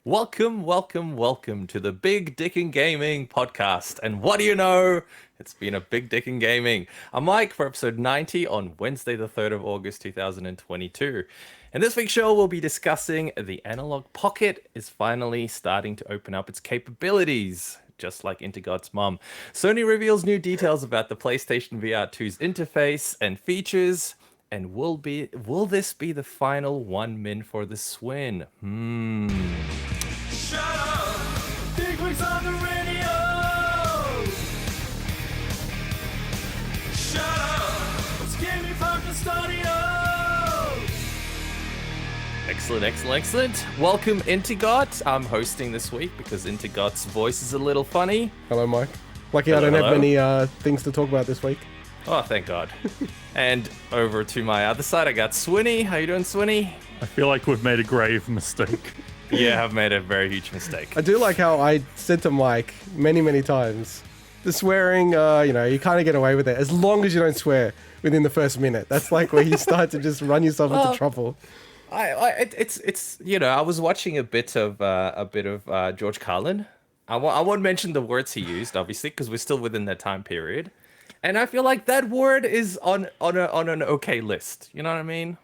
Welcome to the Big Dick in Gaming podcast. And what do you know? It's been a big dick in gaming. I'm Mike for episode 90 on Wednesday, the 3rd of August, 2022. In this week's show, we'll be discussing the Analogue Pocket is finally starting to open up its capabilities, just like Intergod's mom. Sony reveals new details about the PlayStation VR2's interface and features. And will this be the final one Min For The Swin? Shut up! Big Wigs on the radio! Shut up! It's gaming focused audio! Excellent. Welcome, Intergot. I'm hosting this week because Intergot's voice is a little funny. Hello, Mike. Lucky I don't have many things to talk about this week. Oh, thank God. And over to my other side, I got Swinny. How you doing, Swinny? I feel like we've made a grave mistake. Yeah, I've made a very huge mistake. I do like how I said to Mike many times, the swearing, you kind of get away with it as long as you don't swear within the first minute. That's like where you start to just run yourself into trouble. It's I was watching a bit of George Carlin. I won't mention the words he used, obviously, because we're still within that time period. And I feel like that word is on an okay list. You know what I mean?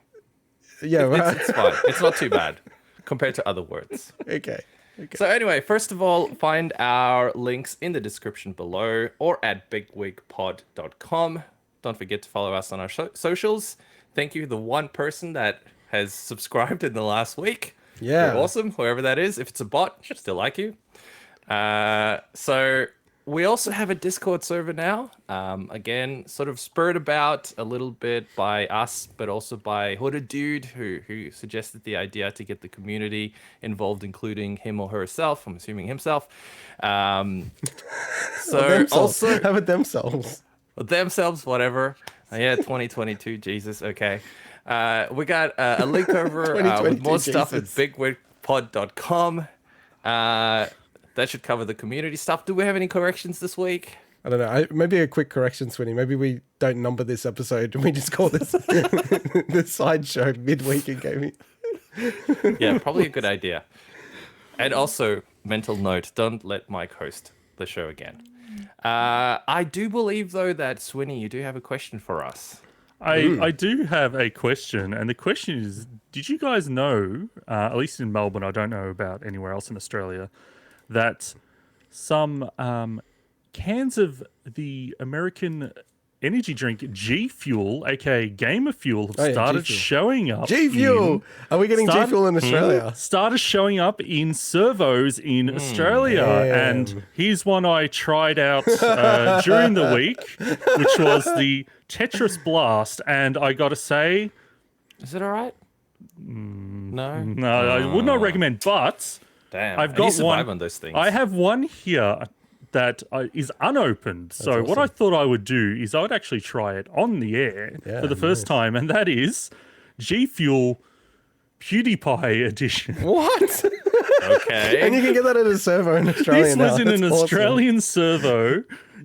Yeah, it's fine. It's not too bad compared to other words. Okay. So anyway, first of all, find our links in the description below or at bigwigpod.com. Don't forget to follow us on our socials. Thank you, the one person that has subscribed in the last week. Yeah. You're awesome, whoever that is. If it's a bot, still like you. So we also have a Discord server now. Again, sort of spurred about a little bit by us, but also by Hooded Dude, who suggested the idea to get the community involved, including him or herself. I'm assuming himself. So also how about themselves? Themselves, whatever. Yeah, 2022, Jesus. Okay. We got a link over with more stuff at bigwigpod.com. That should cover the community stuff. Do we have any corrections this week? I don't know. Maybe a quick correction, Swinny. Maybe we don't number this episode and we just call this the sideshow midweek in gaming. Yeah, probably a good idea. And also, mental note, don't let Mike host the show again. I do believe, though, that, Swinny, you do have a question for us. I do have a question, and the question is, did you guys know, at least in Melbourne, I don't know about anywhere else in Australia, that some cans of the American energy drink G Fuel, aka Gamer Fuel, have started showing up. G Fuel! Are we getting G Fuel in Australia? Started showing up in servos in Australia. Damn. And here's one I tried out during the week, which was the Tetris Blast. And I got to say... Is it all right? No? No, I would not recommend, but... Damn, I've got one on those things. I have one here that is unopened. So awesome. what I thought I would do is I would actually try it on the air for the first time, and that is G Fuel PewDiePie edition. What? Okay. And you can get that at a servo in Australia This was in That's an awesome. Australian servo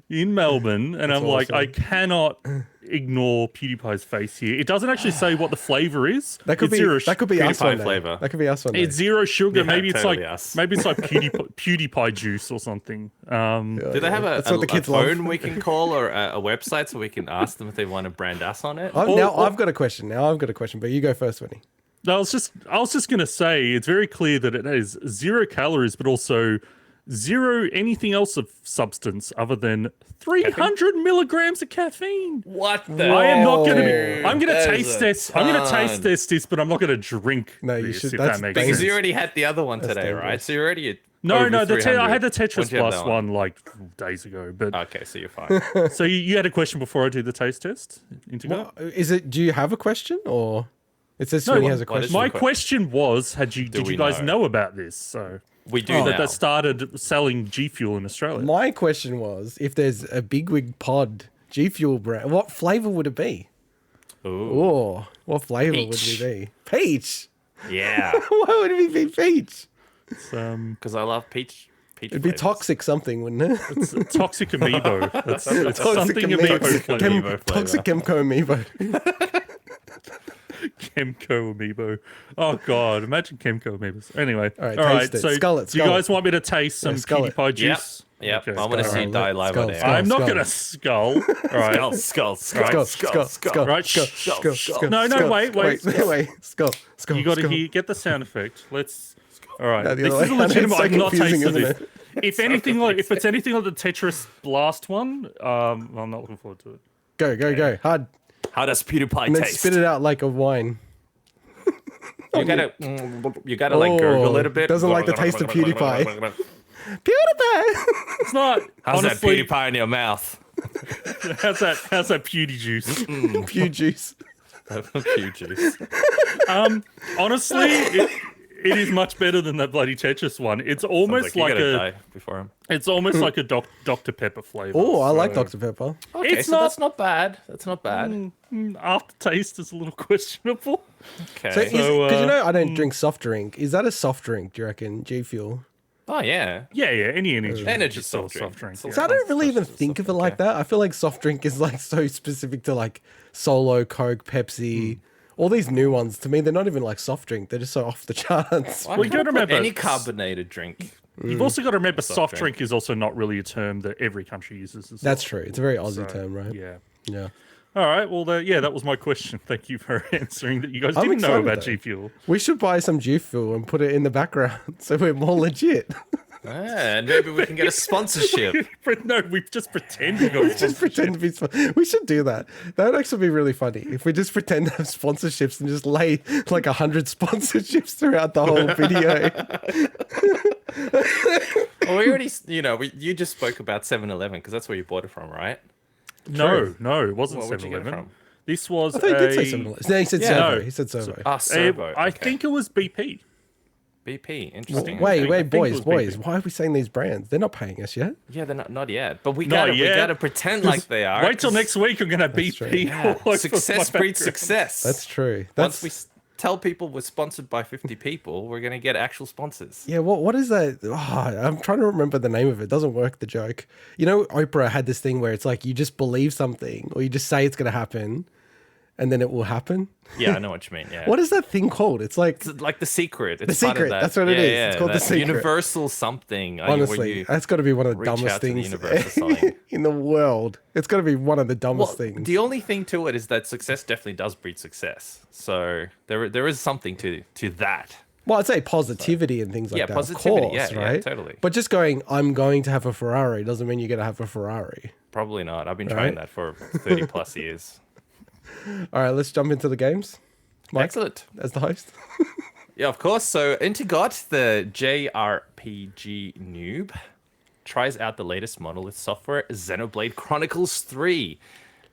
in Melbourne, and I'm like, awesome. I cannot ignore PewDiePie's face here. It doesn't actually say what the flavor is. That could It's be zero us one day. flavor. That could be us one day. It's zero sugar. Yeah, maybe it's totally like us. PewDiePie juice or something. Do they have a That's what the kids love. phone we can call or a website so we can ask them if they want to brand us on it? I've got a question. But you go first, Winnie. I was just gonna say it's very clear that it has 0 calories, but also zero anything else of substance other than 300 milligrams of caffeine. What the? I am not gonna be. I'm gonna That taste is a test. I'm gonna ton. taste test this, but I'm not gonna drink. No, you this, should- If that's- that makes that's- Because sense. you already had the other one today, right? dangerous. So you're already at No, over I 300. had the Tetris When'd you have Plus that one like days ago. But Okay, so you're fine. so you had a question before I do the taste test? Intergo? Is it? Do you have a question or? It says No, Winnie has a what is question. My que- question was, did we you guys know? know about this? So We do now. that started selling G Fuel in Australia. My question was, if there's a Bigwig Pod G Fuel brand, what flavor would it be? Ooh, Oh, what flavor would Peach. it be? Peach. yeah. Why would it be peach? It's, Because I love peach. It'd be toxic something, wouldn't it? it's a toxic amiibo. It's Toxic something amiibo flavor. Amiibo flavor. Toxic Chemco amiibo. Chemco amiibo. Oh god, imagine Chemco amiibos. Anyway, All right, taste it. So Skull it, do you skull guys it. want me to taste some skull cutie it. pie juice? Yep. Okay. I want to see Skull, die live skull, on air. skull. I'm not gonna skull. All right. Skull. Right, No, wait. Skull. You got to skull. get the sound effect. Let's. All right. No, the This other is way. legitimate. It's so I've not confusing, tasted isn't this. If it's anything like the Tetris Blast one, I'm not looking forward to it. Go. Hard. How does PewDiePie And then taste? spit it out like a wine. You gotta like gurgle it a bit. Doesn't like the taste of PewDiePie. PewDiePie! It's not. How's honestly, that PewDiePie in your mouth? How's that pewdie juice? Pew juice. Pew juice. Honestly, it is much better than that bloody Tetris one. It's almost Sounds like you a. gotta die before him. It's almost like a Dr Pepper flavor. Oh, I like so- Dr. Pepper. Okay, It's so not- that's not bad. That's not bad. Aftertaste is a little questionable. Okay. So, because So, I don't drink soft drink. Is that a soft drink, do you reckon, G Fuel? oh yeah. Yeah, any energy. Energy is still a soft drink. yeah. So I don't really even think of it like that. I feel like soft drink is like so specific to like Solo, Coke, Pepsi. All these new ones, to me, they're not even like soft drink. They're just so off the charts. Well, you you gotta gotta remember remember- any carbonated drink. You've also got to remember soft drink. drink is also not really a term that every country uses. As That's well. true. It's a very Aussie So, term, right? Yeah. Yeah. All right. Well, that was my question. Thank you for answering that. You guys I'm didn't know excited, about though. G Fuel. We should buy some G Fuel and put it in the background so we're more legit. And maybe we can get a sponsorship. No, we've just pretending. Just pretend to be. We should do that. That would actually be really funny if we just pretend to have sponsorships and just lay like 100 sponsorships throughout the whole video. Well, we already, you just spoke about 7-Eleven because that's where you bought it from, right? No, it wasn't Where'd you get it 7-Eleven. from? This was I thought he did say a. 7-Eleven. No, he said Yeah. Servo. No. He said Servo. Ah, Servo. I okay. think it was BP. BP. Interesting. Wait, I think it boys, was boys. BP. Why are we saying these brands? They're not paying us yet. Yeah, they're not yet, but we Not yet. gotta pretend like they are. Wait till next week. I'm gonna have That's true. BP. Yeah. all over Success my breeds background. success. That's true. Once That's we tell people we're sponsored by 50 people, we're gonna get actual sponsors. yeah. What is that? Oh, I'm trying to remember the name of it. Doesn't work. The joke. You know, Oprah had this thing where it's like you just believe something or you just say it's gonna happen, and then it will happen. Yeah, I know what you mean. Yeah. What is that thing called? It's like It's like The Secret. It's The part of Secret, that. that's what it Yeah, is. yeah, It's called The that Secret. Universal something. where honestly, you that's got to be one of the reach dumbest out to the things universe or something. in the world. It's got to be one of the dumbest Well, things. the only thing to it is that success definitely does breed success. So there is something to that. Well, I'd say positivity and things like Yeah, that. positivity, Of course, yeah, right? totally. But just going, I'm going to have a Ferrari doesn't mean you're going to have a Ferrari. Probably not. I've been trying that for 30 plus years. All right, let's jump into the games. Mike, Excellent. as the host. Yeah, of course. So Intergot, the JRPG noob, tries out the latest monolith software, Xenoblade Chronicles 3.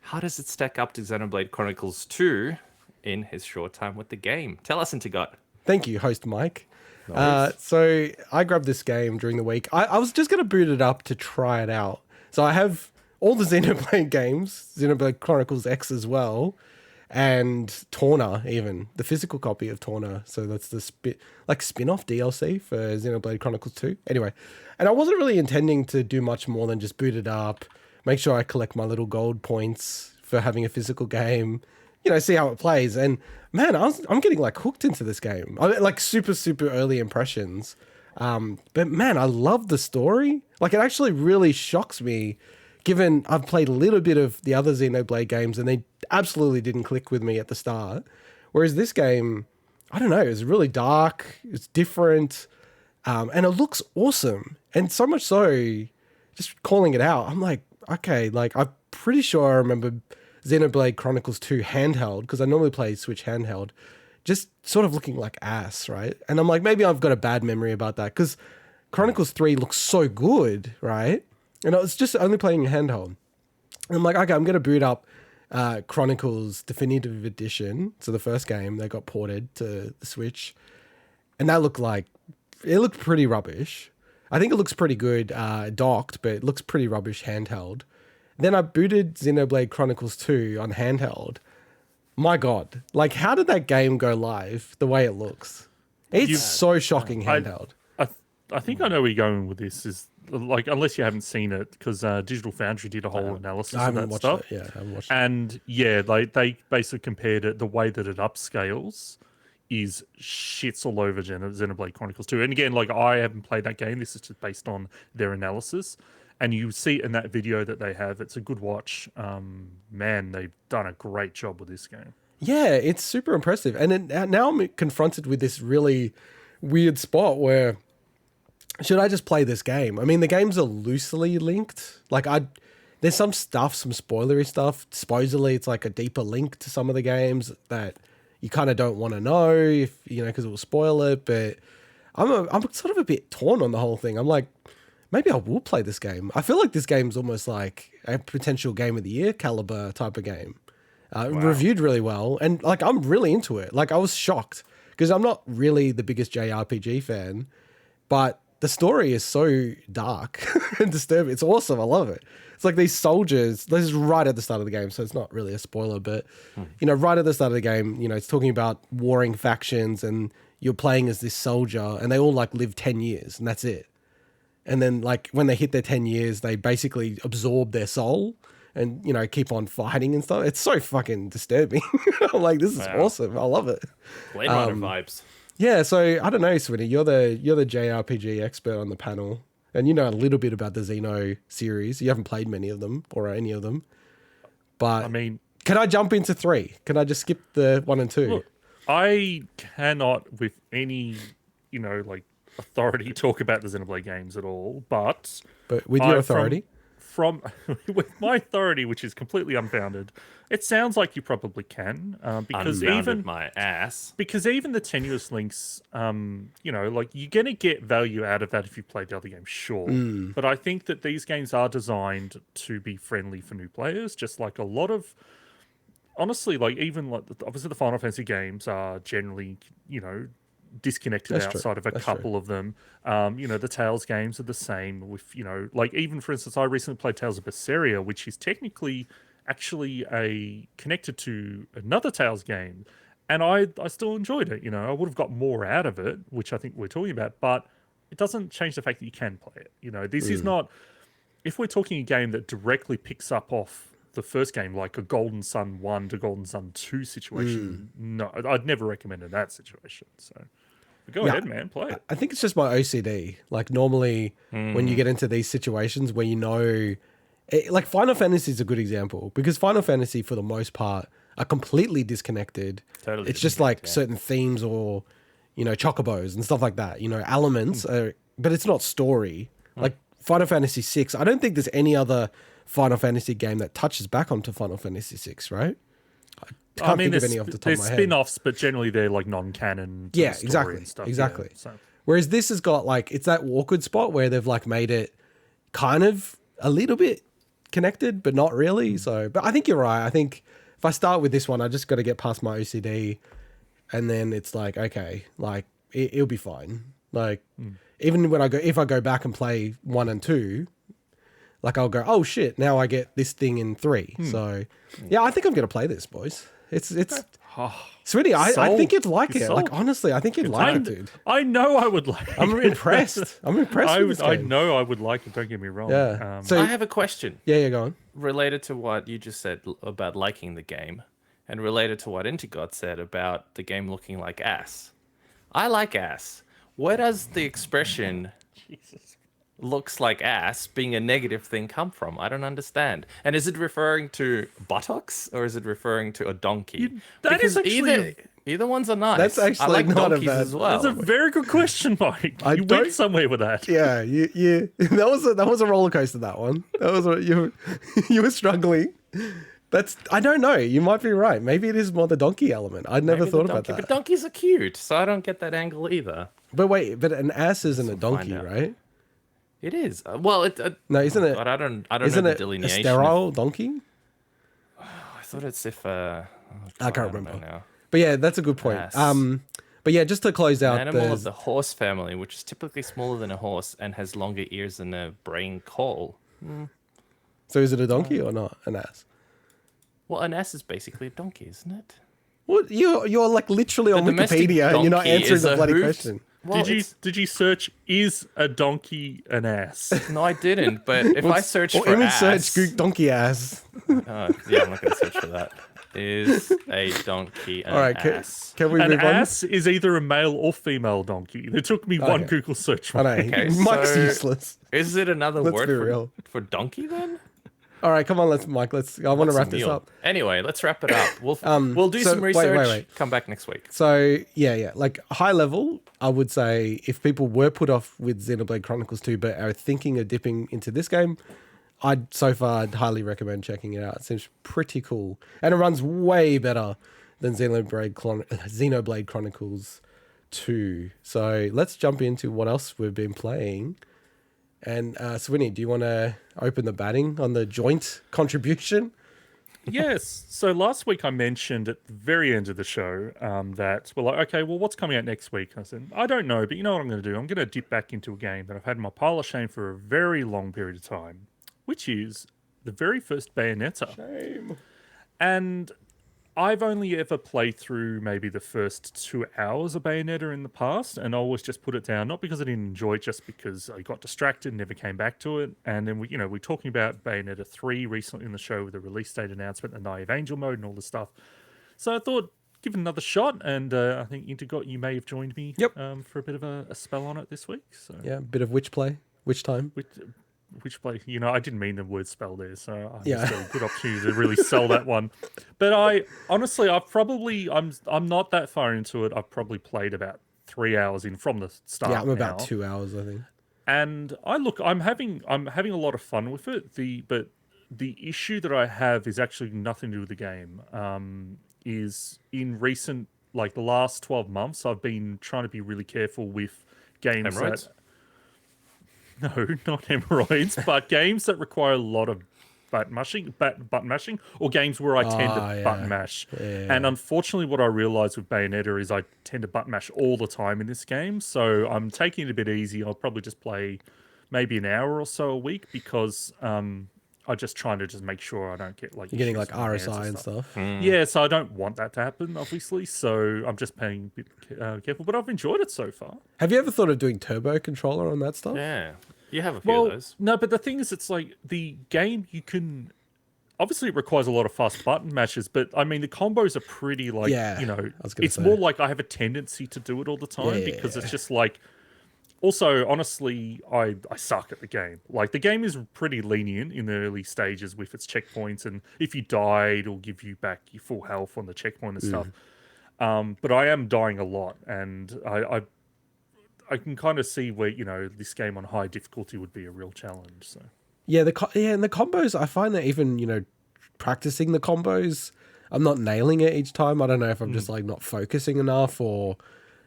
How does it stack up to Xenoblade Chronicles 2 in his short time with the game? Tell us, Intergot. Thank you, host Mike. worries. So I grabbed this game during the week. I was just going to boot it up to try it out. So I have all the Xenoblade games, Xenoblade Chronicles X as well, and Torna even, the physical copy of Torna. So that's the spin-off DLC for Xenoblade Chronicles 2. Anyway, and I wasn't really intending to do much more than just boot it up, make sure I collect my little gold points for having a physical game, see how it plays. And man, I'm getting like hooked into this game. Like super, super early impressions. But man, I love the story. Like it actually really shocks me given I've played a little bit of the other Xenoblade games and they absolutely didn't click with me at the start. Whereas this game, I don't know, it's really dark, it's different, and it looks awesome. And so much so, just calling it out, I'm like, okay, like I'm pretty sure I remember Xenoblade Chronicles 2 handheld, because I normally play Switch handheld, just sort of looking like ass, right? And I'm like, maybe I've got a bad memory about that, because Chronicles 3 looks so good, right? And I was just only playing handheld. And I'm like, okay, I'm going to boot up Chronicles Definitive Edition. So the first game, they got ported to the Switch. And that looked pretty rubbish. I think it looks pretty good docked, but it looks pretty rubbish handheld. Then I booted Xenoblade Chronicles 2 on handheld. My God, like how did that game go live the way it looks? It's so shocking handheld. I think I know where you're going with this. Is like unless you haven't seen it, because Digital Foundry did a whole analysis I of haven't that watched stuff. it. Yeah, I haven't watched it. And yeah, they basically compared it, the way that it upscales is shits all over Xenoblade Chronicles 2. And again, like I haven't played that game. This is just based on their analysis. And you see in that video that they have, it's a good watch. Man, they've done a great job with this game. Yeah, it's super impressive. And now I'm confronted with this really weird spot where should I just play this game? I mean, the games are loosely linked. Like there's some stuff, some spoilery stuff. Supposedly it's like a deeper link to some of the games that you kind of don't want to know if, because it will spoil it. But I'm sort of a bit torn on the whole thing. I'm like, maybe I will play this game. I feel like this game's almost like a potential game of the year caliber type of game. Reviewed really well. And like, I'm really into it. Like I was shocked because I'm not really the biggest JRPG fan, but the story is so dark and disturbing. It's awesome. I love it. It's like these soldiers, this is right at the start of the game, so it's not really a spoiler, but, right at the start of the game, it's talking about warring factions and you're playing as this soldier and they all like live 10 years and that's it. And then like when they hit their 10 years, they basically absorb their soul and, keep on fighting and stuff. It's so fucking disturbing. I'm like, this is awesome. I love it. Blade Runner vibes. Yeah, so I don't know, Swinny, you're the JRPG expert on the panel, and you know a little bit about the Xeno series. You haven't played many of them or any of them, but I mean, can I jump into 3? Can I just skip the 1 and 2? look, I cannot with any, like authority talk about the Xenoblade games at all, but with your authority, from with my authority, which is completely unfounded, it sounds like you probably can, because Unbounded my ass. because even the tenuous links, like you're gonna get value out of that if you played the other game, sure. But I think that these games are designed to be friendly for new players, just like a lot of, honestly, like even like obviously the Final Fantasy games are generally, disconnected That's outside true. of a That's couple of them. The Tales games are the same with, like even for instance, I recently played Tales of Berseria, which is technically actually connected to another Tales game, and I still enjoyed it. I would have got more out of it, which I think we're talking about, but it doesn't change the fact that you can play it. This is not, if we're talking a game that directly picks up off the first game, like a Golden Sun 1 to Golden Sun 2 situation, no, I'd never recommend in that situation. So go ahead, man, play it. I think it's just my OCD. Like normally when you get into these situations where like Final Fantasy is a good example because Final Fantasy for the most part are completely disconnected. Totally it's just like certain themes or, chocobos and stuff like that, elements, but it's not story. Like Final Fantasy 6, I don't think there's any other Final Fantasy game that touches back onto Final Fantasy 6, right? I can't think of any off the top of my head. There's spin-offs, but generally they're like non-canon. Yeah, story exactly. And stuff. Exactly. Yeah, so. Whereas this has got like, it's that awkward spot where they've like made it kind of a little bit connected, but not really. So, but I think you're right. I think if I start with this one, I just got to get past my OCD and then it's like, okay, like it'll be fine. Like even when if I go back and play 1 and 2, like I'll go, oh shit, now I get this thing in 3. So yeah, I think I'm going to play this, boys. It's Sweetie, I think you'd like it. Like honestly, I think you'd like it, dude. I know I would like it. I'm impressed. I'm impressed with this game. I know I would like it, don't get me wrong. Yeah. So I have a question. Yeah, go on. Related to what you just said about liking the game and related to what Intergod said about the game looking like ass. I like ass. Where does the expression looks like ass being a negative thing come from? I don't understand. And is it referring to buttocks or is it referring to a donkey? That is actually either ones are nice. That's actually I like not donkeys a bad. as well. That's a very good question, Mike. You went somewhere with that. Yeah, you that was a roller coaster. That one. That was what you were struggling. I don't know. You might be right. Maybe it is more the donkey element. I'd never thought about that. But donkeys are cute, so I don't get that angle either. But wait, an ass isn't a donkey, right? It is. Well, no, isn't it? But I don't know the Isn't delineation. it a sterile donkey? I thought it's if. I can't remember now. But yeah, that's a good point. Ass. But yeah, just to close out, Animal of the horse family, which is typically smaller than a horse and has longer ears than a brain caul. So is it a donkey or not? An ass? Well, an ass is basically a donkey, isn't it? What you're like literally on domestic Wikipedia and you're not donkey answering is the a bloody hoofed- question. Well, Did you search is a donkey an ass? No, I didn't. But if I search Or for image ass, search donkey ass. yeah, I'm not going to search for that. Is a donkey an All right, ass? can we An move on? ass is either a male or female donkey. It took me one Okay. Google search. I know. Okay, Mike's so- useless. Is it another Let's word be real. for donkey then? All right, come on, Mike. I want to What's a wrap this meal? up. Anyway, let's wrap it up. We'll do so some wait, research. wait. Come back next week. So yeah, like high level, I would say if people were put off with Xenoblade Chronicles 2 but are thinking of dipping into this game, I'd so far highly recommend checking it out. It seems pretty cool, and it runs way better than Xenoblade Chronicles 2. So let's jump into what else we've been playing. And Swinny, do you want to open the batting on the joint contribution? Yes. So last week I mentioned at the very end of the show that we're like, okay, well, what's coming out next week? I said, I don't know, but you know what I'm going to do? I'm going to dip back into a game that I've had in my pile of shame for a very long period of time, which is the very first Bayonetta. Shame. And I've only ever played through maybe the first 2 hours of Bayonetta in the past, and I always just put it down, not because I didn't enjoy it, just because I got distracted and never came back to it. And then we're talking about Bayonetta 3 recently in the show with the release date announcement, the Naive Angel mode and all this stuff. So I thought, give it another shot, and I think Intergot, you may have joined me for a bit of a spell on it this week. So Yeah, bit of witch play. Which time? which play, I didn't mean the word spell there, so I Yeah. missed a good opportunity to really sell that one. But I'm not that far into it. I've probably played about 3 hours in from the start. Yeah, I'm about now. 2 hours, I think. And I'm having a lot of fun with it. But the issue that I have is actually nothing to do with the game. Is in recent, like the last 12 months, I've been trying to be really careful with games Hemorrhoids? No, not hemorrhoids, but games that require a lot of button mashing, or games where I tend to button mash. Yeah. And unfortunately, what I realized with Bayonetta is I tend to button mash all the time in this game. So I'm taking it a bit easy. I'll probably just play maybe an hour or so a week because I'm just trying to just make sure I don't get like You're getting issues like with my hands RSI and stuff. Yeah, so I don't want that to happen, obviously. So I'm just paying a bit careful, but I've enjoyed it so far. Have you ever thought of doing turbo controller on that stuff? Yeah, you have a few of those. No, but the thing is, it's like the game you can. Obviously, it requires a lot of fast button mashes, but I mean, the combos are pretty like, Yeah, I was gonna it's say. more like I have a tendency to do it all the time because it's just like. Also, honestly, I suck at the game. Like, the game is pretty lenient in the early stages with its checkpoints, and if you die, it'll give you back your full health on the checkpoint and stuff. But I am dying a lot, and I can kind of see where, this game on high difficulty would be a real challenge. So Yeah, and the combos, I find that even, practicing the combos, I'm not nailing it each time. I don't know if I'm just like not focusing enough, or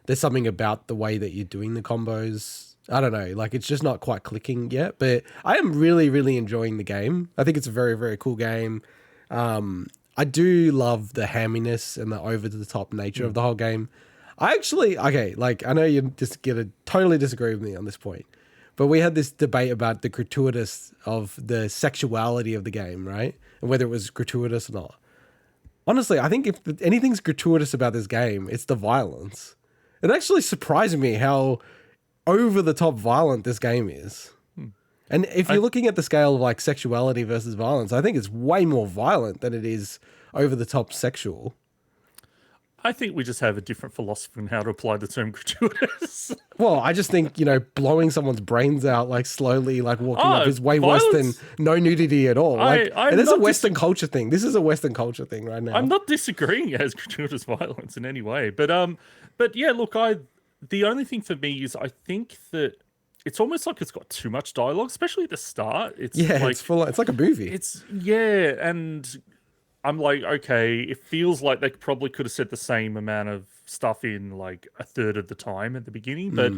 there's something about the way that you're doing the combos. I don't know, like it's just not quite clicking yet, but I am really, really enjoying the game. I think it's a very, very cool game. I do love the hamminess and the over-the-top nature of the whole game. I know you're just going to totally disagree with me on this point, but we had this debate about the gratuitous of the sexuality of the game, right? And whether it was gratuitous or not. Honestly, I think if anything's gratuitous about this game, it's the violence. It actually surprised me how over-the-top violent this game is. And if you're looking at the scale of like sexuality versus violence, I think it's way more violent than it is over-the-top sexual. I think we just have a different philosophy on how to apply the term gratuitous. Well, I just think, blowing someone's brains out, like slowly, like walking up is way violence? worse than no nudity at all. Like, I'm and it's a not Western culture thing. This is a Western culture thing right now. I'm not disagreeing as gratuitous violence in any way, but yeah, look, the only thing for me is I think that it's almost like it's got too much dialogue, especially at the start. It's it's like a movie. And I'm like, okay, it feels like they probably could have said the same amount of stuff in like a third of the time at the beginning, but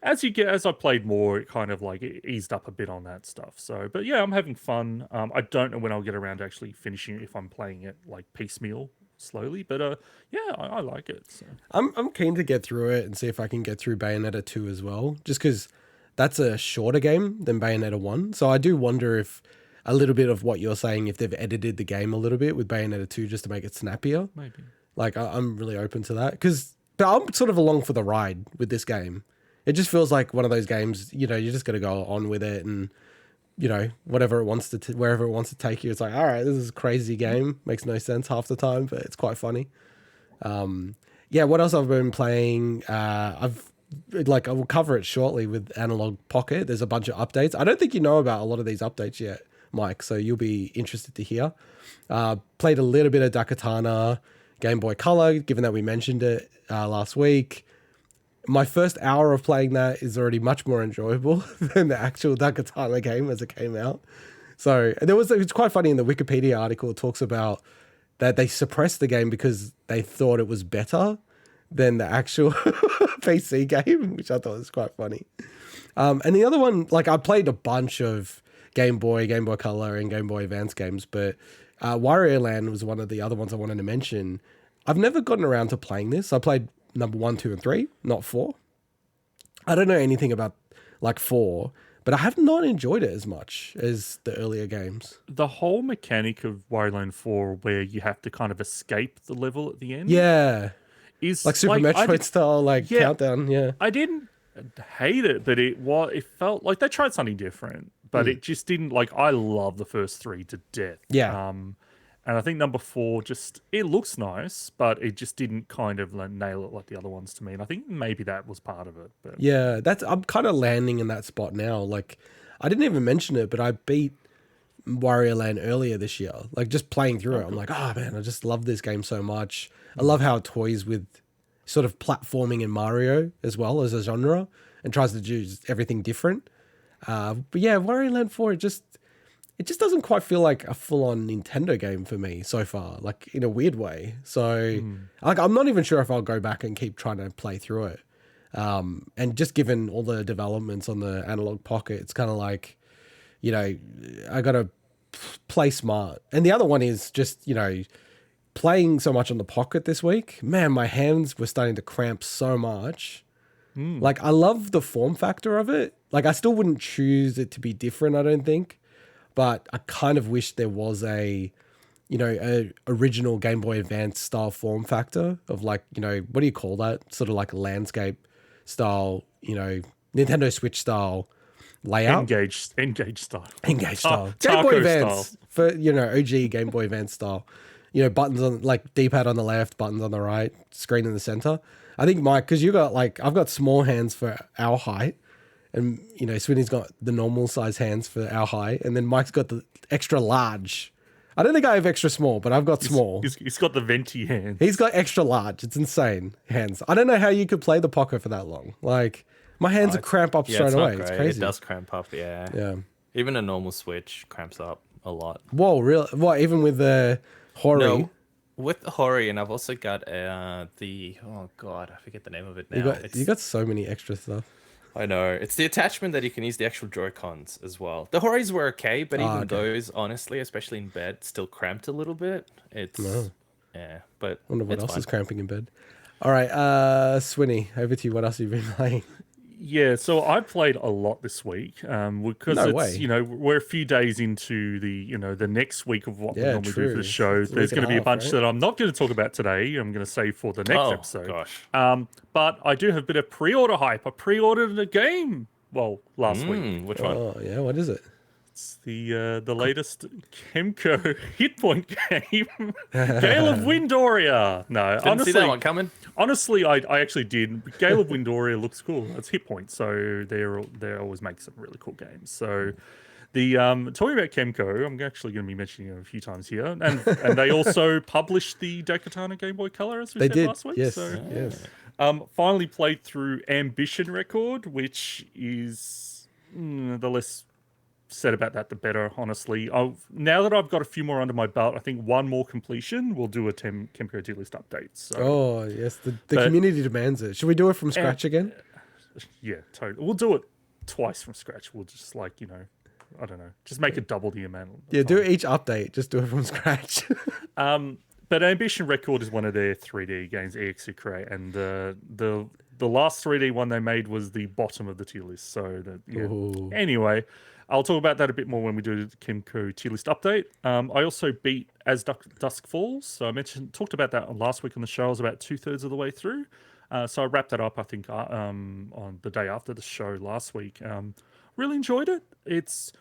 as I played more, it kind of like it eased up a bit on that stuff. So, but yeah, I'm having fun. I don't know when I'll get around to actually finishing it if I'm playing it like piecemeal slowly, but yeah, I like it. So. I'm keen to get through it and see if I can get through Bayonetta 2 as well, just because that's a shorter game than Bayonetta 1. So I do wonder if a little bit of what you're saying, if they've edited the game a little bit with Bayonetta 2 just to make it snappier. Maybe. Like, I'm really open to that. But I'm sort of along for the ride with this game. It just feels like one of those games, you just got to go on with it and, whatever it wants to, wherever it wants to take you. It's like, all right, this is a crazy game. Makes no sense half the time, but it's quite funny. Yeah, what else I've been playing? I will cover it shortly with Analogue Pocket. There's a bunch of updates. I don't think you know about a lot of these updates yet, Mike, so you'll be interested to hear. Played a little bit of Daikatana Game Boy Color, given that we mentioned it last week. My first hour of playing that is already much more enjoyable than the actual Daikatana game as it came out. So it's quite funny in the Wikipedia article. It talks about that they suppressed the game because they thought it was better than the actual PC game, which I thought was quite funny. And the other one, I played a bunch of Game Boy Color, and Game Boy Advance games, but Wario Land was one of the other ones I wanted to mention. I've never gotten around to playing this. I played number 1, 2, and 3, not 4. I don't know anything about 4, but I have not enjoyed it as much as the earlier games. The whole mechanic of Wario Land 4, where you have to kind of escape the level at the end, yeah, is like Super Metroid style, countdown. Yeah, I didn't hate it, but it felt like they tried something different, but it just didn't. I love the first 3 to death. Yeah. And I think number 4 it looks nice, but it just didn't kind of nail it like the other ones to me. And I think maybe that was part of it. But yeah, I'm kind of landing in that spot now. I didn't even mention it, but I beat Wario Land earlier this year. Just playing through it, I'm like, oh man, I just love this game so much. I love how it toys with sort of platforming in Mario as well as a genre and tries to do everything different. But yeah, Wario Land 4, it just doesn't quite feel like a full-on Nintendo game for me so far, in a weird way. So, I'm not even sure if I'll go back and keep trying to play through it. And just given all the developments on the Analogue Pocket, it's kind of I got to play smart. And the other one is just, playing so much on the Pocket this week. Man, my hands were starting to cramp so much. I love the form factor of it. I still wouldn't choose it to be different, I don't think. But I kind of wish there was a original Game Boy Advance style form factor of what do you call that? Sort of like landscape style, Nintendo Switch style layout. Engage style. Engage style. Game Taco Boy Advance style. for, OG Game Boy Advance style. Buttons on D-pad on the left, buttons on the right, screen in the center. I think Mike, because you got I've got small hands for our height. And, Swinny's got the normal size hands for our height. And then Mike's got the extra large. I don't think I have extra small, but I've got small. He's got the venti hands. He's got extra large. It's insane hands. I don't know how you could play the Pocket for that long. My hands are cramp up straight away. It's crazy. It does cramp up, yeah. Yeah. Even a normal Switch cramps up a lot. Whoa, real? What, even with the Hori? No, with the Hori, and I've also got oh god, I forget the name of it now. You got so many extra stuff. I know. It's the attachment that you can use the actual Joy-Cons as well. The Horis were okay, but even those, honestly, especially in bed, still cramped a little bit. Yeah, but I wonder what else fine. is cramping in bed. All right, Swinny, over to you. What else have you been playing? Yeah, so I played a lot this week because we're a few days into the next week of what we normally do for the show. There's going to be a bunch that I'm not going to talk about today. I'm going to save for the next episode. Gosh. But I do have a bit of pre-order hype. I pre-ordered a game. Well, last week. Which one? Oh yeah, what is it? It's the latest Kemco hit point game, Gale of Windoria. No, Didn't honestly, see that one coming. Honestly, I actually did. Gale of Windoria looks cool. It's hit point, so they always make some really cool games. So the talking about Kemco, I'm actually going to be mentioning it a few times here, and they also published the Daikatana Game Boy Color as we said last week. Yes, so, yes. Finally played through Ambition Record, which is the less said about that, the better, honestly. Now that I've got a few more under my belt, I think one more completion, we'll do a Kemco tier list update. So. Oh, yes. The community demands it. Should we do it from scratch again? Yeah, totally. We'll do it twice from scratch. We'll just I don't know, just make it double the amount. Yeah, do each update. Just do it from scratch. But Ambition Record is one of their 3D games, EXE create, and the last 3D one they made was the bottom of the tier list. So anyway, I'll talk about that a bit more when we do the Kemco tier list update. I also beat As Dusk Falls. So I talked about that last week on the show. I was about 2/3 of the way through. So I wrapped that up, I think, on the day after the show last week. Really enjoyed it. It's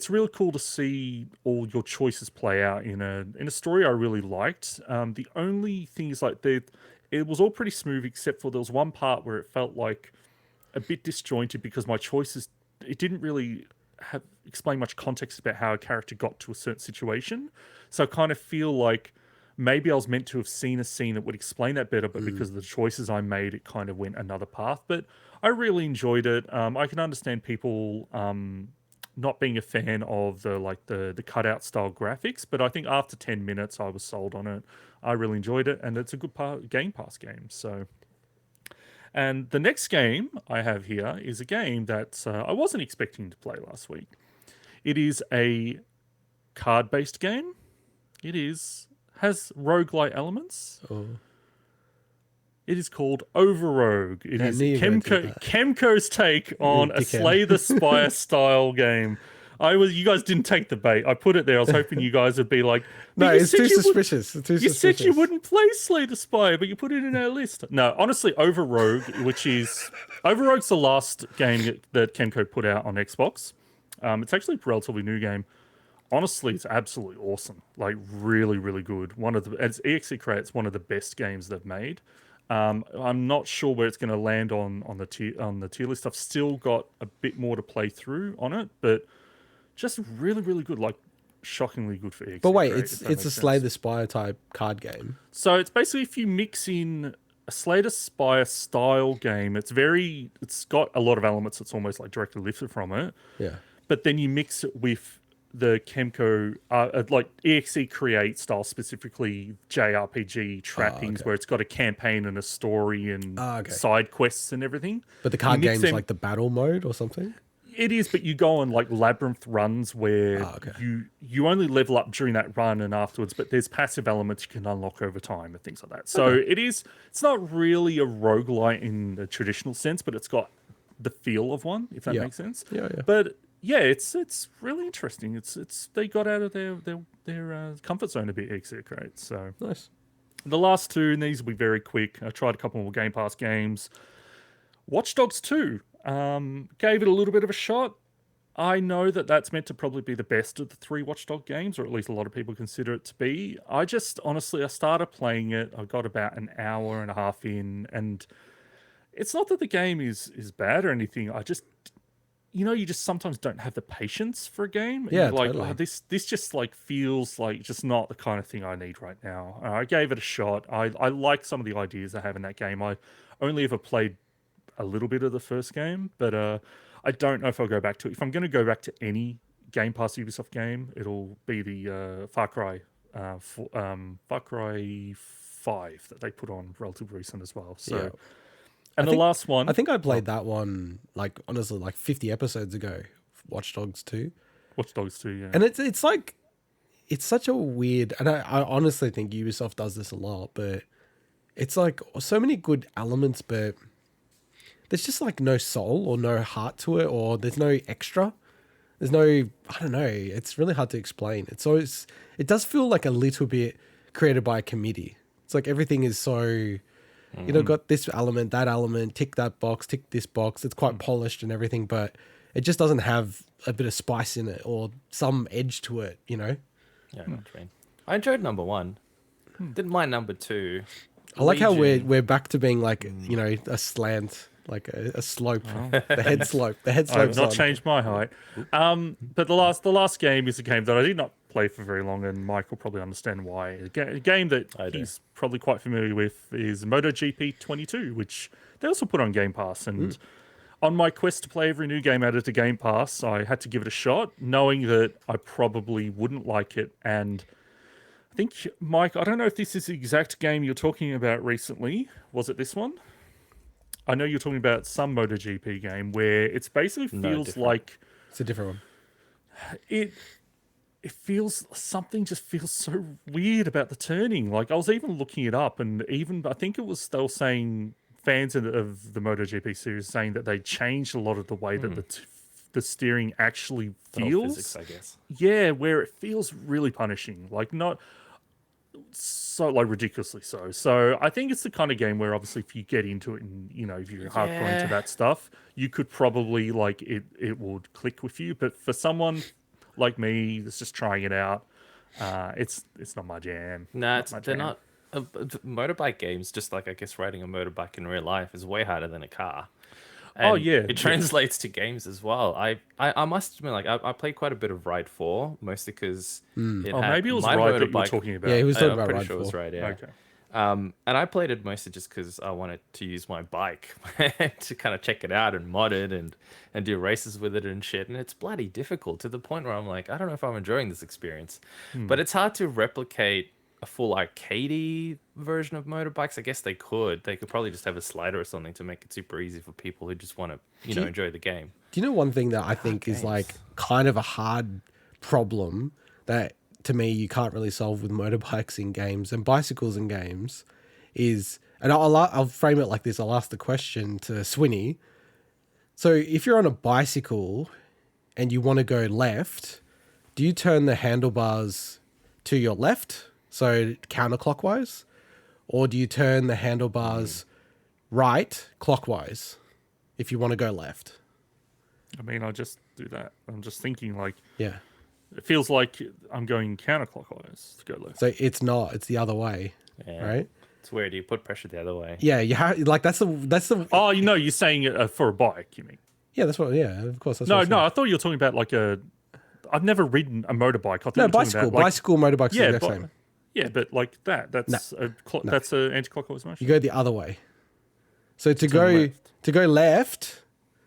really cool to see all your choices play out in a story I really liked. The only thing is like it was all pretty smooth except for there was one part where it felt like a bit disjointed because my choices, it didn't really explain much context about how a character got to a certain situation. So I kind of feel like maybe I was meant to have seen a scene that would explain that better, but because of the choices I made, it kind of went another path. But I really enjoyed it. I can understand people not being a fan of the cutout style graphics, but I think after 10 minutes I was sold on it. I really enjoyed it, and it's a good Game Pass game. So, and the next game I have here is a game that I wasn't expecting to play last week. It is a card-based game. It has roguelite elements. Oh. It is called Overrogue. It is knew you were gonna do that. Kemco's take on a dickhead. Slay the Spire style game. You guys didn't take the bait. I put it there. I was hoping you guys would be like, No, "But you it's said too you would- suspicious. It's too You suspicious. said you wouldn't play Slay the Spire, but you put it in our list." No, honestly, Overrogue, Overrogue's the last game that Kemco put out on Xbox. It's actually a relatively new game. Honestly, it's absolutely awesome. Like, really, really good. As EXE creates one of the best games they've made. I'm not sure where it's going to land on the tier list. I've still got a bit more to play through on it, but just really, really good. Like, shockingly good for EXE. But wait, Create, if that it's a makes Slay sense. the Spire type card game. So it's basically if you mix in a Slay the Spire style game, it's got a lot of elements that's almost like directly lifted from it. Yeah. But then you mix it with the Kemco, like EXE Create style, specifically JRPG trappings, okay. where it's got a campaign and a story and Okay. side quests and everything. But the card You mix game's them- like the battle mode or something? It is, but you go on like labyrinth runs where okay. you only level up during that run and afterwards, but there's passive elements you can unlock over time and things like that. So it's not really a roguelite in the traditional sense, but it's got the feel of one, if that Yeah. makes sense. Yeah, yeah. But yeah, it's really interesting. It's they got out of their comfort zone a bit, EXE Create. So Nice. the last two, and these will be very quick. I tried a couple more Game Pass games. Watch Dogs 2. Gave it a little bit of a shot. I know that that's meant to probably be the best of the three Watch Dog games, or at least a lot of people consider it to be. I started playing it. I got about an hour and a half in, and it's not that the game is bad or anything. I just, you just sometimes don't have the patience for a game. And Yeah, you're like, totally. oh, this just like feels like just not the kind of thing I need right now. I gave it a shot. I like some of the ideas they have in that game. I only ever played a little bit of the first game, but I don't know if I'll go back to it. If I'm going to go back to any Game Pass Ubisoft game, it'll be the Far Cry 5 that they put on relatively recent as well. So, Yeah. and I the think- last one, I think I played that one, like, honestly, like 50 episodes ago, Watch Dogs 2. Watch Dogs 2, yeah. And it's like, it's such a weird, and I honestly think Ubisoft does this a lot, but it's like so many good elements, but there's just like no soul or no heart to it, or there's no extra. There's no, I don't know. It's really hard to explain. It does feel like a little bit created by a committee. It's like everything is so, got this element, that element, tick that box, tick this box. It's quite polished and everything, but it just doesn't have a bit of spice in it or some edge to it, Yeah, I know what you mean. I enjoyed number one. Didn't mind number two. I like how Legion. we're back to being like, a slant, like a slope, the head slope. The head I have slope's not on. changed my height. But the last game is a game that I did not play for very long, and Mike will probably understand why. A game that I do. he's probably quite familiar with is MotoGP 22, which they also put on Game Pass. And on my quest to play every new game added to Game Pass, I had to give it a shot, knowing that I probably wouldn't like it. And I think, Mike, I don't know if this is the exact game you're talking about recently. Was it this one? I know you're talking about some MotoGP game where it's basically No, feels different. like It's a different one. it feels something just feels so weird about the turning. Like I was even looking it up, and even I think it was they were saying fans of the MotoGP series saying that they changed a lot of the way that the steering actually The whole feels. physics, I guess. Yeah, where it feels really punishing. Like not. so like ridiculously so. So I think it's the kind of game where obviously if you get into it and if you're hardcore into that stuff, you could probably like it would click with you. But for someone like me that's just trying it out, it's not my jam. Nah, Not my they're jam. not. Motorbike games, just like I guess riding a motorbike in real life, is way harder than a car. Oh, And yeah, it yeah. translates to games as well. I must admit, like I played quite a bit of Ride 4, mostly because it Oh, had maybe it was my right that you were motorbike. talking about. Yeah, he was talking I'm about pretty Ride sure it was 4. right. Yeah. Okay. And I played it mostly just because I wanted to use my bike to kind of check it out and mod it and do races with it and shit. And it's bloody difficult to the point where I'm like, I don't know if I'm enjoying this experience. But it's hard to replicate a full arcadey version of motorbikes. I guess they could. They could probably just have a slider or something to make it super easy for people who just want to, enjoy the game. Do you know one thing that I think is like kind of a hard problem that to me you can't really solve with motorbikes in games and bicycles in games is, and I'll frame it like this. I'll ask the question to Swinny. So if you're on a bicycle and you want to go left, do you turn the handlebars to your left, so counterclockwise, or do you turn the handlebars right clockwise if you want to go left? I mean, I just do that. I'm just thinking like Yeah. it feels like I'm going counterclockwise to go left. So it's not. It's the other way, Yeah. right? It's weird. You put pressure the other way. Yeah, you have like that's the. Oh, you're saying for a bike, you mean? Yeah, that's what. Yeah, of course. That's No, what I'm no, saying. I thought you were talking about like a. I've never ridden a motorbike. I thought No, you were talking bicycle. about, like, Bicycle, motorbikes Yeah, are the exact but, same. yeah, but like that. That's that's a anti-clockwise motion. You go the other way. So to the go left. left.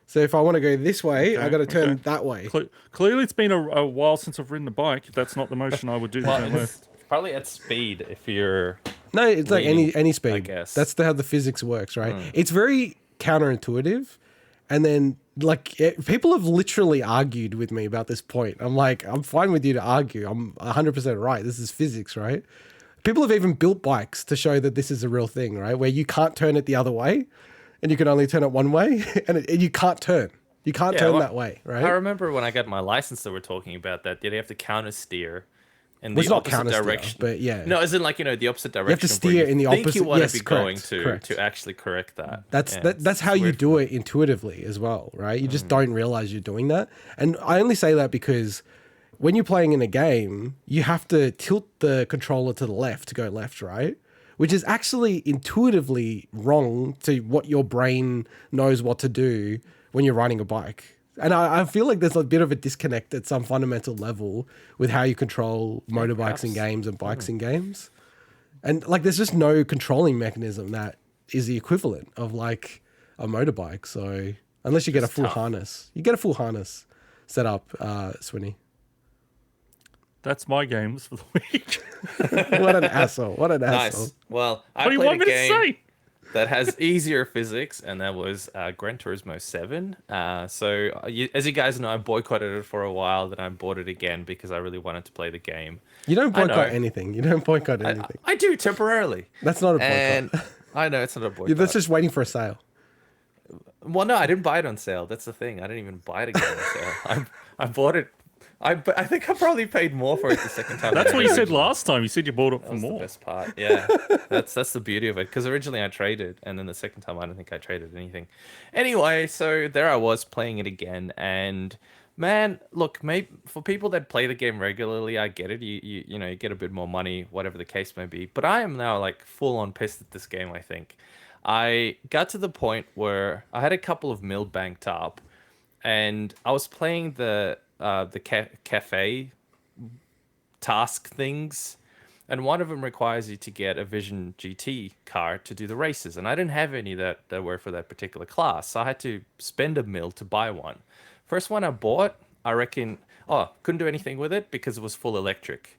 So if I want to go this way, I Okay, got to turn okay. that way. Clearly, it's been a while since I've ridden a bike. That's not the motion I would do. Well, to go left. it's probably at speed if you're. No, it's like leaning, any speed. I guess. That's how the physics works, right? It's very counterintuitive. And then people have literally argued with me about this point. I'm like, I'm fine with you to argue. I'm 100% right. This is physics, right? People have even built bikes to show that this is a real thing, right? Where you can't turn it the other way and you can only turn it one way and you can't turn. You can't turn that way, right? I remember when I got my license that we're talking about that. Did you have to counter steer in Well, the it's not opposite counter-steer, direction? but yeah. No, as in like the opposite direction. have to of where steer you in the think opposite- you want yes, to be going correct. to actually correct that. That's how you do it intuitively as well, right? You just don't realize you're doing that. And I only say that because when you're playing in a game, you have to tilt the controller to the left to go left, right? Which is actually intuitively wrong to what your brain knows what to do when you're riding a bike. And I feel like there's a bit of a disconnect at some fundamental level with how you control motorbikes in perhaps. games and bikes in games. And like, there's just no controlling mechanism that is the equivalent of like a motorbike. So unless you get a full harness, you get a full harness set up, Swinny. That's my games for the week. What an asshole. What an asshole. Nice. Well, I What do you played want a me to game say? that has easier physics, and that was Gran Turismo 7. As you guys know, I boycotted it for a while, then I bought it again because I really wanted to play the game. You don't I know. boycott anything. You don't boycott anything. I do temporarily. That's not a boycott. And I know it's not a boycott. Yeah, that's just waiting for a sale. Well, no, I didn't buy it on sale. That's the thing. I didn't even buy it again on sale. I bought it. I think I probably paid more for it the second time. That's than what I you said originally- last time. You said you bought it for That's the more. best part. Yeah, that's the beauty of it. Because originally I traded, and then the second time I don't think I traded anything. Anyway, so there I was playing it again, and man, look, maybe for people that play the game regularly, I get it. You get a bit more money, whatever the case may be. But I am now like full on pissed at this game. I think I got to the point where I had a couple of mil banked up, and I was playing the cafe task things, and one of them requires you to get a Vision GT car to do the races, and I didn't have any that were for that particular class, so I had to spend a mil to buy one. First one I bought, I reckon, couldn't do anything with it because it was full electric.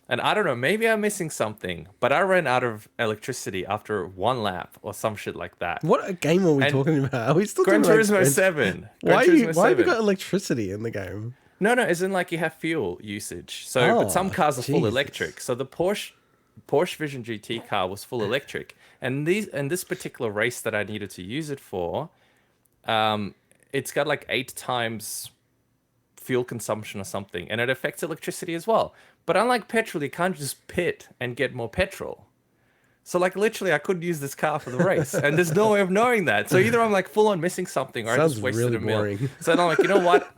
And I don't know, maybe I'm missing something, but I ran out of electricity after one lap or some shit like that. What game are we And talking about? Are we still Gran talking Turismo about 7. Why Gran have you Turismo 7. got electricity in the game? No, as in like you have fuel usage. So, but some Oh, cars are full Jesus. electric. So the Porsche Vision GT car was full electric, and this particular race that I needed to use it for, it's got like 8 times fuel consumption or something, and it affects electricity as well. But unlike petrol, you can't just pit and get more petrol. So like literally I couldn't use this car for the race. And there's no way of knowing that. So either I'm like full on missing something or I Sounds just wasted really a mil. boring. So then I'm like, you know what?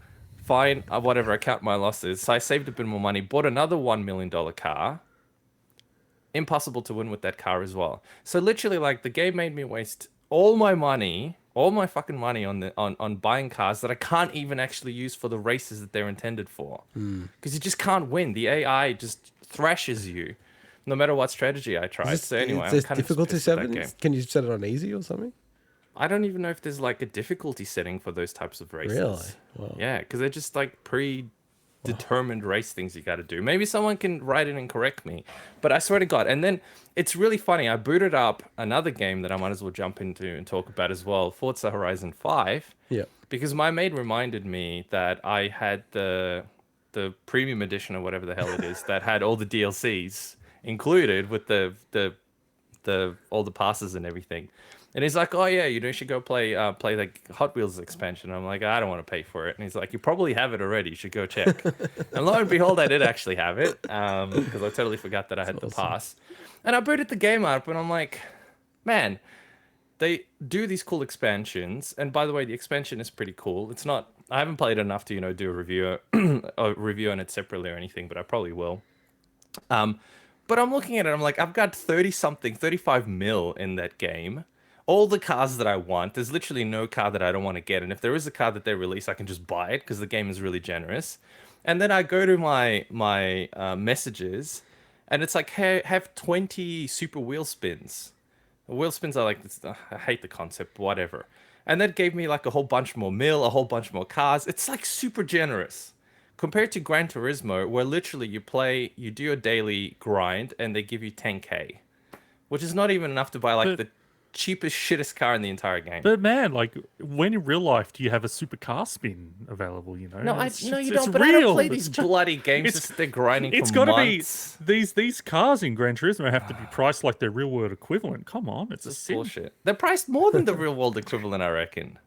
Fine, whatever, I count my losses. So I saved a bit more money, bought another $1 million car. Impossible to win with that car as well. So literally like the game made me waste all my money, all my fucking money on buying cars that I can't even actually use for the races that they're intended for. Because you just can't win. The AI just thrashes you no matter what strategy I tried. So anyway, I'm there's kind of difficulty pissed at that game. settings. Can you set it on easy or something? I don't even know if there's like a difficulty setting for those types of races. Really? Wow. Yeah, because they're just like predetermined race things you got to do. Maybe someone can write in and correct me, but I swear to God. And then it's really funny. I booted up another game that I might as well jump into and talk about as well, Forza Horizon 5. Yeah. Because my mate reminded me that I had the premium edition or whatever the hell it is that had all the DLCs included with the all the passes and everything. And he's like, oh yeah, you should go play the Hot Wheels expansion. I'm like, I don't want to pay for it. And he's like, you probably have it already. You should go check. And lo and behold, I did actually have it because I totally forgot that I had the pass. And I booted the game up and I'm like, man, they do these cool expansions. And by the way, the expansion is pretty cool. It's not, I haven't played enough to, do a review on it separately or anything, but I probably will. But I'm looking at it, I'm like, I've got 35 mil in that game. All the cars that I want. There's literally no car that I don't want to get. And if there is a car that they release, I can just buy it because the game is really generous. And then I go to my messages and it's like, hey, have 20 super wheel spins. Wheel spins are like, I hate the concept, whatever. And that gave me like a whole bunch more mil, a whole bunch more cars. It's like super generous. Compared to Gran Turismo, where literally you do your daily grind and they give you 10k, which is not even enough to buy like the cheapest, shittest car in the entire game. But man, like, when in real life do you have a supercar spin available? No, It's no, you it's don't. But I don't real. play these bloody games. Just they're grinding It's for got to months. be these cars in Gran Turismo have to be priced like their real world equivalent. Come on, it's a That's sin. bullshit. They're priced more than the real world equivalent, I reckon.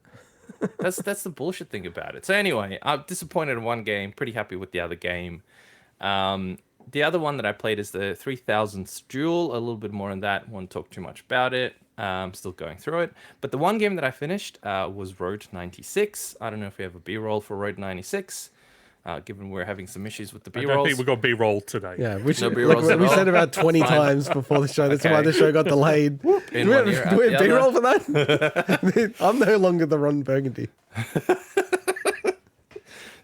That's the bullshit thing about it. So anyway, I'm disappointed in one game. Pretty happy with the other game. The other one that I played is the 3000th Duel. A little bit more on that. Won't talk too much about it. Still going through it. But the one game that I finished was Road 96. I don't know if we have a B-roll for Road 96. Given we're having some issues with the I B-rolls. don't think we got B-roll today. Yeah, which No like, B-rolls at we all? said about 20 Fine. times before the show. That's Okay. why the show got delayed. Do In we one have, ear, do out we the have other. B-roll for that? I'm no longer the Ron Burgundy.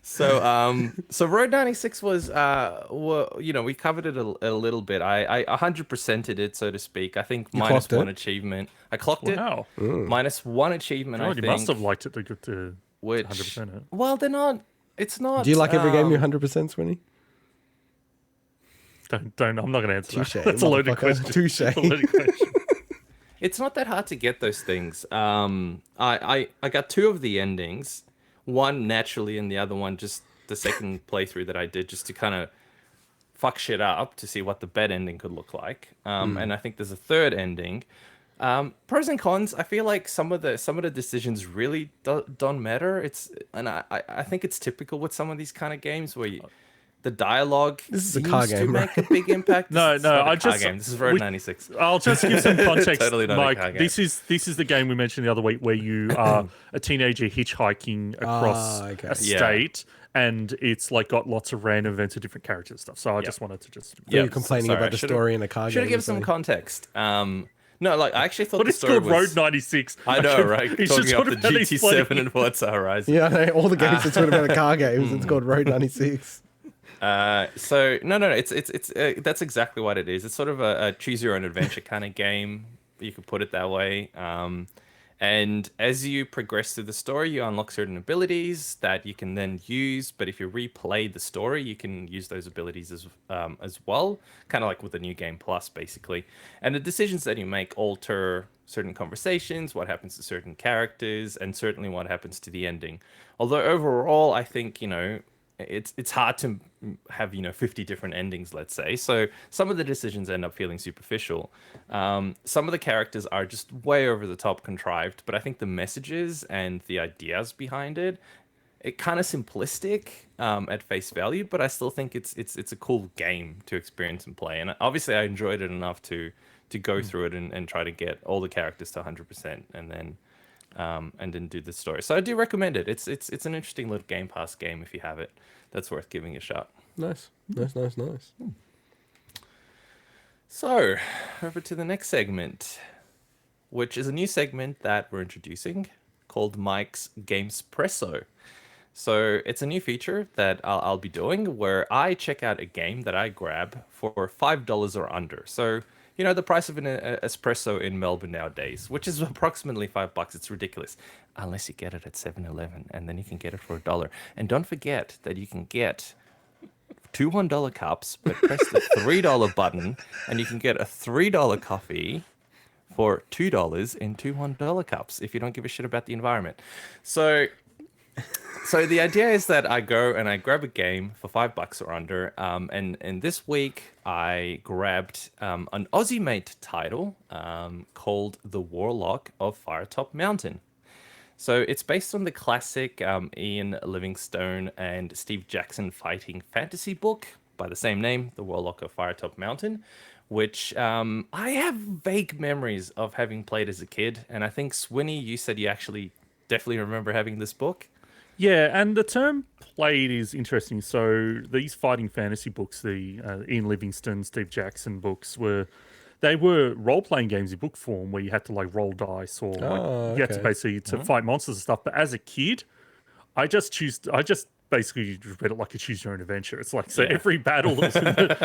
So Road 96 was, we covered it a little bit. I 100%ed it, so to speak. I think minus clocked it? one achievement. I clocked Wow. it. Minus one achievement, I God, think. you must have liked it to get to Which, 100% it. well, they're not, it's not. Do you like every game you 100%, Swinny? Don't. I'm not going to answer Touche, that. That's a loaded motherfucker. question. Touche. That's a loaded question. It's not that hard to get those things. I got two of the endings. One naturally, and the other one just the second playthrough that I did just to kind of fuck shit up to see what the bad ending could look like. And I think there's a third ending. Pros and cons. I feel like some of the decisions really don't matter. I think it's typical with some of these kind of games where the dialogue This is a seems car to game, make a big impact. No, This is no, not a I car just- game. This is Road we- 96. I'll just give some context, Totally not a Mike. car game. This is the game we mentioned the other week where you are a teenager hitchhiking across okay. a state, and it's like got lots of random events of different characters and stuff. So I just wanted to just. You're complaining sorry, I about the should've- story in a car game. Should have given or some something. context. No, like I actually thought But the it's story called was. Road 96. I know, right? You should Talking up talk the about these GT7 bloody- and Forza Horizon. Yeah, I know, all the games that's talking about car games. It's called Road 96. So no, it's that's exactly what it is. It's sort of a choose your own adventure kind of game. You could put it that way. And as you progress through the story, you unlock certain abilities that you can then use. But if you replay the story, you can use those abilities as well, kind of like with the new game plus, basically. And the decisions that you make alter certain conversations, what happens to certain characters, and certainly what happens to the ending. Although overall, I think it's hard to have 50 different endings, let's say. So some of the decisions end up feeling superficial. Some of the characters are just way over the top contrived, but I think the messages and the ideas behind it it kind of simplistic at face value, but I still think it's a cool game to experience and play. And obviously, I enjoyed it enough to go through it and try to get all the characters to 100%, and then do the story. So I do recommend it. It's an interesting little Game Pass game if you have it. That's worth giving a shot. Nice. So, over to the next segment, which is a new segment that we're introducing called Mike's Gamespresso. So, it's a new feature that I'll be doing where I check out a game that I grab for $5 or under. So, you know, the price of an espresso in Melbourne nowadays, which is approximately $5. It's ridiculous. Unless you get it at 7-Eleven, and then you can get it for $1. And don't forget that you can get two $1 cups, but press the $3 button, and you can get a $3 coffee for $2 in two $1 cups if you don't give a shit about the environment. So the idea is that I go and I grab a game for $5 or under, and this week I grabbed an Aussie-made title called The Warlock of Firetop Mountain. So it's based on the classic Ian Livingstone and Steve Jackson fighting fantasy book by the same name, The Warlock of Firetop Mountain, which I have vague memories of having played as a kid. And I think, Swinny, you said you actually definitely remember having this book. Yeah, and the term played is interesting. So these fighting fantasy books, the Ian Livingstone, Steve Jackson books, were role-playing games in book form where you had to like roll dice or you had to basically fight monsters and stuff. But as a kid, I just basically read it like a choose your own adventure. It's like, so every battle was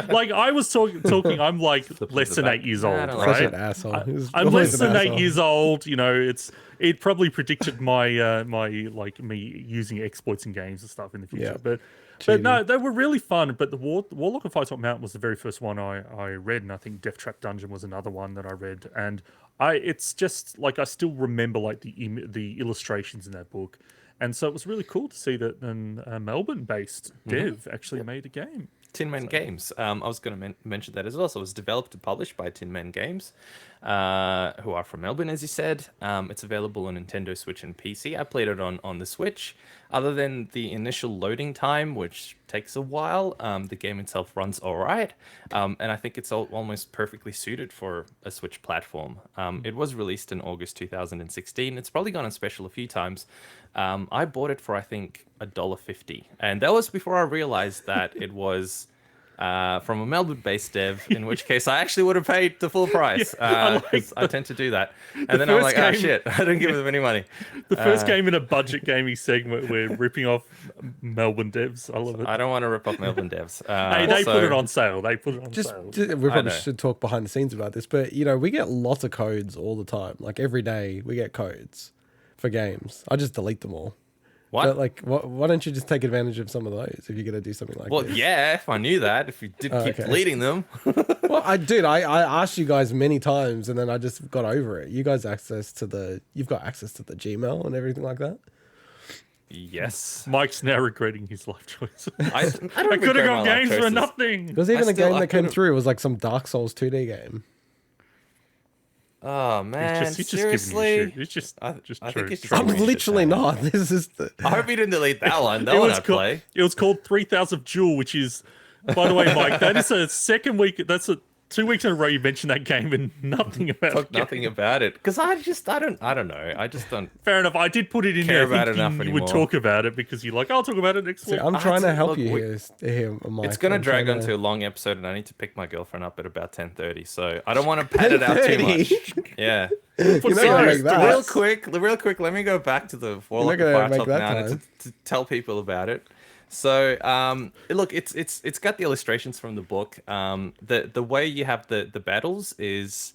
like I was talking, I'm like less than 8 years old, Nah, right? Such an asshole. I'm less than 8 years old. You know, it probably predicted my me using exploits in games and stuff in the future. Yeah. But no, they were really fun. But the Warlock of Firetop Mountain was the very first one I read, and I think Death Trap Dungeon was another one that I read. And it's just like I still remember like the illustrations in that book, and so it was really cool to see that a Melbourne-based dev actually made a game. Tin Man Games. I was going to mention that as well. So it was developed and published by Tin Man Games, who are from Melbourne, as you said. It's available on Nintendo Switch and PC. I played it on the Switch. Other than the initial loading time, which takes a while, the game itself runs all right. And I think it's almost perfectly suited for a Switch platform. It was released in August 2016. It's probably gone on special a few times. I bought it for, I think, $1.50. And that was before I realized that it was from a Melbourne-based dev, in which case I actually would have paid the full price. Because I tend to do that. And then I'm like, oh shit, I didn't give them any money. The first game in a budget gaming segment, we're ripping off Melbourne devs. I love it. I don't want to rip off Melbourne devs. Hey, they put it on sale. They put it on sale. We probably should talk behind the scenes about this, but you know, we get lots of codes all the time. Like every day, we get codes for games. I just delete them all. What? But like, why don't you just take advantage of some of those if you're gonna do something like Well, this? yeah, if I knew that, if you didn't keep deleting them. Well, I did. I asked you guys many times, and then I just got over it. You guys you've got access to the Gmail and everything like that. Yes. Mike's now regretting his life choice. I could have got games for nothing. There was even a still- game I that came could've- through. It was like some Dark Souls 2D game. Oh man, He's just seriously? giving you shit. It's just I true. think it's I'm Holy shit, literally man. not. This is the. I hope you didn't delete that one. That one I'd play. It was called 3000 Jewel, which is, by the way, Mike, that is a second week. That's 2 weeks in a row you mentioned that game and nothing about Talk it. nothing about it because I don't know. I just don't. Fair enough. I did put it in care there about it thinking enough you would anymore. talk about it because you're like, I'll talk about it next See, week. I'm trying to help look, you we- here, Mike. It's gonna I'm drag trying onto a long episode, and I need to pick my girlfriend up at about 10:30. So I don't want to pad it out too 10:30? much. Yeah. You're not gonna So, make that. real quick, let me go back to the Warlock You're of not gonna make Firetop that Mountain time. to tell people about it. So, look, it's got the illustrations from the book. The way you have the battles is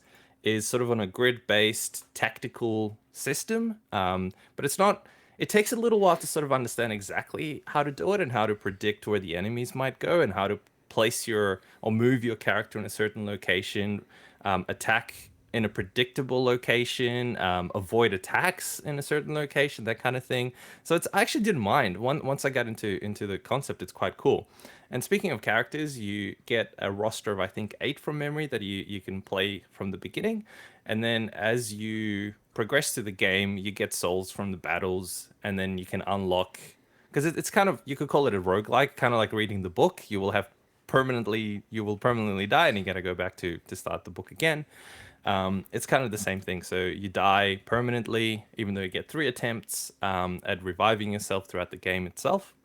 sort of on a grid-based tactical system. But it's not. It takes a little while to sort of understand exactly how to do it and how to predict where the enemies might go and how to place or move your character in a certain location, attack in a predictable location, avoid attacks in a certain location, that kind of thing. So I actually didn't mind. Once I got into the concept, it's quite cool. And speaking of characters, you get a roster of, I think, 8 from memory that you can play from the beginning. And then as you progress through the game, you get souls from the battles, and then you can unlock because it's kind of, you could call it a roguelike, kind of like reading the book. You will permanently die, and you got to go back to start the book again. It's kind of the same thing. So you die permanently, even though you get 3 attempts at reviving yourself throughout the game itself.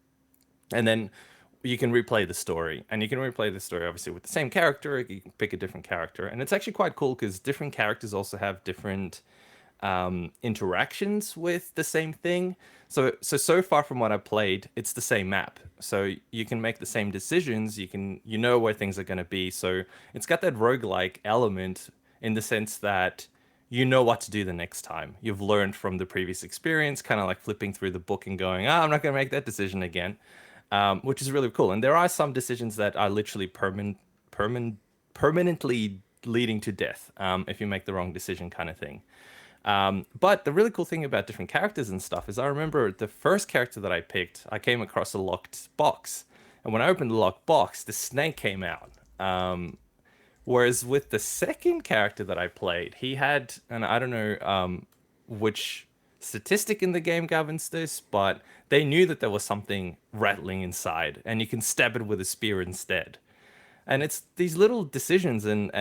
And then you can replay the story. And you can replay the story, obviously, with the same character. You can pick a different character. And it's actually quite cool because different characters also have different interactions with the same thing. So far from what I've played, it's the same map. So you can make the same decisions. You know where things are going to be. So it's got that roguelike element in the sense that you know what to do the next time. You've learned from the previous experience, kind of like flipping through the book and going, I'm not going to make that decision again, which is really cool. And there are some decisions that are literally permanently leading to death if you make the wrong decision, kind of thing. But the really cool thing about different characters and stuff is I remember the first character that I picked, I came across a locked box. And when I opened the locked box, the snake came out. Whereas with the second character that I played, he had, and I don't know which statistic in the game governs this, but they knew that there was something rattling inside, and you can stab it with a spear instead. And it's these little decisions, and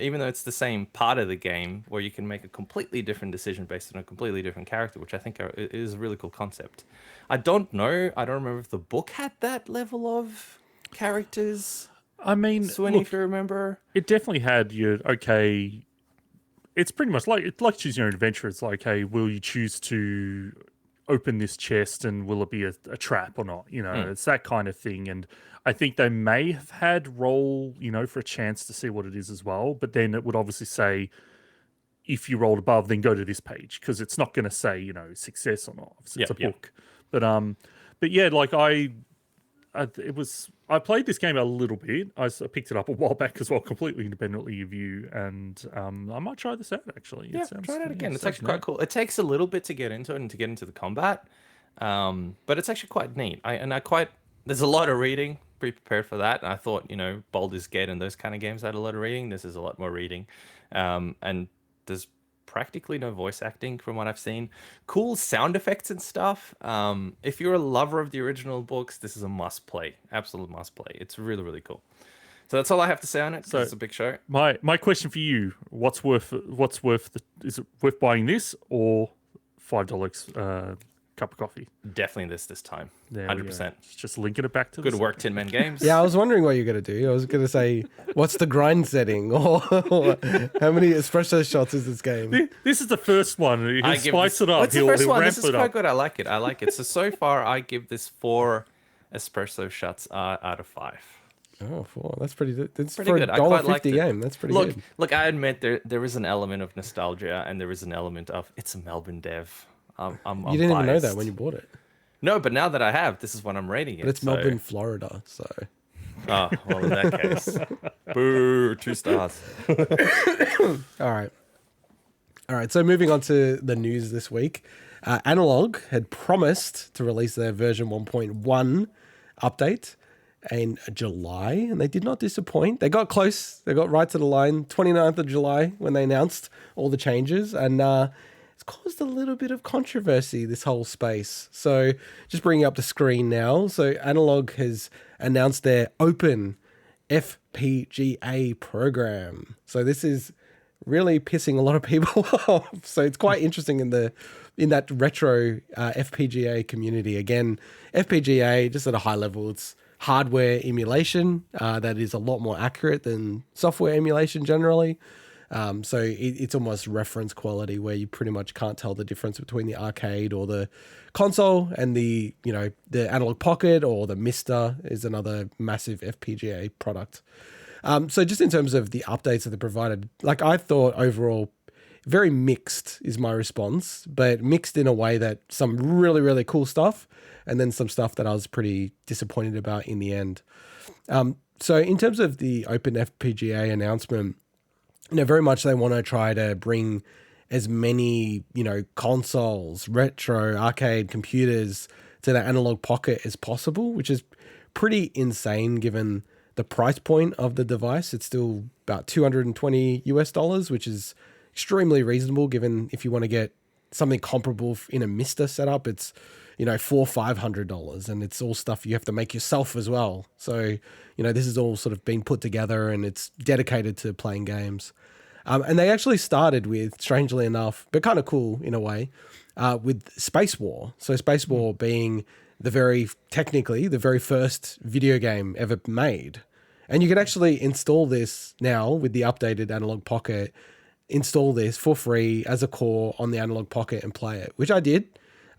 even though it's the same part of the game, where you can make a completely different decision based on a completely different character, which I think is a really cool concept. I don't remember if the book had that level of characters. I mean, Swinny, look, if you remember. it definitely had your, okay, it's pretty much like, it's like choosing your own adventure. It's like, hey, will you choose to open this chest, and will it be a trap or not? You know, it's that kind of thing. And I think they may have had roll, for a chance to see what it is as well. But then it would obviously say, if you rolled above, then go to this page, because it's not going to say, success or not. Obviously, it's a book. But yeah, like I played this game a little bit. I picked it up a while back as well, completely independently of you, and I might try this out actually. Yeah, try it again. It's actually quite cool. It takes a little bit to get into it and to get into the combat, but it's actually quite neat. There's a lot of reading. Be prepared for that. And I thought, Baldur's Gate and those kind of games had a lot of reading. This is a lot more reading, and there's practically no voice acting from what I've seen. Cool sound effects and stuff. If you're a lover of the original books, this is a must play. Absolute must play. It's really, really cool. So that's all I have to say on it. So it's a big show. My question for you: is it worth buying this or $5 cup of coffee? Definitely this time. 100%. Just linking it back to good work, Tin Man Games. Yeah, I was wondering what you're going to do. I was going to say, what's the grind setting? Or how many espresso shots is this game? This is the first one. He'll spice it up. What's the first one? Ramp This is it quite up. good. I like it. So far, I give this 4 espresso shots out of 5. Oh, 4. That's pretty good. That's Pretty for good. a I quite $1.50 liked it. game. That's pretty good. Look, I admit there is an element of nostalgia, and there is an element of it's a Melbourne dev. I'm You didn't even know that biased. when you bought it. No, but now that I have, this is what I'm rating it. But it's so- Melbourne, Florida, so... Oh, well, in that case. Boo, 2 stars. All right, so moving on to the news this week. Analogue had promised to release their version 1.1 update in July, and they did not disappoint. They got close. They got right to the line, 29th of July, when they announced all the changes, and it's caused a little bit of controversy, this whole space. So just bringing up the screen now. So Analogue has announced their Open FPGA program. So this is really pissing a lot of people off. So it's quite interesting in that retro FPGA community. Again, FPGA, just at a high level, it's hardware emulation that is a lot more accurate than software emulation generally. So it's almost reference quality, where you pretty much can't tell the difference between the arcade or the console, and the Analogue Pocket or the Mister is another massive FPGA product. So just in terms of the updates that they provided, like, I thought overall very mixed is my response, but mixed in a way that some really, really cool stuff, and then some stuff that I was pretty disappointed about in the end. So in terms of the Open FPGA announcement, very much they want to try to bring as many, consoles, retro, arcade computers to the Analogue Pocket as possible, which is pretty insane given the price point of the device. It's still about $220 US, which is extremely reasonable given if you want to get something comparable in a Mister setup. It's $400-$500, and it's all stuff you have to make yourself as well. So, this is all sort of been put together, and it's dedicated to playing games. And they actually started with, strangely enough, but kind of cool in a way, with Space War. So Space War being technically the very first video game ever made. And you can actually install this now with the updated Analogue Pocket, install this for free as a core on the Analogue Pocket and play it, which I did.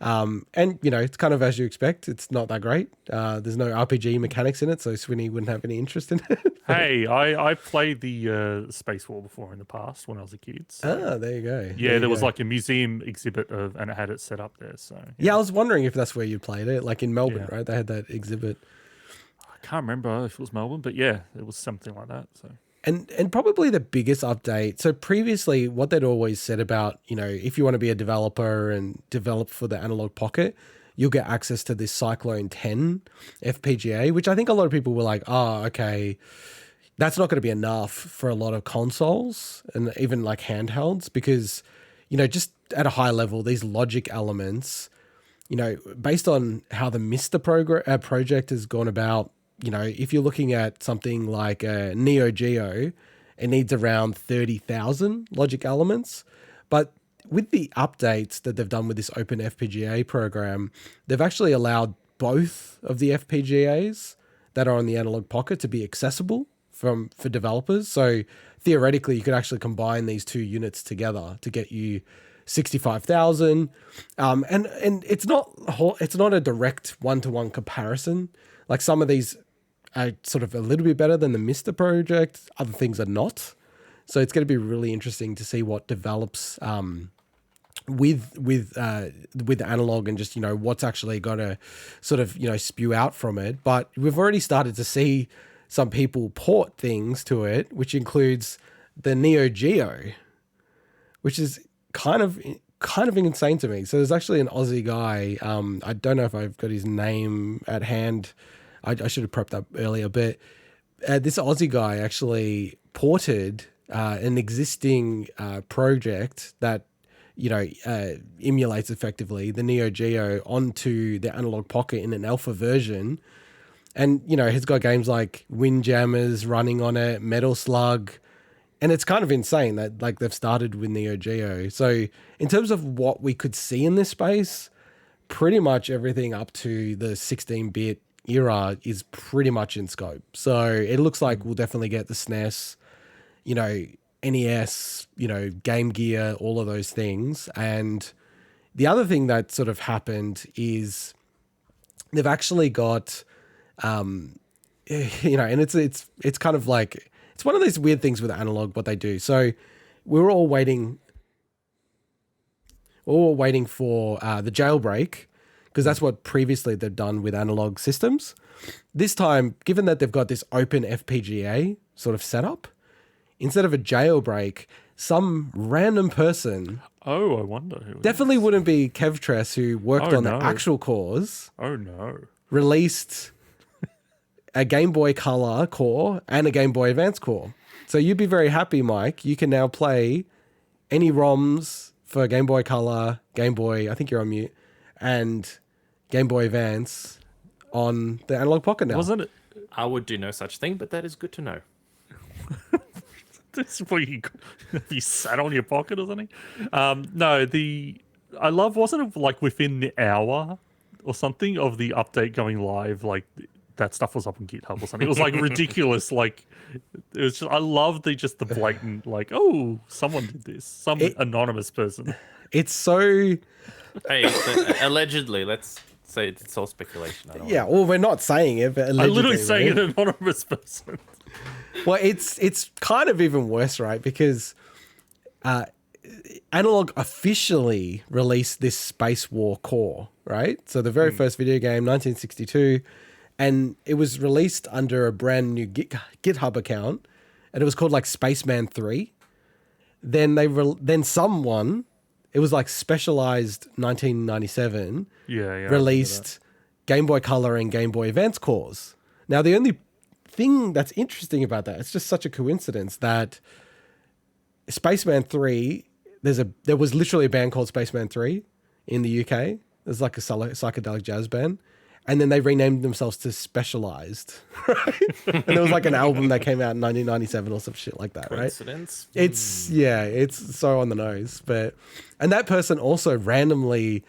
And, it's kind of as you expect. It's not that great. There's no RPG mechanics in it, so Swinny wouldn't have any interest in it. Hey, I played the Space War before in the past when I was a kid. So. There you go. Yeah, there was like a museum exhibit and it had it set up there. So yeah, I was wondering if that's where you played it, like in Melbourne, right? They had that exhibit. I can't remember if it was Melbourne, but yeah, it was something like that. So. And probably the biggest update. So previously, what they'd always said about, if you want to be a developer and develop for the Analogue Pocket, you'll get access to this Cyclone 10 FPGA, which I think a lot of people were like, oh, okay, that's not going to be enough for a lot of consoles and even like handhelds, because, just at a high level, these logic elements, based on how the Mister project has gone about, if you're looking at something like a Neo Geo, it needs around 30,000 logic elements. But with the updates that they've done with this OpenFPGA program, they've actually allowed both of the FPGAs that are on the Analogue Pocket to be accessible for developers. So theoretically, you could actually combine these two units together to get you 65,000. And it's not a direct one-to-one comparison. Like some of these are sort of a little bit better than the Mister project. Other things are not. So it's going to be really interesting to see what develops with Analogue and just, what's actually going to sort of, spew out from it. But we've already started to see some people port things to it, which includes the Neo Geo, which is kind of insane to me. So there's actually an Aussie guy. I don't know if I've got his name at hand. I should have prepped up earlier, but this Aussie guy actually ported an existing project that emulates effectively the Neo Geo onto the Analogue Pocket in an alpha version. And, he's got games like Windjammers running on it, Metal Slug. And it's kind of insane that like they've started with Neo Geo. So in terms of what we could see in this space, pretty much everything up to the 16-bit era is pretty much in scope. So it looks like we'll definitely get the SNES, NES, Game Gear, all of those things. And the other thing that sort of happened is they've actually got, and it's kind of like, it's one of these weird things with Analogue, what they do. So we were all waiting for the Jailbreak, because that's what previously they've done with Analogue systems. This time, given that they've got this open FPGA sort of setup, instead of a Jailbreak, some random person. Oh, I wonder who. Definitely wouldn't be Kevtress, who worked on the actual cores. Oh no! Released a Game Boy Color core and a Game Boy Advance core. So you'd be very happy, Mike. You can now play any ROMs for Game Boy Color, Game Boy, I think you're on mute, and Game Boy Advance on the Analogue Pocket now. Wasn't it? I would do no such thing, but that is good to know. That's what you sat on your pocket or something. No, I love, wasn't it like within the hour or something of the update going live, like that stuff was up on GitHub or something. It was like ridiculous. Like it was just, I love the blatant, like, oh, someone did this, some anonymous person. It's so. Hey, allegedly, let's say it's all speculation. I don't Yeah, well, we're not saying it, but allegedly, I'm literally saying right? an anonymous person. Well, it's kind of even worse, right? Because Analogue officially released this Space War core, right? So the very first video game, 1962, and it was released under a brand new GitHub account, and it was called like Spaceman 3. Then someone, it was like Specialized 1997, released Game Boy Color and Game Boy Advance cores. Now, the only thing that's interesting about that, it's just such a coincidence that Spaceman 3, there was literally a band called Spaceman 3 in the UK. There's like a psychedelic jazz band. And then they renamed themselves to Specialized, right? And there was like an album that came out in 1997 or some shit like that, right? Coincidence? It's so on the nose. And that person also randomly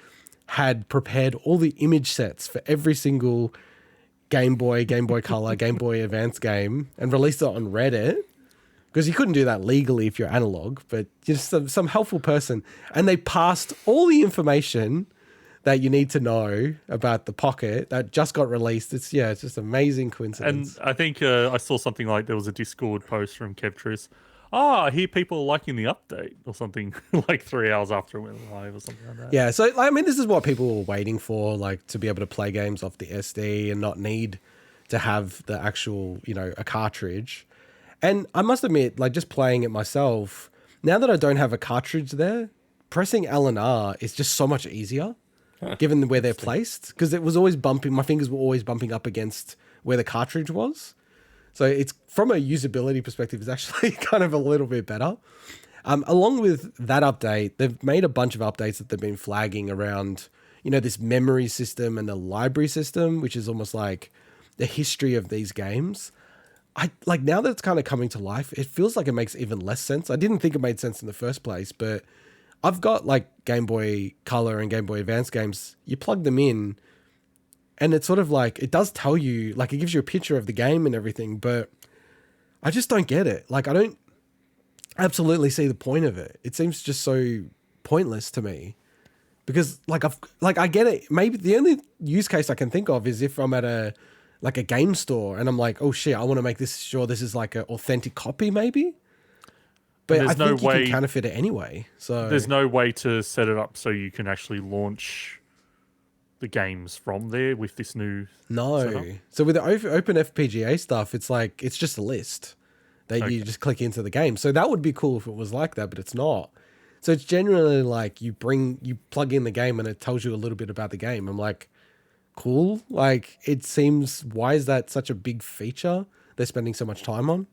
had prepared all the image sets for every single Game Boy Color, Game Boy Advance game and released it on Reddit. Because you couldn't do that legally if you're analog, but just some helpful person. And they passed all the information that you need to know about the Pocket that just got released. It's just amazing coincidence. And I think I saw something like there was a Discord post from Kevtris. I hear people liking the update or something like 3 hours after it went live or something like that. Yeah, so I mean, this is what people were waiting for, like to be able to play games off the SD and not need to have the actual, a cartridge. And I must admit, like just playing it myself, now that I don't have a cartridge there, pressing L and R is just so much easier. Given where they're placed, because it was always bumping, my fingers were always bumping up against where the cartridge was. So it's from a usability perspective, it's actually kind of a little bit better. Along with that update, they've made a bunch of updates that they've been flagging around, this memory system and the library system, which is almost like the history of these games. I like now that it's kind of coming to life, it feels like it makes even less sense. I didn't think it made sense in the first place, but I've got like Game Boy Color and Game Boy Advance games. You plug them in and it's sort of like, it does tell you, like it gives you a picture of the game and everything, but I just don't get it. Like I don't absolutely see the point of it. It seems just so pointless to me because I get it. Maybe the only use case I can think of is if I'm at a game store and I'm like, oh shit, I want to make sure this is like an authentic copy maybe. But I think you can counterfeit it anyway. So there's no way to set it up so you can actually launch the games from there with this new setup? So with the OpenFPGA stuff, it's like it's just a list that you just click into the game. So that would be cool if it was like that, but it's not. So it's generally like you plug in the game and it tells you a little bit about the game. I'm like, cool. Like it seems, why is that such a big feature they're spending so much time on?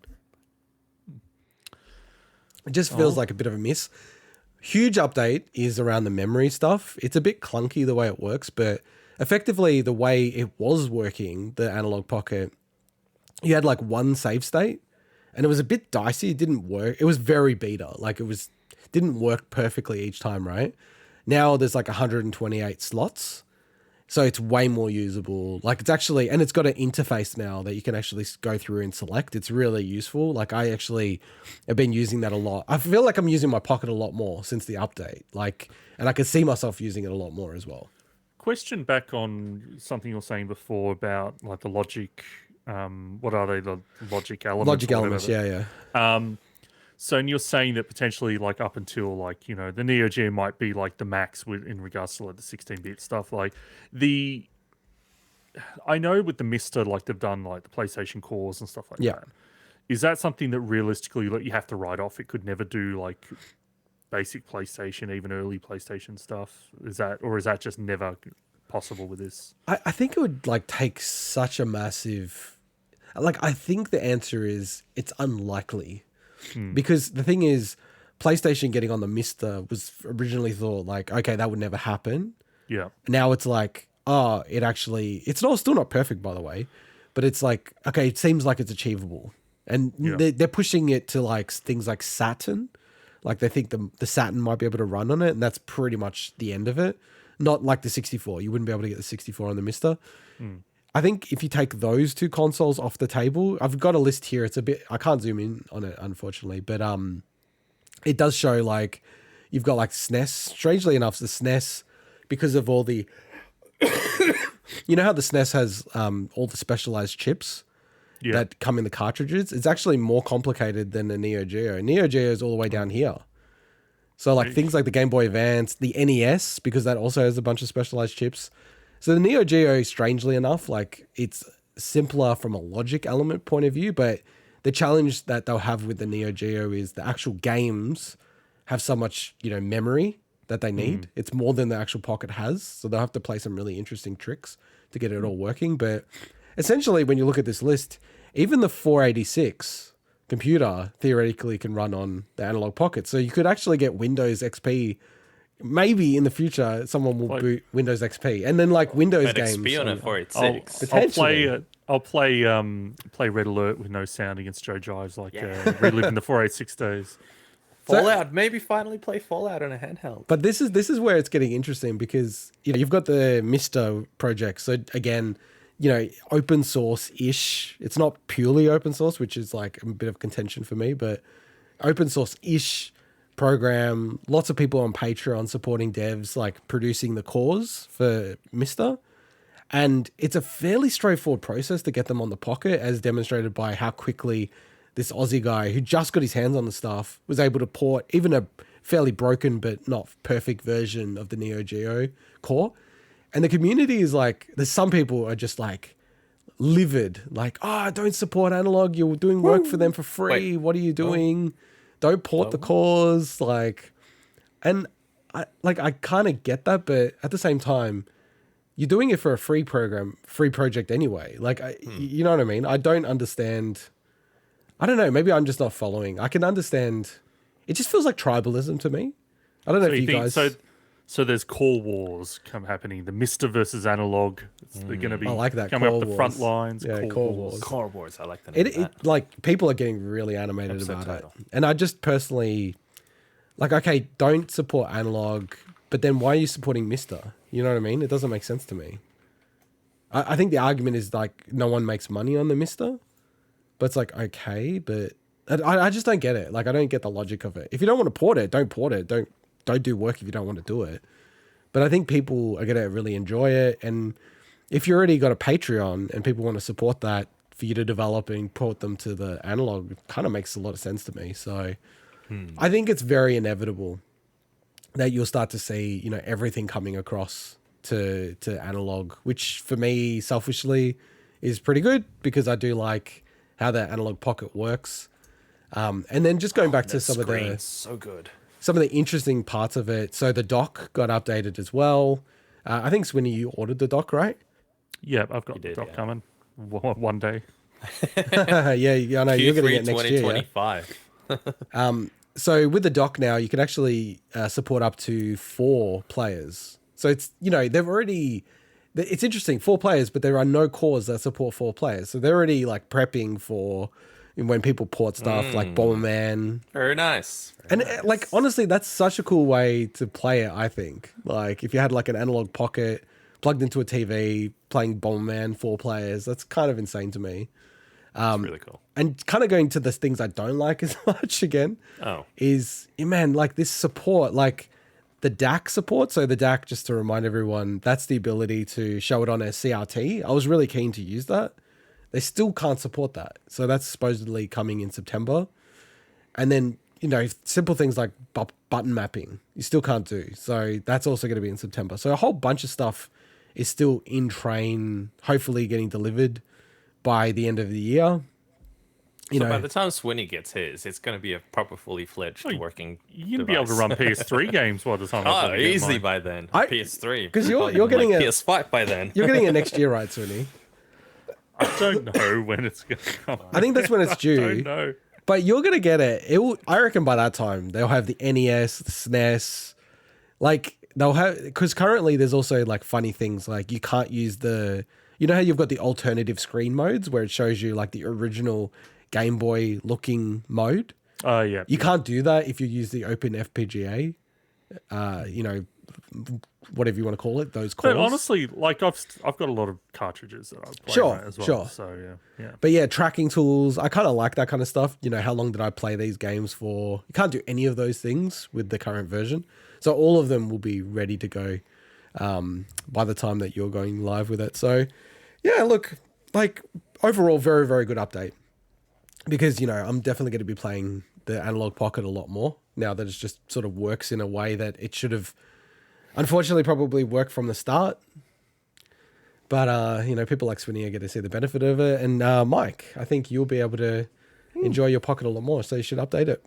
It just feels like a bit of a miss. Huge update is around the memory stuff. It's a bit clunky the way it works, but effectively the way it was working, the Analogue Pocket, you had like one save state and it was a bit dicey. It didn't work. It was very beta. Like didn't work perfectly each time, right? Now there's like 128 slots. So it's way more usable. Like it's actually, and it's got an interface now that you can actually go through and select. It's really useful. Like I actually have been using that a lot. I feel like I'm using my Pocket a lot more since the update. Like, and I can see myself using it a lot more as well. Question back on something you were saying before about like the logic. What are they? The logic elements? Logic elements, yeah. So, and you're saying that potentially, like up until like the Neo Geo might be like the max in regards to like the 16-bit stuff. Like I know with the Mister, like they've done like the PlayStation cores and stuff like that. Is that something that realistically like you have to write off? It could never do like basic PlayStation, even early PlayStation stuff. Is that just never possible with this? I think it would like take such a massive. Like I think the answer is it's unlikely. Because the thing is, PlayStation getting on the Mister was originally thought like, okay, that would never happen. Yeah. Now it's like, it's still not perfect, by the way, but it's like, okay, it seems like it's achievable. And they're pushing it to like things like Saturn. Like they think the Saturn might be able to run on it, and that's pretty much the end of it. Not like the 64. You wouldn't be able to get the 64 on the Mister. I think if you take those two consoles off the table, I've got a list here. It's a bit, I can't zoom in on it, unfortunately, but it does show like you've got like SNES. Strangely enough, the SNES, because of all the, you know how the SNES has all the specialized chips that come in the cartridges? It's actually more complicated than the Neo Geo. Neo Geo is all the way down here. So like things like the Game Boy Advance, the NES, because that also has a bunch of specialized chips. So the Neo Geo, strangely enough, like it's simpler from a logic element point of view, but the challenge that they'll have with the Neo Geo is the actual games have so much, memory that they need. It's more than the actual Pocket has. So they'll have to play some really interesting tricks to get it all working. But essentially, when you look at this list, even the 486 computer theoretically can run on the Analogue Pocket. So you could actually get Windows XP maybe in the future someone will Like- boot Windows XP, and then like Windows But games. XP on a on- 486. I'll play Red Alert with no sound against Joe Jives, like reliving the 486 days. Fallout. Maybe finally play Fallout on a handheld. But this is where it's getting interesting because you've got the Mister project. So again, open source ish. It's not purely open source, which is like a bit of contention for me, but open source ish program. Lots of people on Patreon supporting devs, like producing the cores for Mister. And it's a fairly straightforward process to get them on the Pocket, as demonstrated by how quickly this Aussie guy who just got his hands on the stuff was able to port even a fairly broken but not perfect version of the Neo Geo core. And the community is like, there's some people are just like livid, like, don't support Analogue. You're doing work for them for free. Wait. What are you doing? Don't port the cores. And I kind of get that, but at the same time, you're doing it for a free project anyway. You know what I mean? I don't understand. I don't know. Maybe I'm just not following. I can understand. It just feels like tribalism to me. I don't know if you guys. So there's core wars happening. The Mister versus Analog. They're going to be I like that, coming core up the front wars. lines. Yeah, core wars. Core Wars. I like the name of that. It like people are getting really animated Episode about title. it, and I just personally okay, don't support Analog, but then why are you supporting Mister? You know what I mean? It doesn't make sense to me. I think the argument is like no one makes money on the Mister, but it's like okay, but I just don't get it. Like I don't get the logic of it. If you don't want to port it, don't port it. Don't do work if you don't want to do it. But I think people are going to really enjoy it. And if you already got a Patreon and people want to support that for you to develop and port them to the Analog, it kind of makes a lot of sense to me. So I think it's very inevitable that you'll start to see, everything coming across to Analog, which for me, selfishly, is pretty good because I do like how the Analogue Pocket works. And then just going back to some of the so good. some of the interesting parts of it. So the dock got updated as well. I think Swinny, you ordered the dock, right? Yeah, I've got the did, dock yeah. coming one day. Yeah, I know you're getting it next year. Yeah? 2025. So with the dock now, you can actually support up to 4 players. So it's, they've already, it's interesting, 4 players, but there are no cores that support 4 players. So they're already like prepping for when people port stuff like Bomberman. Very nice. Like, honestly, that's such a cool way to play it, I think. Like if you had like an Analogue Pocket plugged into a TV playing Bomberman 4 players, that's kind of insane to me. It's really cool. And kind of going to the things I don't like as much again is, like this support, like the DAC support. So the DAC, just to remind everyone, that's the ability to show it on a CRT. I was really keen to use that. They still can't support that. So that's supposedly coming in September. And then, simple things like button mapping, you still can't do. So that's also going to be in September. So a whole bunch of stuff is still in train, hopefully getting delivered by the end of the year. By the time Swinny gets his, it's going to be a proper fully fledged working. You're going to be able to run PS3 games by the time. Oh, easily by then. PS3 'cause you're getting like a- PS5 by then. You're getting it next year, right, Swinny? I don't know when it's going to come. I think that's when it's I due. don't know. But you're gonna get it. I reckon by that time they'll have the NES, the SNES. Like they'll have, because currently there's also like funny things like you can't use the. You know how you've got the alternative screen modes where it shows you like the original Game Boy looking mode. Yeah. You can't do that if you use the OpenFPGA. Whatever you want to call it, those cores. But honestly, like I've got a lot of cartridges that I play Sure, on it as well. sure. So yeah. But yeah, tracking tools, I kind of like that kind of stuff. How long did I play these games for? You can't do any of those things with the current version. So all of them will be ready to go by the time that you're going live with it. So yeah, look, like overall, very, very good update. Because, I'm definitely going to be playing the Analogue Pocket a lot more now that it just sort of works in a way that it should have, unfortunately, probably worked from the start. But, people like Swinny are going to see the benefit of it. And Mike, I think you'll be able to enjoy your Pocket a lot more, so you should update it.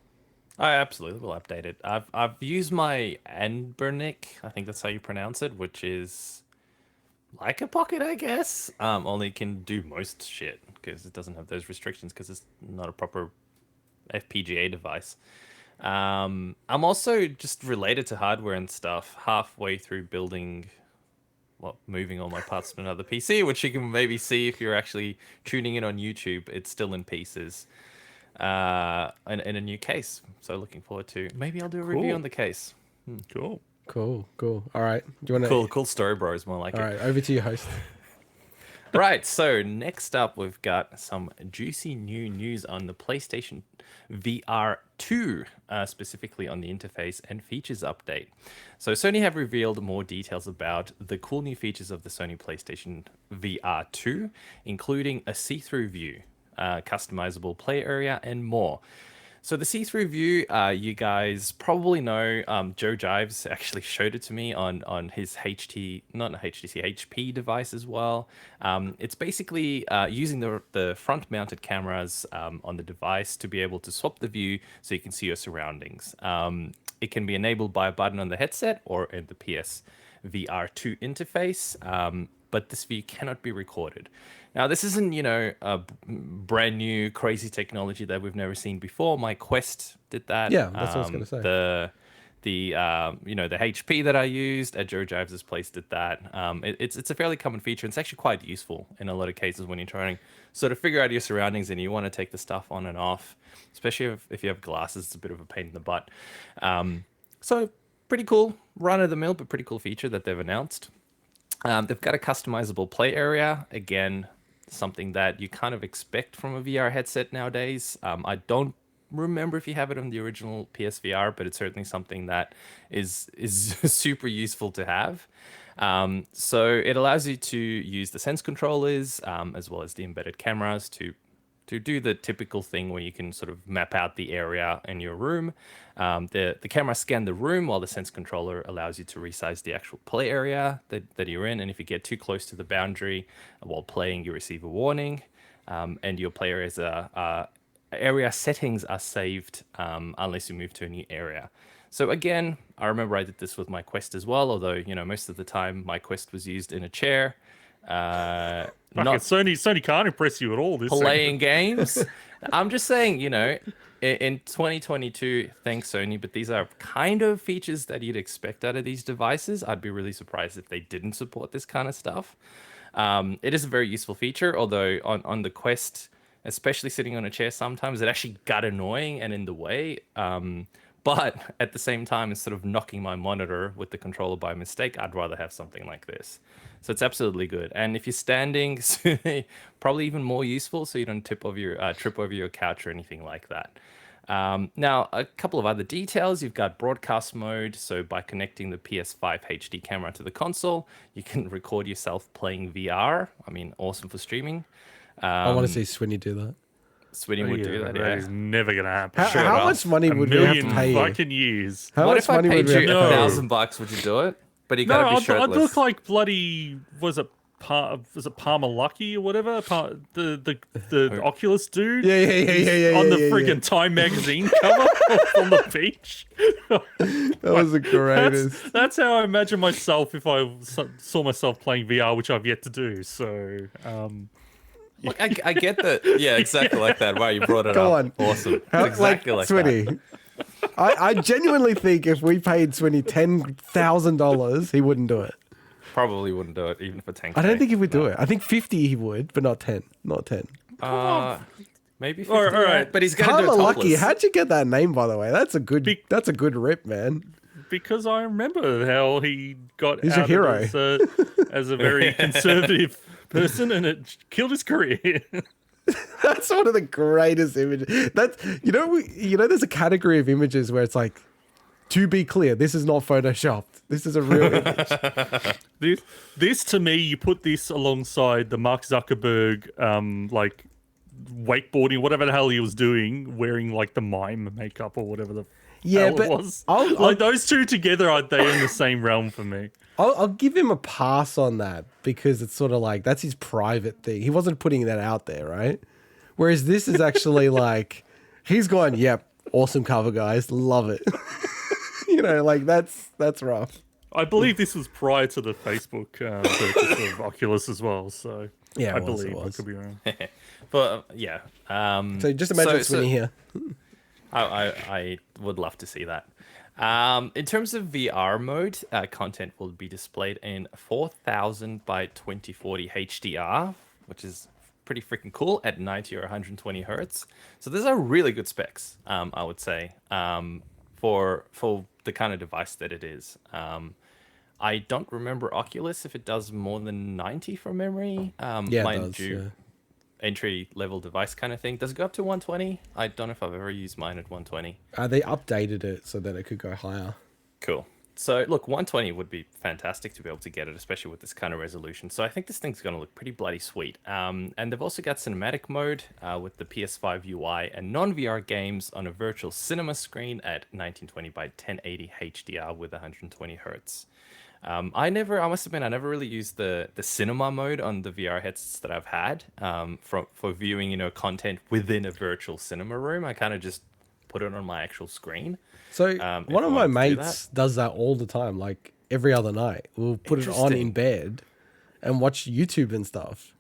I absolutely will update it. I've used my Anbernic, I think that's how you pronounce it, which is like a Pocket, I guess. Only can do most shit because it doesn't have those restrictions because it's not a proper FPGA device. I'm also just related to hardware and stuff, halfway through building, well, moving all my parts to another PC, which you can maybe see if you're actually tuning in on YouTube. It's still in pieces, in a new case. So looking forward to, maybe I'll do a review Cool. on the case. Cool. Cool. All right. Do you want to? Cool story, bros. More like All it. right. Over to you, host. Right, so next up, we've got some juicy new news on the PlayStation VR2, specifically on the interface and features update. So Sony have revealed more details about the cool new features of the Sony PlayStation VR2, including a see-through view, customizable play area, and more. So the see-through view, you guys probably know. Joe Jives actually showed it to me on his HP device as well. It's basically using the front-mounted cameras on the device to be able to swap the view so you can see your surroundings. It can be enabled by a button on the headset or in the PSVR2 interface, but this view cannot be recorded. Now, this isn't, a brand new crazy technology that we've never seen before. My Quest did that. Yeah, that's what I was gonna say. The HP that I used at Joe Jives' place did that. It's a fairly common feature. And it's actually quite useful in a lot of cases when you're trying to sort of figure out your surroundings and you want to take the stuff on and off, especially if you have glasses. It's a bit of a pain in the butt. So pretty cool, run of the mill, but pretty cool feature that they've announced. They've got a customizable play area. Again, something that you kind of expect from a VR headset nowadays. I don't remember if you have it on the original PSVR, but it's certainly something that is super useful to have. So it allows you to use the Sense controllers as well as the embedded cameras to do the typical thing where you can sort of map out the area in your room. The camera scan the room while the Sense controller allows you to resize the actual play area that you're in. And if you get too close to the boundary while playing, you receive a warning. And your play area settings are saved unless you move to a new area. So again, I remember I did this with my Quest as well, although, most of the time my Quest was used in a chair. Not Sony can't impress you at all. This playing games. I'm just saying, in 2022, thanks Sony, but these are kind of features that you'd expect out of these devices. I'd be really surprised if they didn't support this kind of stuff. It is a very useful feature, although on the Quest, especially sitting on a chair, sometimes it actually got annoying and in the way. But at the same time, instead of knocking my monitor with the controller by mistake, I'd rather have something like this. So it's absolutely good. And if you're standing, probably even more useful, so you don't trip over your couch or anything like that. Now, a couple of other details. You've got broadcast mode. So by connecting the PS5 HD camera to the console, you can record yourself playing VR. I mean, awesome for streaming. I want to see Swinny do that. Swinny would do that, That yeah. is never going to happen. How much money would we have to pay you? fucking years. How What much if I money paid would we you have to pay you? $1,000? Would you do it? But you No, gotta be I'd shirtless. look like bloody, was it Palmer Lucky or whatever? The Oculus dude? Yeah. On the friggin' Time magazine cover on the beach. That was the greatest. That's how I imagine myself if I saw myself playing VR, which I've yet to do. So, Look, I get that. Yeah, exactly like that. Wow, you brought it Go up. on. Awesome. It's exactly like that. Swinny. I genuinely think if we paid Swinny $10,000, he wouldn't do it. Probably wouldn't do it even for 10K. I don't think he would do it. I think 50 he would, but not 10. Not 10. Maybe 50, All right. but he's gonna do it Palmer Lucky, topless. how'd you get that name, by the way? That's a good rip, man. because I remember how he got He's a outed hero. as a very conservative person, and it killed his career. That's one of the greatest images. That's there's a category of images where it's like, to be clear, this is not photoshopped. This is a real image. This to me, you put this alongside the Mark Zuckerberg, like wakeboarding, whatever the hell he was doing, wearing like the mime makeup or whatever the hell but it was. I'll those two together, are they in the same realm for me? I'll give him a pass on that because it's sort of like that's his private thing. He wasn't putting that out there, right? Whereas this is actually like he's going, yep, awesome cover, guys, love it. Like that's rough. I believe this was prior to the Facebook purchase of Oculus as well. So Yeah, I it was, believe it I was. could be wrong. But yeah. So just imagine Swinny here. I would love to see that. In terms of VR mode, content will be displayed in 4000 by 2040 HDR, which is pretty freaking cool at 90 or 120 hertz. So these are really good specs, I would say, for the kind of device that it is. I don't remember Oculus if it does more than 90 from memory. Yeah, it Mind does. you, Yeah. entry level device kind of thing. Does it go up to 120? I don't know if I've ever used mine at 120. They updated it so that it could go higher. Cool. So look, 120 would be fantastic to be able to get it, especially with this kind of resolution. So I think this thing's going to look pretty bloody sweet. And they've also got cinematic mode with the PS5 UI and non-VR games on a virtual cinema screen at 1920 by 1080 HDR with 120 hertz. I must admit, I never really used the cinema mode on the VR headsets that I've had for viewing, content within a virtual cinema room. I kind of just put it on my actual screen. So If one I of my wanted to do mates does that all the time, like every other night. We'll put it on in Interesting. bed and watch YouTube and stuff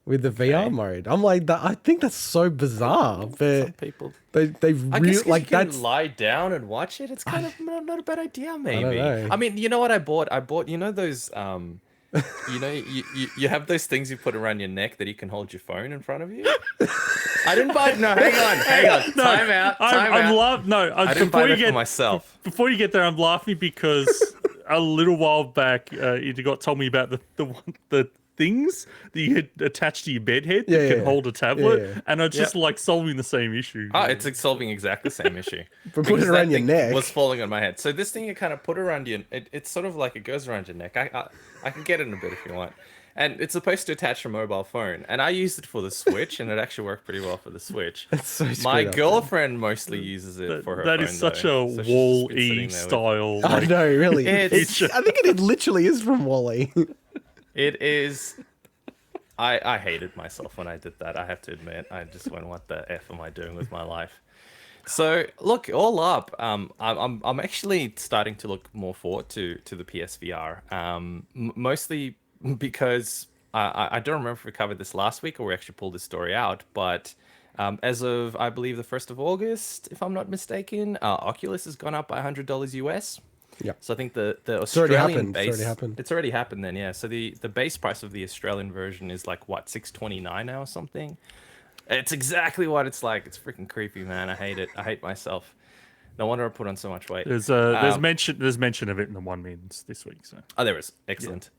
with the VR mode. I'm like, I think that's so bizarre, Some but people. they I really guess 'cause like you can that's lie down and watch it. It's kind of not a bad idea, maybe. know. I mean, you know what I bought? I bought, those you have those things you put around your neck that you can hold your phone in front of you. I didn't buy. No, hang on. Time out. I didn't buy that for myself. Before you get there, I'm laughing because a little while back, you told me about the things that you had attached to your bed head that can hold a tablet, and it's just like solving the same issue. Oh, it's like solving exactly the same issue. But put it Because around that your thing neck. was falling on my head. So this thing you kind of put around your, it's sort of like it goes around your neck. I can get it in a bit if you want. And it's supposed to attach to a mobile phone. And I used it for the Switch, and it actually worked pretty well for the Switch. It's so My screwed up, girlfriend mostly uses it for her That phone, is such though. a So she's just Wall-E been sitting there with- style. I Like, know, really. It's- I think it literally is from Wally. It is. I hated myself when I did that. I have to admit. I just went, "What the f am I doing with my life?" So look, all up, I'm actually starting to look more forward to the PSVR. Mostly because I don't remember if we covered this last week or we actually pulled this story out, but as of I believe the 1st of August, if I'm not mistaken, Oculus has gone up by $100 US. Yeah. So I think the already Australian happened. base. It's already happened. It's already happened then, yeah. So the base price of the Australian version is like what, $629 now or something. It's exactly what it's like. It's freaking creepy, man. I hate it. I hate myself. No wonder I put on so much weight. there's mention of it in the 1 mins this week. So Oh, there is. Excellent.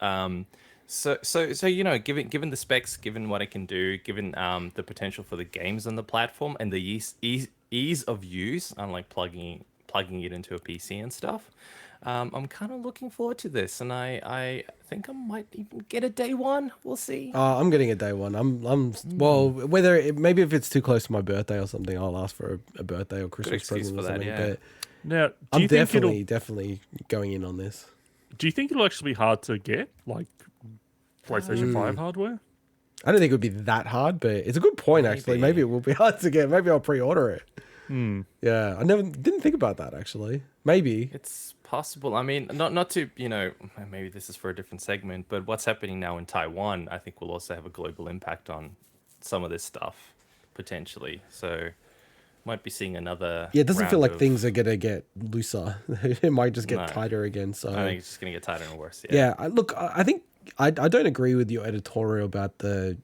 So given the specs, given what it can do, given the potential for the games on the platform and the ease of use, unlike plugging it into a PC and stuff, I'm kind of looking forward to this, and I think I might even get a day one. We'll see. I'm getting a day one. Well, maybe if it's too close to my birthday or something, I'll ask for a birthday or Christmas excuse present for or that, something. yeah. But now, do I'm you think definitely going in on this. do you think it'll actually be hard to get, like PlayStation 5 hardware? I don't think it would be that hard, but it's a good point actually. Maybe it will be hard to get. Maybe I'll pre-order it. Yeah, I didn't think about that actually. Maybe. It's possible. I mean, not to, maybe this is for a different segment, but what's happening now in Taiwan, I think will also have a global impact on some of this stuff, potentially. So might be seeing another. Yeah, it doesn't feel round like of- things are gonna get looser. It might just get No. tighter again. So I think it's just going to get tighter and worse. yeah, I think I don't agree with your editorial about the,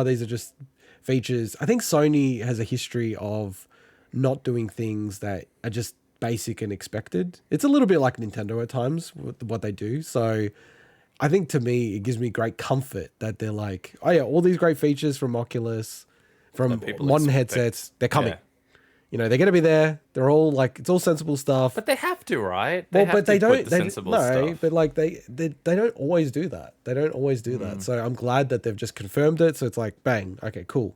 these are just features. I think Sony has a history of not doing things that are just basic and expected. It's a little bit like Nintendo at times with what they do. So I think to me, it gives me great comfort that they're like, oh yeah, all these great features from Oculus, from That people modern expect. headsets, they're coming. Yeah. They're going to be there. They're all like, it's all sensible stuff. But they have to, right? Well, have but they to don't. put the They, sensible no, stuff. but like they don't always do that. They don't always do that. So I'm glad that they've just confirmed it. So it's like, bang, okay, cool.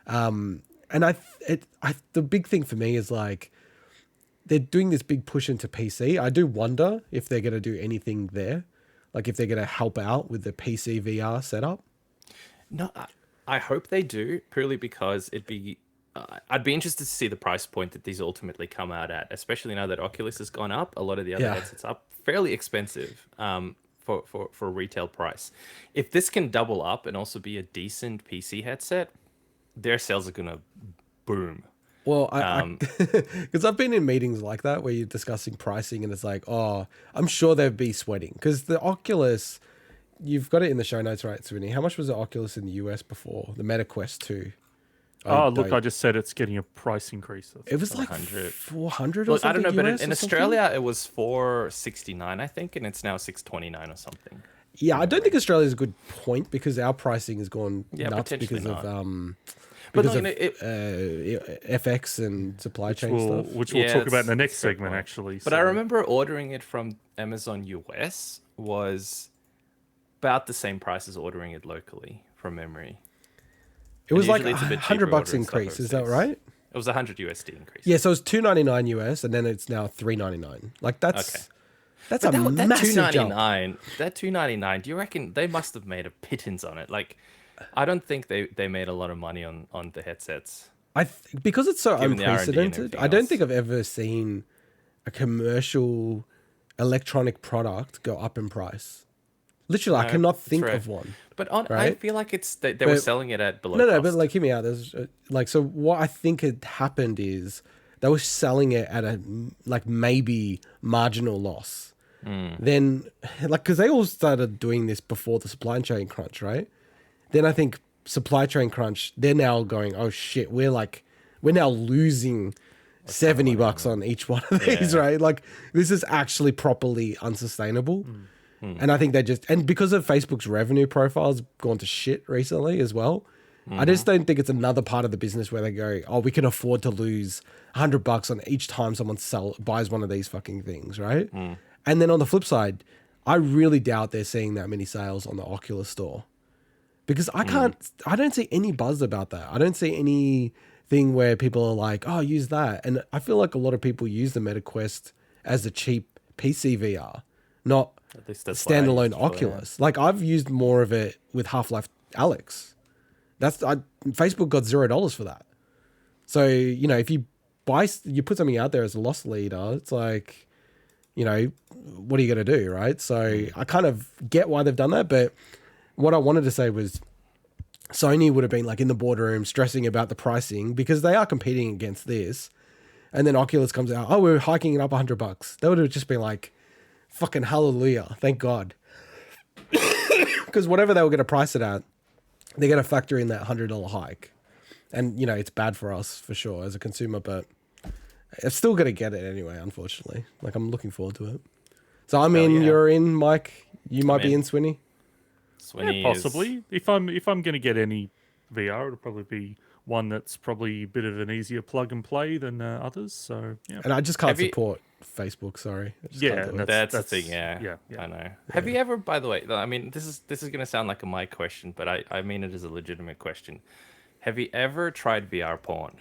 And the big thing for me is like they're doing this big push into PC. I do wonder if they're going to do anything there, like if they're going to help out with the PC VR setup. No, I hope they do, purely because I'd be interested to see the price point that these ultimately come out at, especially now that Oculus has gone up. A lot of the other Yeah. headsets are fairly expensive for a retail price. If this can double up and also be a decent PC headset, their sales are going to boom. Well, because I've been in meetings like that where you're discussing pricing and it's like, oh, I'm sure they'd be sweating because the Oculus, you've got it in the show notes, right, Swinny? How much was the Oculus in the US before the Meta Quest 2? Oh, look, I just said it's getting a price increase. It was like 100. 400 or Look, I something. don't know, but US in or something? Australia it was 469, I think, and it's now 629 or something. Yeah, I don't think Australia's a good point because our pricing has gone Yeah, nuts potentially because of not. because no, of FX and supply chain stuff. Which we'll Yeah, talk about in the it's next a fair segment, point. actually. But I remember ordering it from Amazon US was about the same price as ordering it locally from memory. It was like usually it's a bit $100 cheaper ordering stuff increase. Is that overseas. right? It was 100 USD increase. Yeah, so it's $299 US, and then it's now $399. Like that's Okay. that's But a that massive jump. that 299, do you reckon they must have made a pittance on it? Like, I don't think they made a lot of money on the headsets. Because it's so Given the R&D and unprecedented. everything I don't else. think I've ever seen a commercial electronic product go up in price. Literally, I No, cannot that's think right. of one. But I Right? feel like they were But- selling it at below No, cost. but like, hear me out. There's so what I think had happened is they were selling it at a like maybe marginal loss. Then, like, because they all started doing this before the supply chain crunch, right? Then I think supply chain crunch, they're now going, oh shit, we're now losing $70 on each one of these, Yeah. right? Like, this is actually properly unsustainable. And I think and because of Facebook's revenue profile's gone to shit recently as well, I just don't think it's another part of the business where they go, oh, we can afford to lose $100 on each time someone buys one of these fucking things, right? And then on the flip side, I really doubt they're seeing that many sales on the Oculus store because I don't see any buzz about that. I don't see anything where people are like, oh, use that. And I feel like a lot of people use the Meta Quest as a cheap PC VR, not At least that's what I standalone used it for, yeah. Oculus. Like I've used more of it with Half-Life Alex. Facebook got $0 for that. So, if you put something out there as a loss leader, it's like, what are you going to do, right? So I kind of get why they've done that, but what I wanted to say was Sony would have been like in the boardroom stressing about the pricing because they are competing against this. And then Oculus comes out, oh, we're hiking it up $100. They would have just been like, fucking hallelujah, thank God. Because whatever they were going to price it at, they're going to factor in that $100 hike. And, it's bad for us for sure as a consumer, but I'm still going to get it anyway, unfortunately. Like, I'm looking forward to it. So, I mean, yeah. you're in, Mike. You might be in. in, Swinny. Swinny Yeah, is- possibly. If I'm going to get any VR, it'll probably be one that's probably a bit of an easier plug and play than others. So yeah, And I just can't Have you- support Facebook, sorry. I just Yeah, can't do no, it. That's the thing, yeah. yeah. I know. Have you ever, by the way, I mean, this is going to sound like a Mike question, but I mean it as a legitimate question. Have you ever tried VR porn?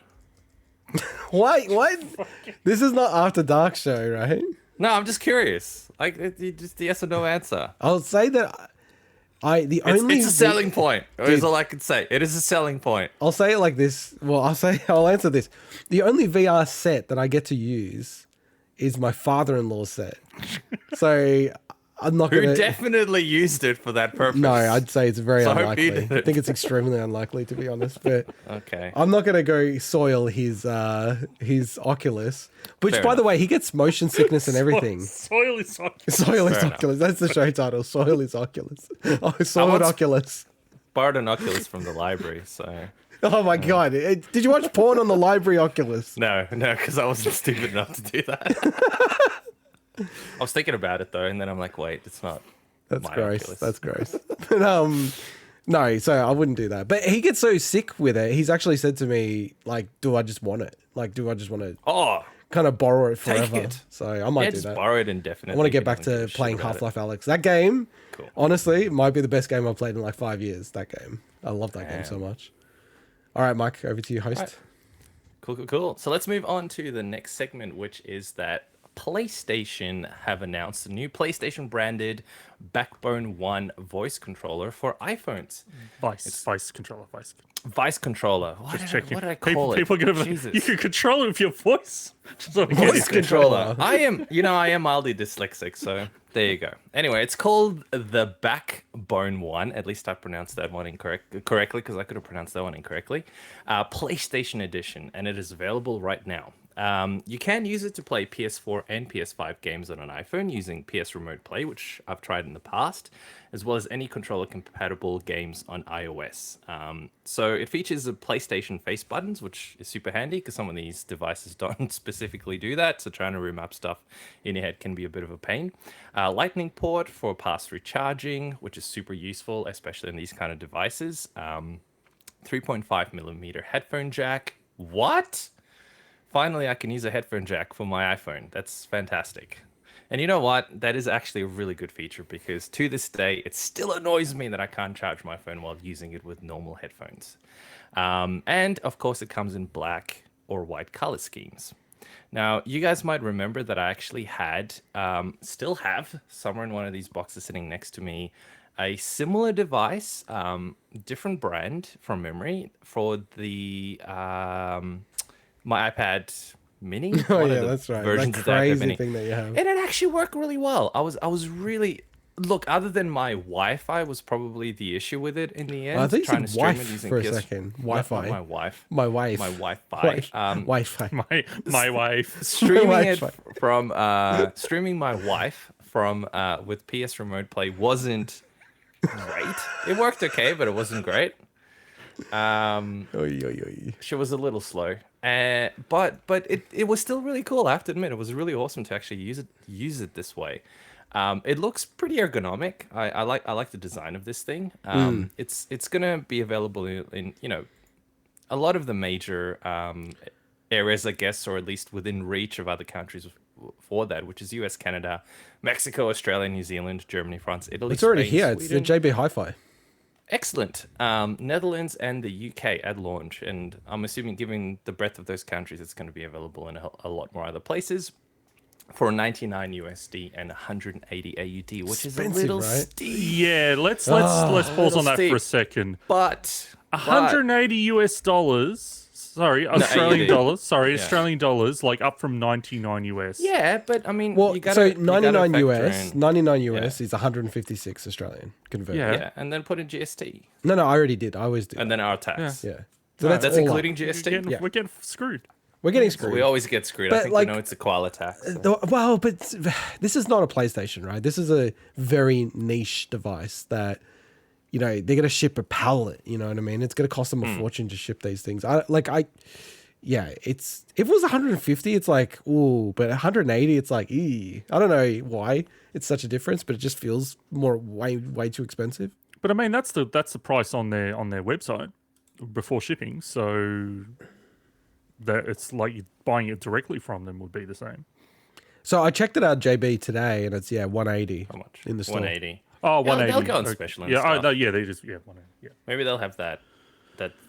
What? This is not After Dark show, right? No, I'm just curious. Like, just the yes or no answer. I'll say that It's a selling point. Is all I can say. It is a selling point. I'll say it like this. Well, I'll answer this. The only VR set that I get to use is my father-in-law's set. So I'm not Who going to... definitely used it for that purpose? No, I'd say it's very So I hope he unlikely. did I it. think it's extremely unlikely, to be honest. But Okay. I'm not going to go soil his Oculus. Which, Fair by the enough. way, he gets motion sickness and everything. Soil is on. Soil is Fair enough. Oculus. That's the show title. Soil is Oculus. Oh, soiled once- Oculus. Borrowed an Oculus from the library, so... Oh my god! Did you watch porn on the library Oculus? No, because I wasn't stupid enough to do that. I was thinking about it, though, and then I'm like, wait, it's not That's my gross. Oculus. That's gross. But no, so I wouldn't do that. But he gets so sick with it. He's actually said to me, like, do I just want it? Like, do I just want to Oh, kind of borrow it Take forever? it. So I might yeah, do just that. borrow it indefinitely. I want to get if back you don't give to a shit playing about it. Half-Life Alex. That game, Cool. honestly, might be the best game I've played in like 5 years. That game. I love that game so Damn. much. All right, Mike, over to you, host. Right. Cool. So let's move on to the next segment, which is that PlayStation have announced a new PlayStation branded Backbone One voice controller for iPhones. Vice controller. Vice controller. Just checking. What did I call it? People are gonna Jesus. you can control it with your voice. Just sort of Voice get it. controller. I am mildly dyslexic, so there you go. Anyway, it's called the Backbone One. At least I pronounced that one correctly because I could have pronounced that one incorrectly. PlayStation Edition, and it is available right now. You can use it to play PS4 and PS5 games on an iPhone using PS Remote Play, which I've tried in the past, as well as any controller-compatible games on iOS. So it features the PlayStation face buttons, which is super handy because some of these devices don't specifically do that, so trying to remap stuff in your head can be a bit of a pain. Lightning port for pass-through charging, which is super useful, especially in these kind of devices. 3.5mm headphone jack. What? Finally, I can use a headphone jack for my iPhone. That's fantastic. And you know what? That is actually a really good feature because to this day, it still annoys me that I can't charge my phone while using it with normal headphones. And of course, it comes in black or white color schemes. Now, you guys might remember that I actually had, still have, somewhere in one of these boxes sitting next to me, a similar device, different brand from memory, for the my iPad Mini. Oh one yeah, of the that's right. versions That of the iPad crazy Mini. thing that you have. And it actually worked really well. I was really look. Other than my Wi-Fi was probably the issue with it in the end. I think you trying to said stream it wife using for a PS second. Not Wi-Fi. my wife. My wife. My Wi-Fi. Wi-Fi. My wife. Streaming it Wi-Fi. from streaming my wife from with PS Remote Play wasn't great. It worked okay, but it wasn't great. Oy, oy, oy. She was a little slow, but it was still really cool. I have to admit, it was really awesome to actually use it this way. It looks pretty ergonomic. I like the design of this thing. It's gonna be available in a lot of the major areas, I guess, or at least within reach of other countries for that, which is US, Canada, Mexico, Australia, New Zealand, Germany, France, Italy. It's already Spain, here. It's the Sweden. JB Hi-Fi. Excellent. Netherlands and the UK at launch, and I'm assuming, given the breadth of those countries, it's going to be available in a lot more other places for 99 USD and 180 AUD, which is a Expensive, little right? steep. Yeah, let's pause little on that for a steep. second. But 180 US dollars. Sorry, Australian AUD. dollars. Sorry, Yeah. Australian dollars, like up from 99 US. yeah, but I mean, Well, you gotta, so you gotta 99 factor US, in- 99 US is 156 Australian converted. Yeah. yeah, and then put in GST, No, I already did. I always do. and then our tax. Yeah. So That's all up. including We're GST. getting, Yeah. we're getting screwed. We're getting We screwed. always get screwed. But, I think like, we know it's a koala tax. So. Well, but this is not a PlayStation, right? This is a very niche device that, they're going to ship a pallet, you know what I mean? It's going to cost them a fortune to ship these things. If it was 150, it's like, ooh, but 180, it's like, I don't know why it's such a difference, but it just feels way too expensive. But I mean, that's the price on their website before shipping. So that it's like you buying it directly from them would be the same. So I checked it out, JB, today, and it's 180 How much? in the store. 180. Oh, Yeah, 180. they'll go on Okay. special and Yeah, stuff. no, yeah, they just 180. Yeah. Maybe they'll have that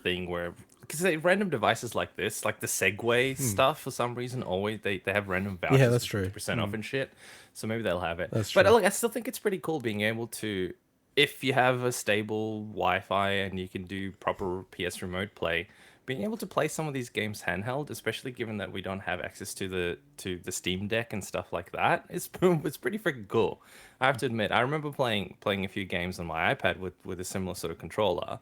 thing where, because random devices like this, like the Segway stuff, for some reason, always they have random vouchers. Yeah, that's true. Percent off and shit. So maybe they'll have it. That's But true. look, I still think it's pretty cool being able to, if you have a stable Wi-Fi and you can do proper PS Remote Play, being able to play some of these games handheld, especially given that we don't have access to the Steam Deck and stuff like that, it's pretty freaking cool. I have to admit, I remember playing a few games on my iPad with a similar sort of controller,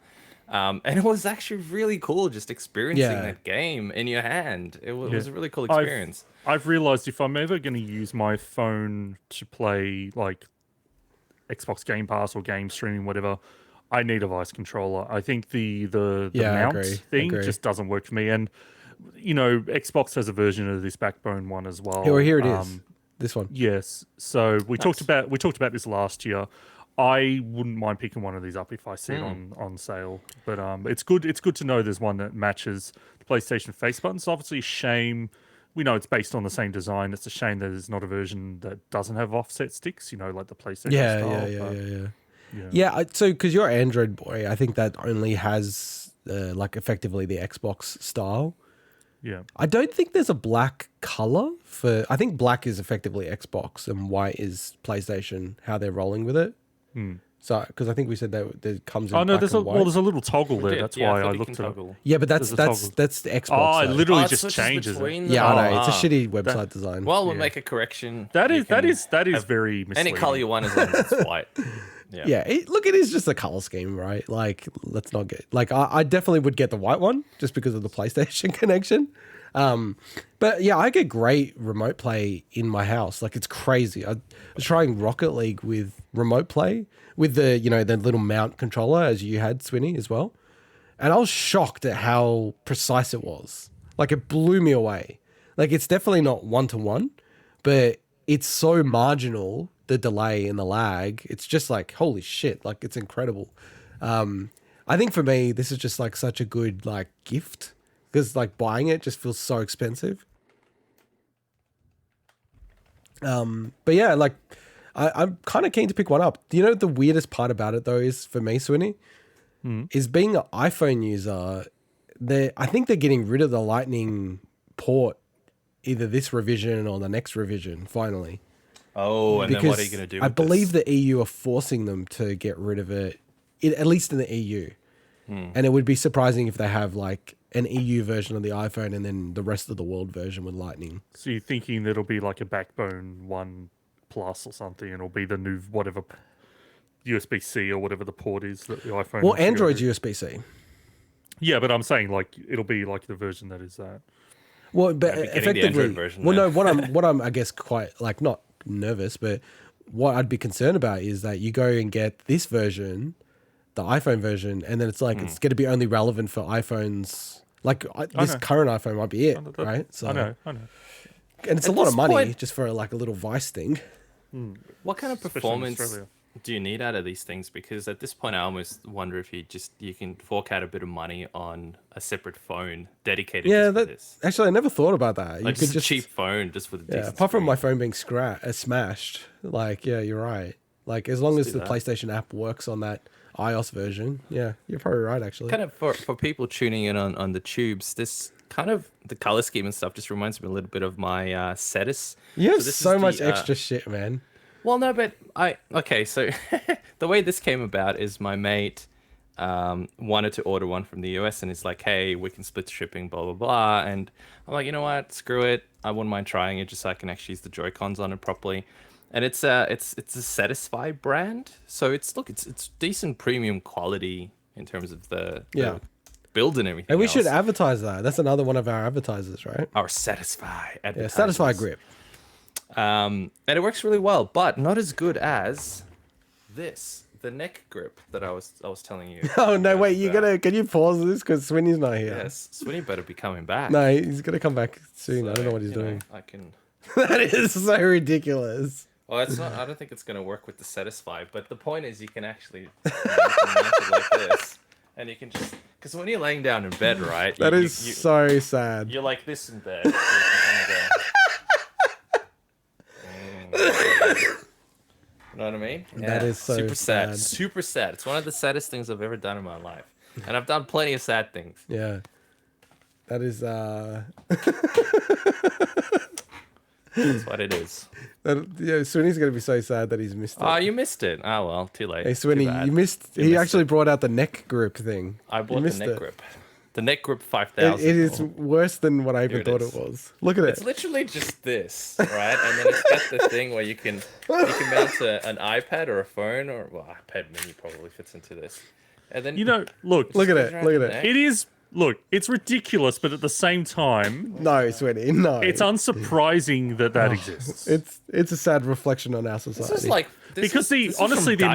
and it was actually really cool just experiencing Yeah. that game in your hand. It was a really cool I've- experience. I've realized if I'm ever going to use my phone to play like Xbox Game Pass or game streaming, whatever, I need a Vice controller. I think the Yeah, I mount agree, thing agree. just doesn't work for me. And Xbox has a version of this Backbone one as well. Here it is. This one. Yes. So we talked about this last year. I wouldn't mind picking one of these up if I see it on sale. But it's good to know there's one that matches the PlayStation face button. It's obviously a shame. We know it's based on the same design. It's a shame that there's not a version that doesn't have offset sticks, like the PlayStation style. Yeah, so because you're an Android boy, I think that only has like effectively the Xbox style. Yeah. I don't think there's a black color for. I think black is effectively Xbox and white is PlayStation. How they're rolling with it. So, because I think we said that there comes in. Oh no, black and white. there's a little toggle there. did. That's Yeah, why I thought you looked can at it. toggle. Yeah, but that's There's a toggle. that's the Xbox. Oh, it though. literally it just switches changes it. between Yeah, I know. them. It's a shitty website design. Well, we'll make a correction. That You is that can is that is have very misleading. any color you want as long as it's white. Yeah, look, it is just a color scheme, right? Like, let's not get like I definitely would get the white one just because of the PlayStation connection. But yeah, I get great remote play in my house. Like, it's crazy. I was trying Rocket League with remote play with the the little mount controller as you had, Swinny, as well. And I was shocked at how precise it was. Like, it blew me away. Like, it's definitely not 1-to-1, but it's so marginal, the delay and the lag. It's just like, holy shit, like, it's incredible. I think for me, this is just like such a good like gift because like buying it just feels so expensive. But yeah, like I'm kind of keen to pick one up. You know, the weirdest part about it though is for me, Swinny, is being an iPhone user. I think they're getting rid of the Lightning port, either this revision or the next revision. Finally, Oh, and then what are you going to do? I With believe this? the EU are forcing them to get rid of it, at least in the EU. And it would be surprising if they have like an EU version of the iPhone and then the rest of the world version with Lightning. So you're thinking that'll be like a Backbone 1 Plus or something, and it'll be the new whatever USB-C or whatever the port is that the iPhone. Well, has to go Android's through. USB-C. Yeah, but I'm saying like it'll be like the version that is that. Well, but I'd be getting the effectively, Android version well, no, then. what I'm, I guess, quite like not nervous, but what I'd be concerned about is that you go and get this version, the iPhone version, and then it's like it's going to be only relevant for iPhones. Like this know. current iPhone might be it, right? So, I know. and it's At a lot this of money point- just for like a little Vice thing. What kind of Especially in performance Australia. do you need out of these things? Because at this point, I almost wonder if you can fork out a bit of money on a separate phone dedicated Yeah, just for that this. actually I never thought about that. Like you could just a cheap phone just with a yeah. decent Apart from screen. my phone being smashed, like yeah, you're right. Like as long as do the that. PlayStation app works on that iOS version, yeah, you're probably right actually. Kind of for people tuning in on the tubes, this kind of the color scheme and stuff just reminds me a little bit of my Cetus. You have this is so much the, extra shit, man. Well, no, but so the way this came about is my mate wanted to order one from the US, and it's like, hey, we can split shipping, blah blah blah. And I'm like, you know what, screw it, I wouldn't mind trying it just so I can actually use the Joy-Cons on it properly. And it's a Satisfy brand, so it's decent premium quality in terms of the build and everything. And we else. should advertise that. That's another one of our advertisers, right? Our Satisfy Yeah, advertisements. Satisfy Grip. And it works really well, but not as good as the neck grip that I was telling you. Oh no, wait, you about. can you pause this because Swinny's not here? Yes, Swinny better be coming back. No, he's gonna come back soon. I don't know what he's you know, doing. I can. That is so ridiculous. Well, it's not. I don't think it's going to work with the Satisfy. But the point is, you can actually you can mount it like this, and you can just because when you're laying down in bed, right? That is so sad. You're like this in bed. So you can kinda go, you know what I mean? That is so super sad. Super sad. It's one of the saddest things I've ever done in my life, and I've done plenty of sad things. Yeah. That is That's what it is. Swinny's gonna be so sad that he's missed it. Oh, you missed it. Oh well, too late. Hey Too Swinny, bad. you missed. You He missed actually it. brought out the neck grip thing. I You bought the missed neck it. grip. The neck grip It 5000. is worse than what I even Here it thought is. it was. Look at It's it. literally just this, right? And then it's got the thing where you can mount an iPad or a phone or iPad mini probably fits into this. And then You know, look, Look at goes it. around Look at the it. neck. it is. Look, it's ridiculous, but at the same time, No, Swinny, no. it's unsurprising that exists. It's a sad reflection on our This society. is like Because this is honestly, from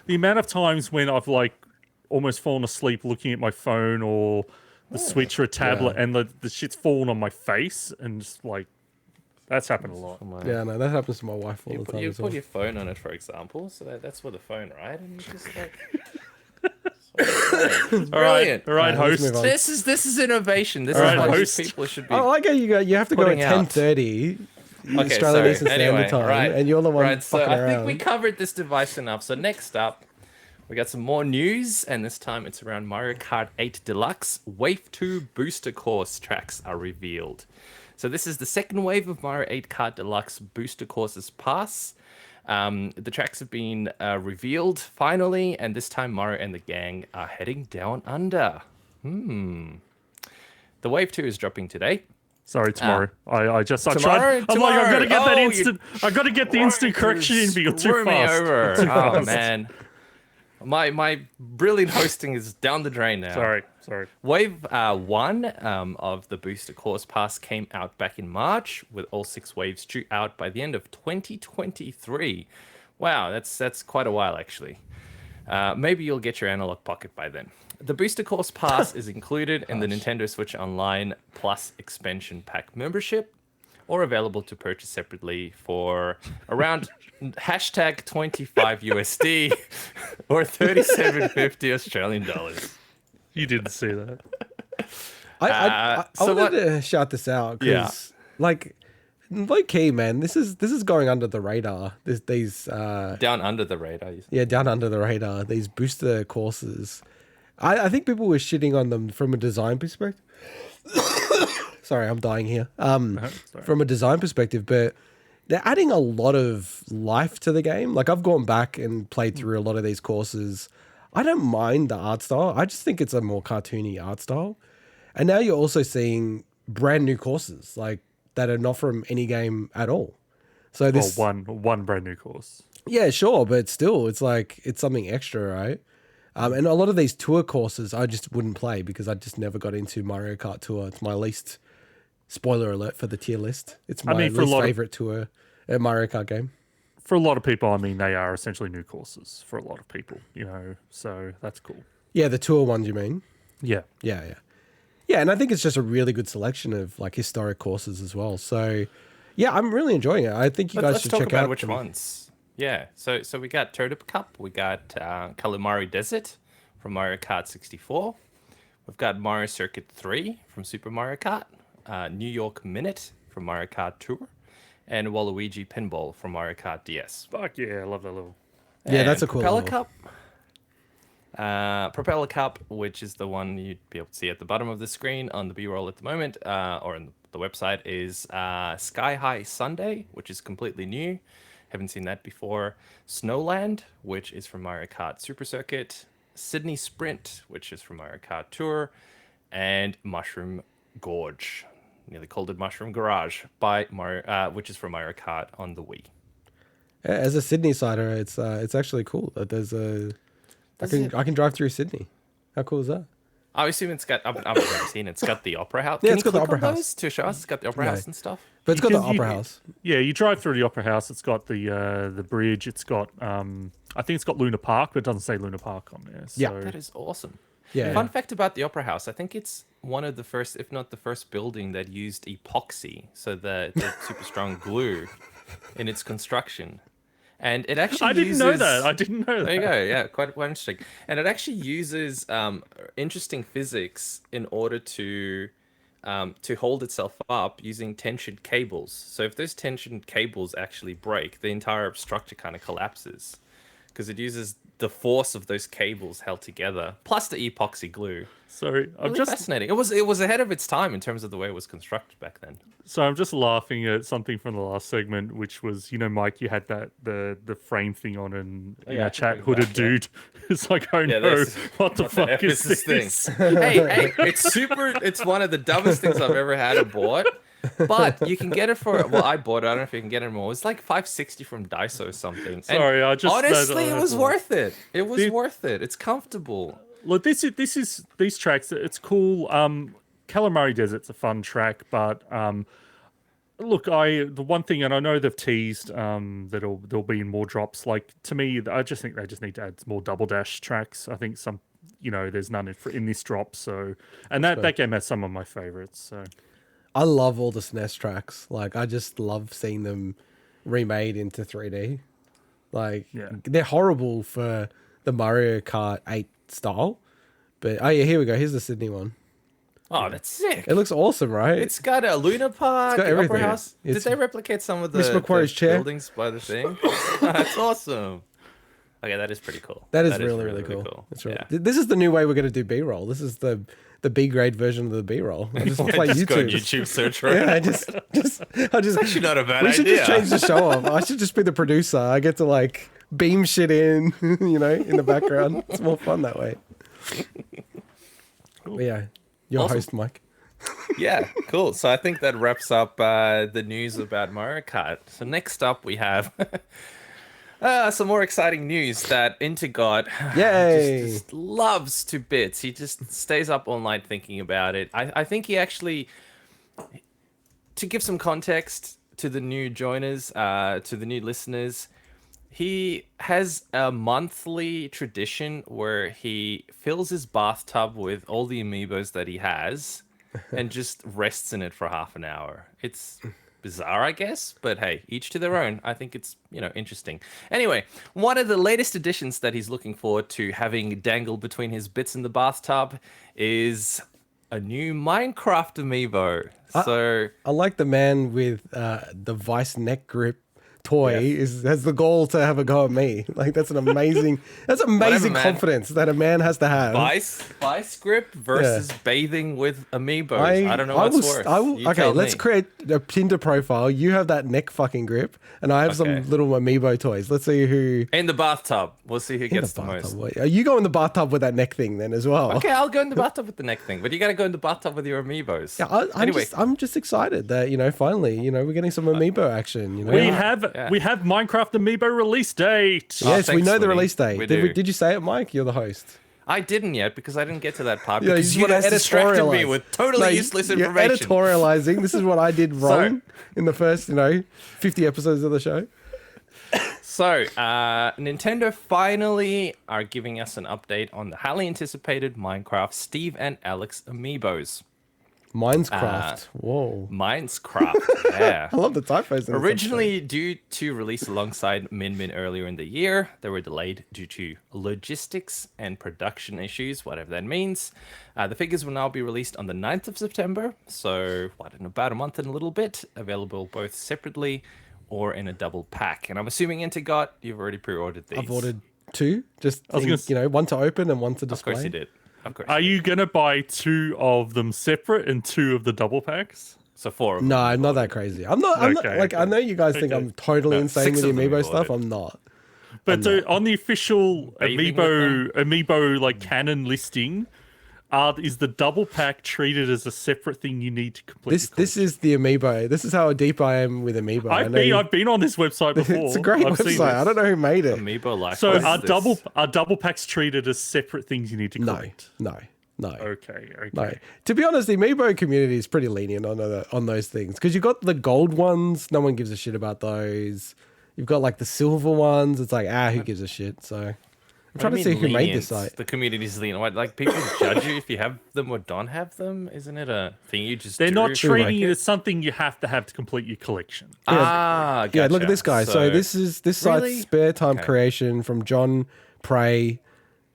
the amount of times when I've like almost fallen asleep looking at my phone or the Switch or a tablet, and the shit's fallen on my face, and just like that's happened a lot. Yeah, no, that happens to my wife all You the put, time you as well. put your phone on it, for example. So that's with the phone, right? And you just like. Brilliant. All right, Alright, let's host. move on. This is innovation. This Alright, is what host. people should be. I like how you have to go at putting out. 10:30 Okay, Australian sorry. Eastern Anyway, Standard Time, right. and you're the one Right, so fucking I around. think we covered this device enough. So next up, We got some more news, and this time it's around Mario Kart 8 Deluxe. Wave 2 booster course tracks are revealed. So this is the second wave of Mario 8 Kart Deluxe booster courses pass. The tracks have been revealed finally, and this time Mario and the gang are heading down under. The Wave 2 is dropping today. Sorry, tomorrow. I Tomorrow? tried. I'm like, I've got to get that Oh, instant. I've got to get the instant correction in, but you're too Screw me fast. over. Too Oh fast. man, my brilliant hosting is down the drain now. Sorry. Wave 1 of the booster course pass came out back in March, with all 6 waves due out by the end of 2023. Wow, that's quite a while actually. Maybe you'll get your Analogue Pocket by then. The booster course pass is included in the Nintendo Switch Online Plus expansion pack membership, or available to purchase separately for around hashtag 25 USD or 37.50 Australian dollars. You didn't see that. I so wanted to shout this out because, like key, man, this is going under the radar. These Down under the radar. down under the radar. These booster courses. I think people were shitting on them from a design perspective. Sorry, I'm dying here. From a design perspective, but they're adding a lot of life to the game. Like, I've gone back and played through a lot of these courses. I don't mind the art style. I just think it's a more cartoony art style. And now you're also seeing brand new courses, like, that are not from any game at all. So this one brand new course. Yeah, sure, but still, it's like it's something extra, right? And a lot of these tour courses, I just wouldn't play because I just never got into Mario Kart Tour. It's my least, spoiler alert for the tier list. It's my least favorite tour Mario Kart game. For a lot of people, I mean, they are essentially new courses for a lot of people, so that's cool. Yeah, the tour ones, you mean? Yeah. Yeah, and I think it's just a really good selection of like historic courses as well. So, yeah, I'm really enjoying it. I think you guys should check out. Let's talk about which ones. Yeah, so we got Turtle Cup, we got Kalimari Desert from Mario Kart 64. We've got Mario Circuit 3 from Super Mario Kart, New York Minute from Mario Kart Tour, and Waluigi Pinball from Mario Kart DS. Fuck yeah, I love that level. Yeah, that's a cool Propeller level. Cup. Propeller Cup, which is the one you'd be able to see at the bottom of the screen on the B-roll at the moment, or on the website, is Sky High Sunday, which is completely new. Haven't seen that before. Snowland, which is from Mario Kart Super Circuit. Sydney Sprint, which is from Mario Kart Tour. And Mushroom Gorge, nearly called it Mushroom Garage, by Mario, which is from Mario Kart on the Wii. As a Sydney sider, it's actually cool that there's I can drive through Sydney. How cool is that? I assume it's got. I've never seen it. It's got the Opera House. Yeah, Can it's you got the click Opera on House. those to show us? It's got the Opera House and stuff. But it's got the Because Opera House. Yeah, you drive through the Opera House. It's got the bridge. It's got I think it's got Luna Park, but it doesn't say Luna Park on there. So. Yeah. That is awesome. Yeah. Fun fact about the Opera House: I think it's one of the first, if not the first, building that used epoxy, so the super strong glue, in its construction. And it actually I didn't know that. I didn't know that. There you go. Yeah, quite interesting. And it actually uses interesting physics in order to hold itself up using tensioned cables. So if those tensioned cables actually break, the entire structure kind of collapses because it uses the force of those cables held together plus the epoxy glue. Sorry, I'm Really fascinating. It was ahead of its time in terms of the way it was constructed back then. So I'm just laughing at something from the last segment, which was, Mike, you had the frame thing on, and in yeah, our I chat, can bring hooded it back, yeah. dude. It's like, oh no, this- what the fuck F is is this? thing? hey, it's one of the dumbest things I've ever had or bought. But you can get it for, well, I bought it. I don't know if you can get it more. It's like $5.60 from Daiso or something. And Sorry, I just honestly, it was that's worth it. It was worth it. It's comfortable. Look, this is these tracks. It's cool. Calamari Desert's a fun track, but look, the one thing, and I know they've teased that there'll be more drops. Like, to me, I just think they just need to add more Double Dash tracks. I think there's none in this drop. So, and that game has some of my favorites. So. I love all the SNES tracks. Like, I just love seeing them remade into 3D. Like, they're horrible for the Mario Kart 8 style. But, oh yeah, here we go. Here's the Sydney one. Oh, that's sick. It looks awesome, right? It's got a Luna Park, got the Opera everything. House. Did It's they replicate some of Miss the Macquarie's chair. buildings by the thing? That's awesome. Okay, that is pretty cool. That is really cool. It's really, Yeah. This is the new way we're going to do B-roll. This is the B grade version of the B-roll. I just play Just go on YouTube. YouTube search for it. Yeah, I just Actually, not a bad we should idea. just change the show up. I should just be the producer. I get to like beam shit in, you know, in the background. It's more fun that way. But yeah, your Awesome. host, Mike. Yeah, cool. So I think that wraps up the news about Mario Kart. So next up we have some more exciting news that Intergod Yay! just loves to bits. He just stays up all night thinking about it. I think he actually, to give some context to the new joiners, to the new listeners, he has a monthly tradition where he fills his bathtub with all the amiibos that he has and just rests in it for half an hour. It's bizarre, I guess, but hey, each to their own. I think it's, interesting. Anyway, one of the latest additions that he's looking forward to having dangled between his bits in the bathtub is a new Minecraft amiibo. So I like the man with the vice neck grip toy has the goal to have a go at me. Like that's amazing man. confidence that a man has to have. Vice grip versus bathing with amiibos. I don't know what's worse. You Okay, tell let's me. create a Tinder profile. You have that neck fucking grip, and I have Okay. some little amiibo toys. Let's see who In the bathtub. We'll see who in gets the the most. bathtub. You go in the bathtub with that neck thing then as well. Okay, I'll go in the bathtub with the neck thing, but you gotta go in the bathtub with your amiibos. Yeah, I'm just excited that finally we're getting some amiibo action. We have Minecraft Amiibo release date. Yes, we thanks, know the Swinny. release date. We Did, do. did you say it, Mike? You're the host. I didn't yet because I didn't get to that part Yeah, because you you just guys wanna distracted me editorialize. with totally No, useless you're information. editorializing. This is what I did wrong in the first 50 episodes of the show. So, Nintendo finally are giving us an update on the highly anticipated Minecraft Steve and Alex amiibos. Minecraft. Whoa. Minecraft, yeah. I love the typos. In this Originally due to release alongside Min earlier in the year, they were delayed due to logistics and production issues, whatever that means. The figures will now be released on the 9th of September, so in about a month and a little bit, available both separately or in a double pack. And I'm assuming Intergot, you've already pre-ordered these. I've ordered two, just was gonna one to open and one to Of display. course you did. Of course. Are you gonna buy 2 of them separate and 2 of the double packs? So 4 of them. No, I'm not that crazy. I'm not Okay, like I okay. know you guys think Okay. I'm totally insane 6 with the of them amiibo you've stuff. ordered. I'm not. But on the official Bathing amiibo like canon listing, is the double pack treated as a separate thing you need to complete? This is the amiibo. This is how deep I am with amiibo. I've been on this website before. It's a great I've seen website. this. I don't know who made it. Amiibo like So what are is this? double packs treated as separate things you need to No, collect? no. Okay. No. To be honest, the amiibo community is pretty lenient on those things because you've got the gold ones. No one gives a shit about those. You've got like the silver ones. It's like who gives a shit? So I'm trying to see who made this site. The community's lenient. What, like people judge you if you have them or don't have them? Isn't it a thing you just They're do not if you treating like it as something you have to complete your collection. Ah, Yeah, look gotcha. at this guy. So this Really? site's spare time Okay. creation from John Prey,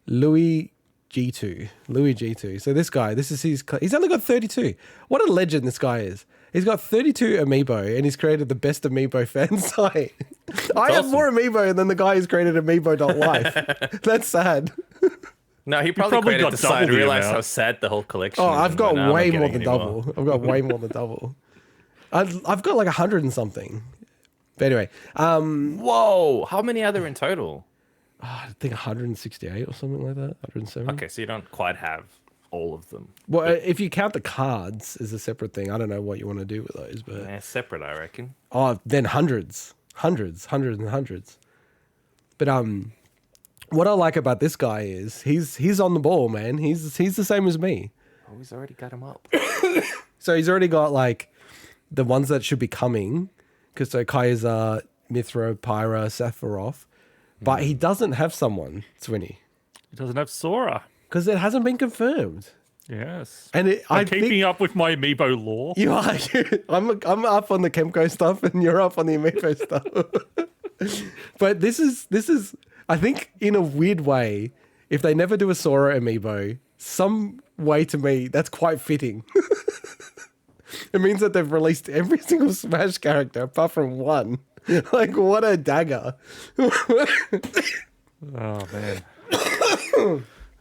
Louis G2. So this guy, he's only got 32. What a legend this guy is. He's got 32 amiibo and he's created the best amiibo fan site. I have awesome. more amiibo than the guy who's created amiibo.life. That's sad. No, he probably created got the site double and the realized amount. how sad the whole collection Oh, is. I've and got went, "I'm not way more getting than any double. I've got way more than double. I've got like 100 and something. But anyway, Whoa, how many are there in total? I think 168 or something like that. 170. Okay, so you don't quite have all of them. Well, if you count the cards as a separate thing, I don't know what you want to do with those, but They're separate, I reckon. then hundreds. But what I like about this guy is he's on the ball, man. He's the same as me. Oh, he's already got them up. So he's already got like the ones that should be coming, because so Kaiser, Mithra, Pyra, Sephiroth, but he doesn't have someone, Swinny, It doesn't have Sora. because it hasn't been confirmed. Yes. And I I'm keeping think up with my amiibo lore. you are. I'm up on the Kemco stuff, and you're up on the Amiibo stuff. But this is I think in a weird way, if they never do a Sora amiibo, some way to me that's quite fitting. It means that they've released every single Smash character apart from one. Like what a dagger. Oh man.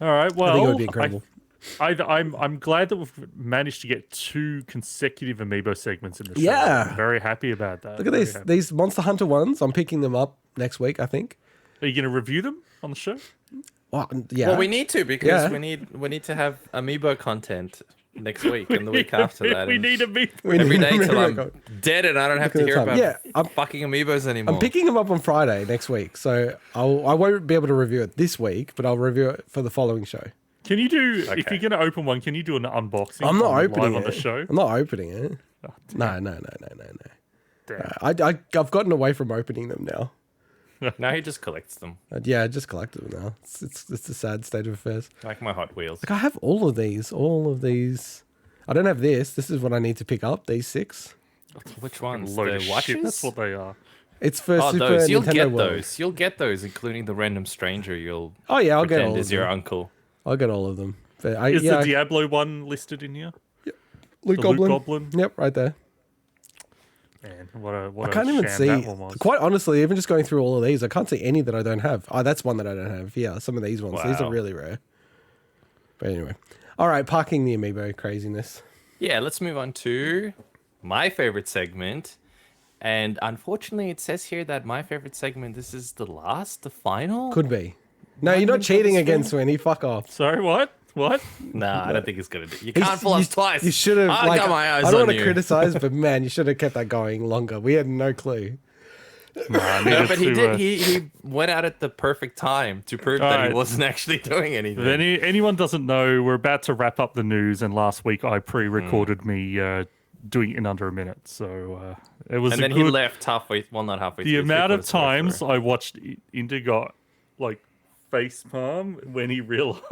All right. Well, I think it would be incredible. I'm glad that we've managed to get 2 consecutive amiibo segments in the show. Yeah. I'm very happy about that. Look at Very these happy. these Monster Hunter ones. I'm picking them up next week, I think. Are you going to review them on the show? Well, yeah. Well, we need to because Yeah. we need to have amiibo content next week and the week after that. We and need amiibo. We every need day till amiibo. I'm dead and I don't have to Look at hear the time. about Yeah, I'm- fucking amiibos anymore. I'm picking them up on Friday next week, so I won't be able to review it this week, but I'll review it for the following show. Can you do, if Okay. you're going to open one, can you do an unboxing? I'm not live opening on it the show? I'm not opening it. Oh, No. damn. I've gotten away from opening them now. Now he just collects them Yeah, I just collect them now. It's a sad state of affairs. like my Hot Wheels. Like I have all of these. I don't have this. This is what I need to pick up. These 6. Which ones? Load The of watches? shit. That's what they are. It's for Oh, Super those. You'll Nintendo get World. those. You'll get those, including the random stranger you'll Oh yeah, I'll get pretend all of is your them. uncle. I'll get all of them. But Is the Diablo one listed in here? Loot the Goblin. Loot Goblin? Yep, right there. Man, what I can't even see. that one was. Quite honestly, even just going through all of these, I can't see any that I don't have. Oh, that's one that I don't have. Yeah, some of these ones. These are Wow. really rare. But anyway. All right, parking the amiibo craziness. Yeah, let's move on to my favorite segment. And unfortunately, it says here that my favorite segment, this is the final? Could be. No, you're Min not For The cheating again, Swin? Swinny. Fuck off. Sorry, what? What? Nah, I don't think it's going to do. You can't fool us twice. You should have. I Like, got my eyes I don't on want to you. criticize, but man, you should have kept that going longer. We had no clue. Nah, No, but he did. If He went out at the perfect time to prove that he Alright. wasn't actually doing anything. anyone doesn't know, we're about to wrap up the news, and last week I pre-recorded me doing it in under a minute. So it was And a then he good- left halfway. Well, not halfway. The through, amount of three-quarters of the way times I watched Indigo like facepalm when he realized.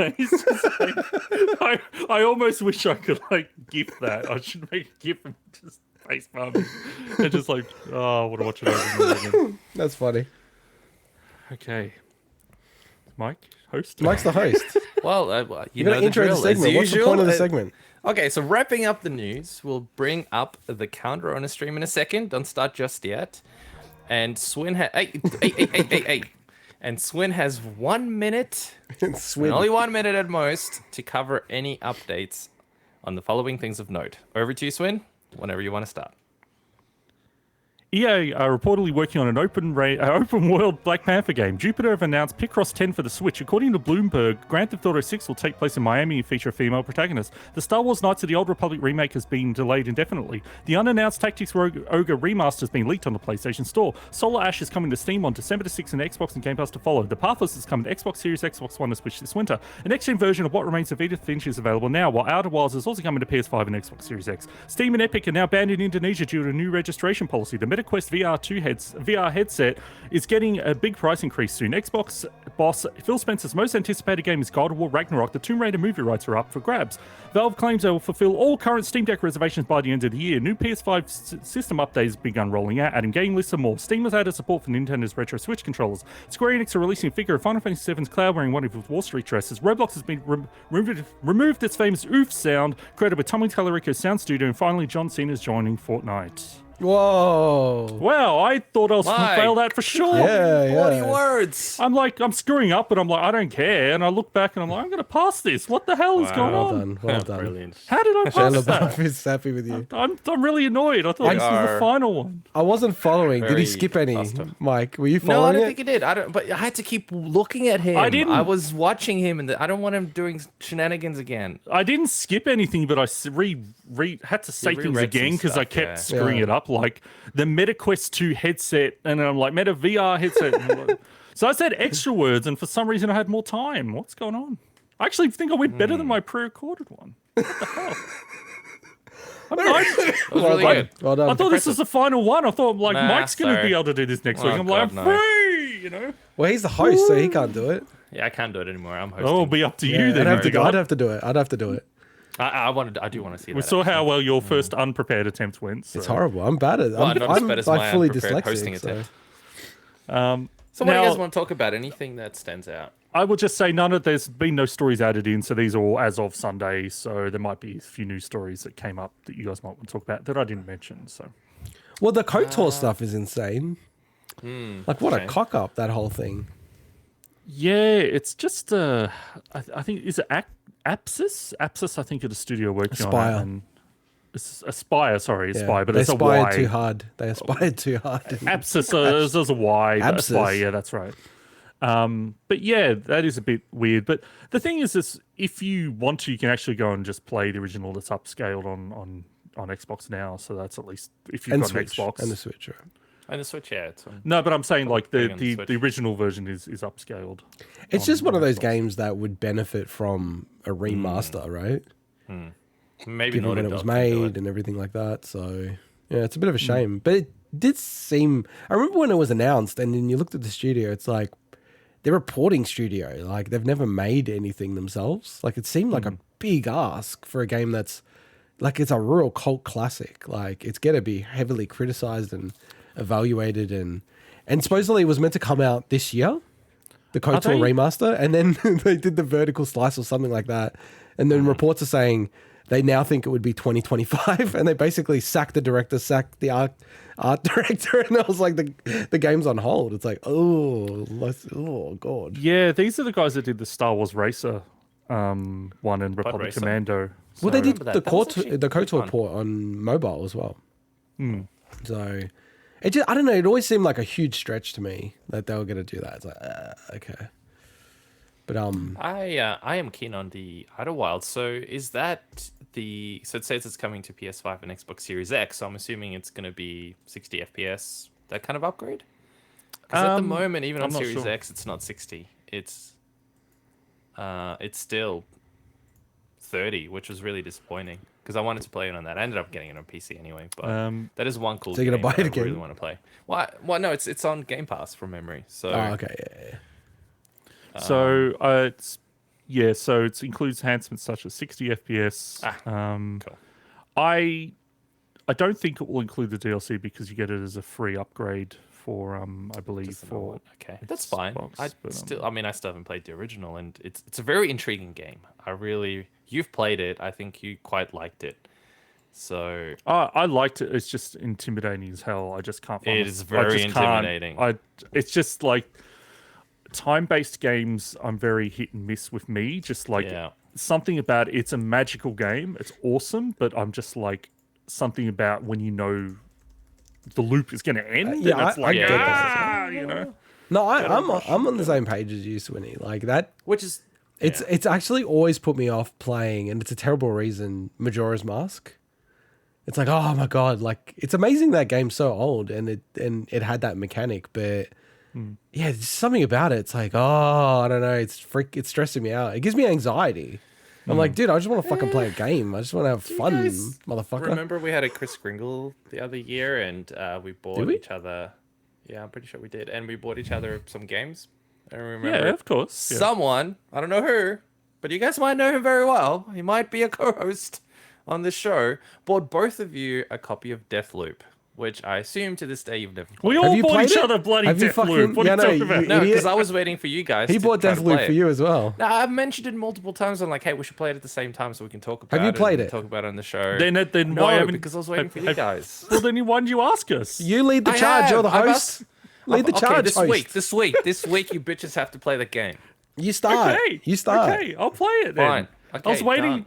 I almost wish I could like gift that. I should make a gift and just facepalm and just like, oh, I want to watch it over and over again. That's funny. Okay, Mike, host. Mike's the host. through. Well, you You're know going to the intro the drill. As segment. What's the usual, point of the segment? Okay, so wrapping up the news, we'll bring up the counter on a stream in a second. Don't start just yet. And Swin hey. And Swin has 1 minute, Swin. and only 1 minute at most, to cover any updates on the following things of note. Over to you, Swin, whenever you want to start. EA are reportedly working on an open world Black Panther game. Jupiter have announced Picross 10 for the Switch. According to Bloomberg, Grand Theft Auto 6 will take place in Miami and feature a female protagonist. The Star Wars Knights of the Old Republic remake has been delayed indefinitely. The unannounced Tactics Ogre remaster has been leaked on the PlayStation Store. Solar Ash is coming to Steam on December the 6th and Xbox and Game Pass to follow. The Pathless is coming to Xbox Series, Xbox One and Switch this winter. An next-gen version of What Remains of Edith Finch is available now, while Outer Wilds is also coming to PS5 and Xbox Series X. Steam and Epic are now banned in Indonesia due to a new registration policy. The MetaQuest VR2 VR headset is getting a big price increase soon. Xbox boss Phil Spencer's most anticipated game is God of War Ragnarok. The Tomb Raider movie rights are up for grabs. Valve claims they will fulfill all current Steam Deck reservations by the end of the year. New PS5 system updates have begun rolling out, adding game lists and more. Steam has added support for Nintendo's Retro Switch controllers. Square Enix are releasing a figure of Final Fantasy VII's Cloud wearing one of his Wall Street dresses. Roblox has been removed its famous oof sound, credited with Tommy Tallarico's sound studio, and finally John Cena is joining Fortnite. Whoa. Wow, I thought I was going to My fail that for sure. Yeah, 40 yeah. words. I'm screwing up, but I'm like, I don't care. And I look back and I'm like, I'm going to pass this. What the hell is going Well on? done. Well done. Brilliant. How did I Shia pass that? LaBeouf is happy with you. I'm really annoyed. I thought this was the are- final one. I wasn't following. Did he Very skip any? faster. Mike, were you No, I following don't it? think he did. I don't. But I had to keep looking at him. I didn't. I was watching him, and I don't want him doing shenanigans again. I didn't skip anything, but I had to say things reread some again because I stuff, kept yeah. screwing Yeah. it up. Like the MetaQuest 2 headset, and I'm like, Meta VR headset. And I'm like- so I said extra words, and for some reason I had more time. What's going on? I actually think I went better than my pre-recorded one. What the hell? I'm nice. It was really done. good. Well done. I thought this was the final one. I thought like Nah, Mike's going to sorry. be able to do this next Oh, week. I'm like, God, I'm no. free, you know. Well, he's the host, so he can't do it. Yeah, I can't do it anymore. I'm hosting. Oh, it'll be up to you Yeah, then. I'd have to Indigo. I'd have to do it. I'd have to do it. I do want to see that. We saw how well your first unprepared attempt went. So. It's horrible. I'm bad at it. Well, I'm, not as I'm bad as like my fully unprepared hosting dyslexic. So. attempt. So what do Now- you guys want to talk about? Anything that stands out? I will just say there's been no stories added in, so these are all as of Sunday. So there might be a few news stories that came up that you guys might want to talk about that I didn't mention. So Well, the KOTOR stuff is insane. Like, what a okay. cock up, that whole thing. Yeah, it's just I think is it Apsis? Apsis, I think, at a studio working on Aspire. it, and it's Aspire. Sorry, Yeah. Aspire, but They it's a aspired Y. too hard. They aspired too hard. Apsis, there's a Y, but Abscess. Aspire. Yeah, that's right. But yeah, that is a bit weird. But the thing is, if you want to, you can actually go and just play the original that's upscaled on Xbox now. So that's at least if you've And got Switch. an Xbox. And the Switch, right? And the Switch, yeah. It's on. No, but I'm saying like Playing on the the Switch. original version is upscaled. It's just one of those Xbox. games that would benefit from a remaster, right? Maybe Given not when it was made and everything like that. So yeah, it's a bit of a shame. But it did seem. I remember when it was announced, and then you looked at the studio. It's like they're a porting studio. Like they've never made anything themselves. Like it seemed like a big ask for a game that's like it's a real cult classic. Like it's gonna be heavily criticized and evaluated, and supposedly it was meant to come out this year. The KOTOR they? remaster, and then they did the vertical slice or something like that. And then reports are saying they now think it would be 2025, and they basically sacked the director, sacked the art director, and it was like the game's on hold. It's like, oh god. Yeah, these are the guys that did the Star Wars Racer one and Republic Racer. Commando. Well, they did remember that. the That was actually KOTOR fun. port on mobile as well. So it just, I don't know. It always seemed like a huge stretch to me that they were going to do that. It's like, okay. But I am keen on the Outer Wilds. So is that so it says it's coming to PS5 and Xbox Series X. So I'm assuming it's going to be 60 FPS, that kind of upgrade. Because at the moment, even I'm on not Series sure. X, it's not 60. It's still 30, which was really disappointing because I wanted to play it on that. I ended up getting it on PC anyway. But that is one cool So you're gonna game buy that it I really again? want to play. Well, no, it's on Game Pass from memory. So okay, yeah. So so it includes enhancements such as 60 FPS. cool. I don't think it will include the DLC because you get it as a free upgrade for I believe Just another for one. Okay, that's fine. Xbox, I but, still haven't played the original, and it's a very intriguing game. You've played it. I think you quite liked it. So I liked it. It's just intimidating as hell. I just can't. It is very intimidating. It's just like time-based games. I'm very hit and miss with me. Just like Yeah. something about it's a magical game. It's awesome, but I'm just like something about when you know the loop is going to end. yeah, and it's I like get that. you know. No, I'm on the same page as you, Swinny. Like that. which is It's actually always put me off playing, and it's a terrible reason. Majora's Mask. It's like, oh my god, like it's amazing that game's so old and it had that mechanic, but yeah, there's something about it. It's like, oh, I don't know, it's stressing me out. It gives me anxiety. I'm like, dude, I just want to fucking play a game. I just want to have fun, guys motherfucker. remember we had a Chris Kringle the other year, and we bought Did we? each other. Yeah, I'm pretty sure we did, and we bought each other some games. I remember. Yeah, of course. Yeah. Someone, I don't know who, but you guys might know him very well. He might be a co-host on this show. Bought both of you a copy of Deathloop, which I assume to this day you've never played. We Have all you bought played each it? other bloody Have you Deathloop. fucking- What yeah, are you no, talking you- about? No, idiot. because I was waiting for you guys. He to bought try to play Deathloop it. for you as well. No, I've mentioned it multiple times. I'm like, hey, we should play it at the same time so we can talk about it. you played and it? Talk about it on the show. Then no, why haven't? because I was waiting for you guys. Well, then why didn't you ask us? You lead the I charge. have. You're the I've host. asked- Lead the Okay, charge. this host. week, you bitches have to play the game. You start. Okay, You start. Okay, I'll play it then. Fine. Okay, I was waiting. done.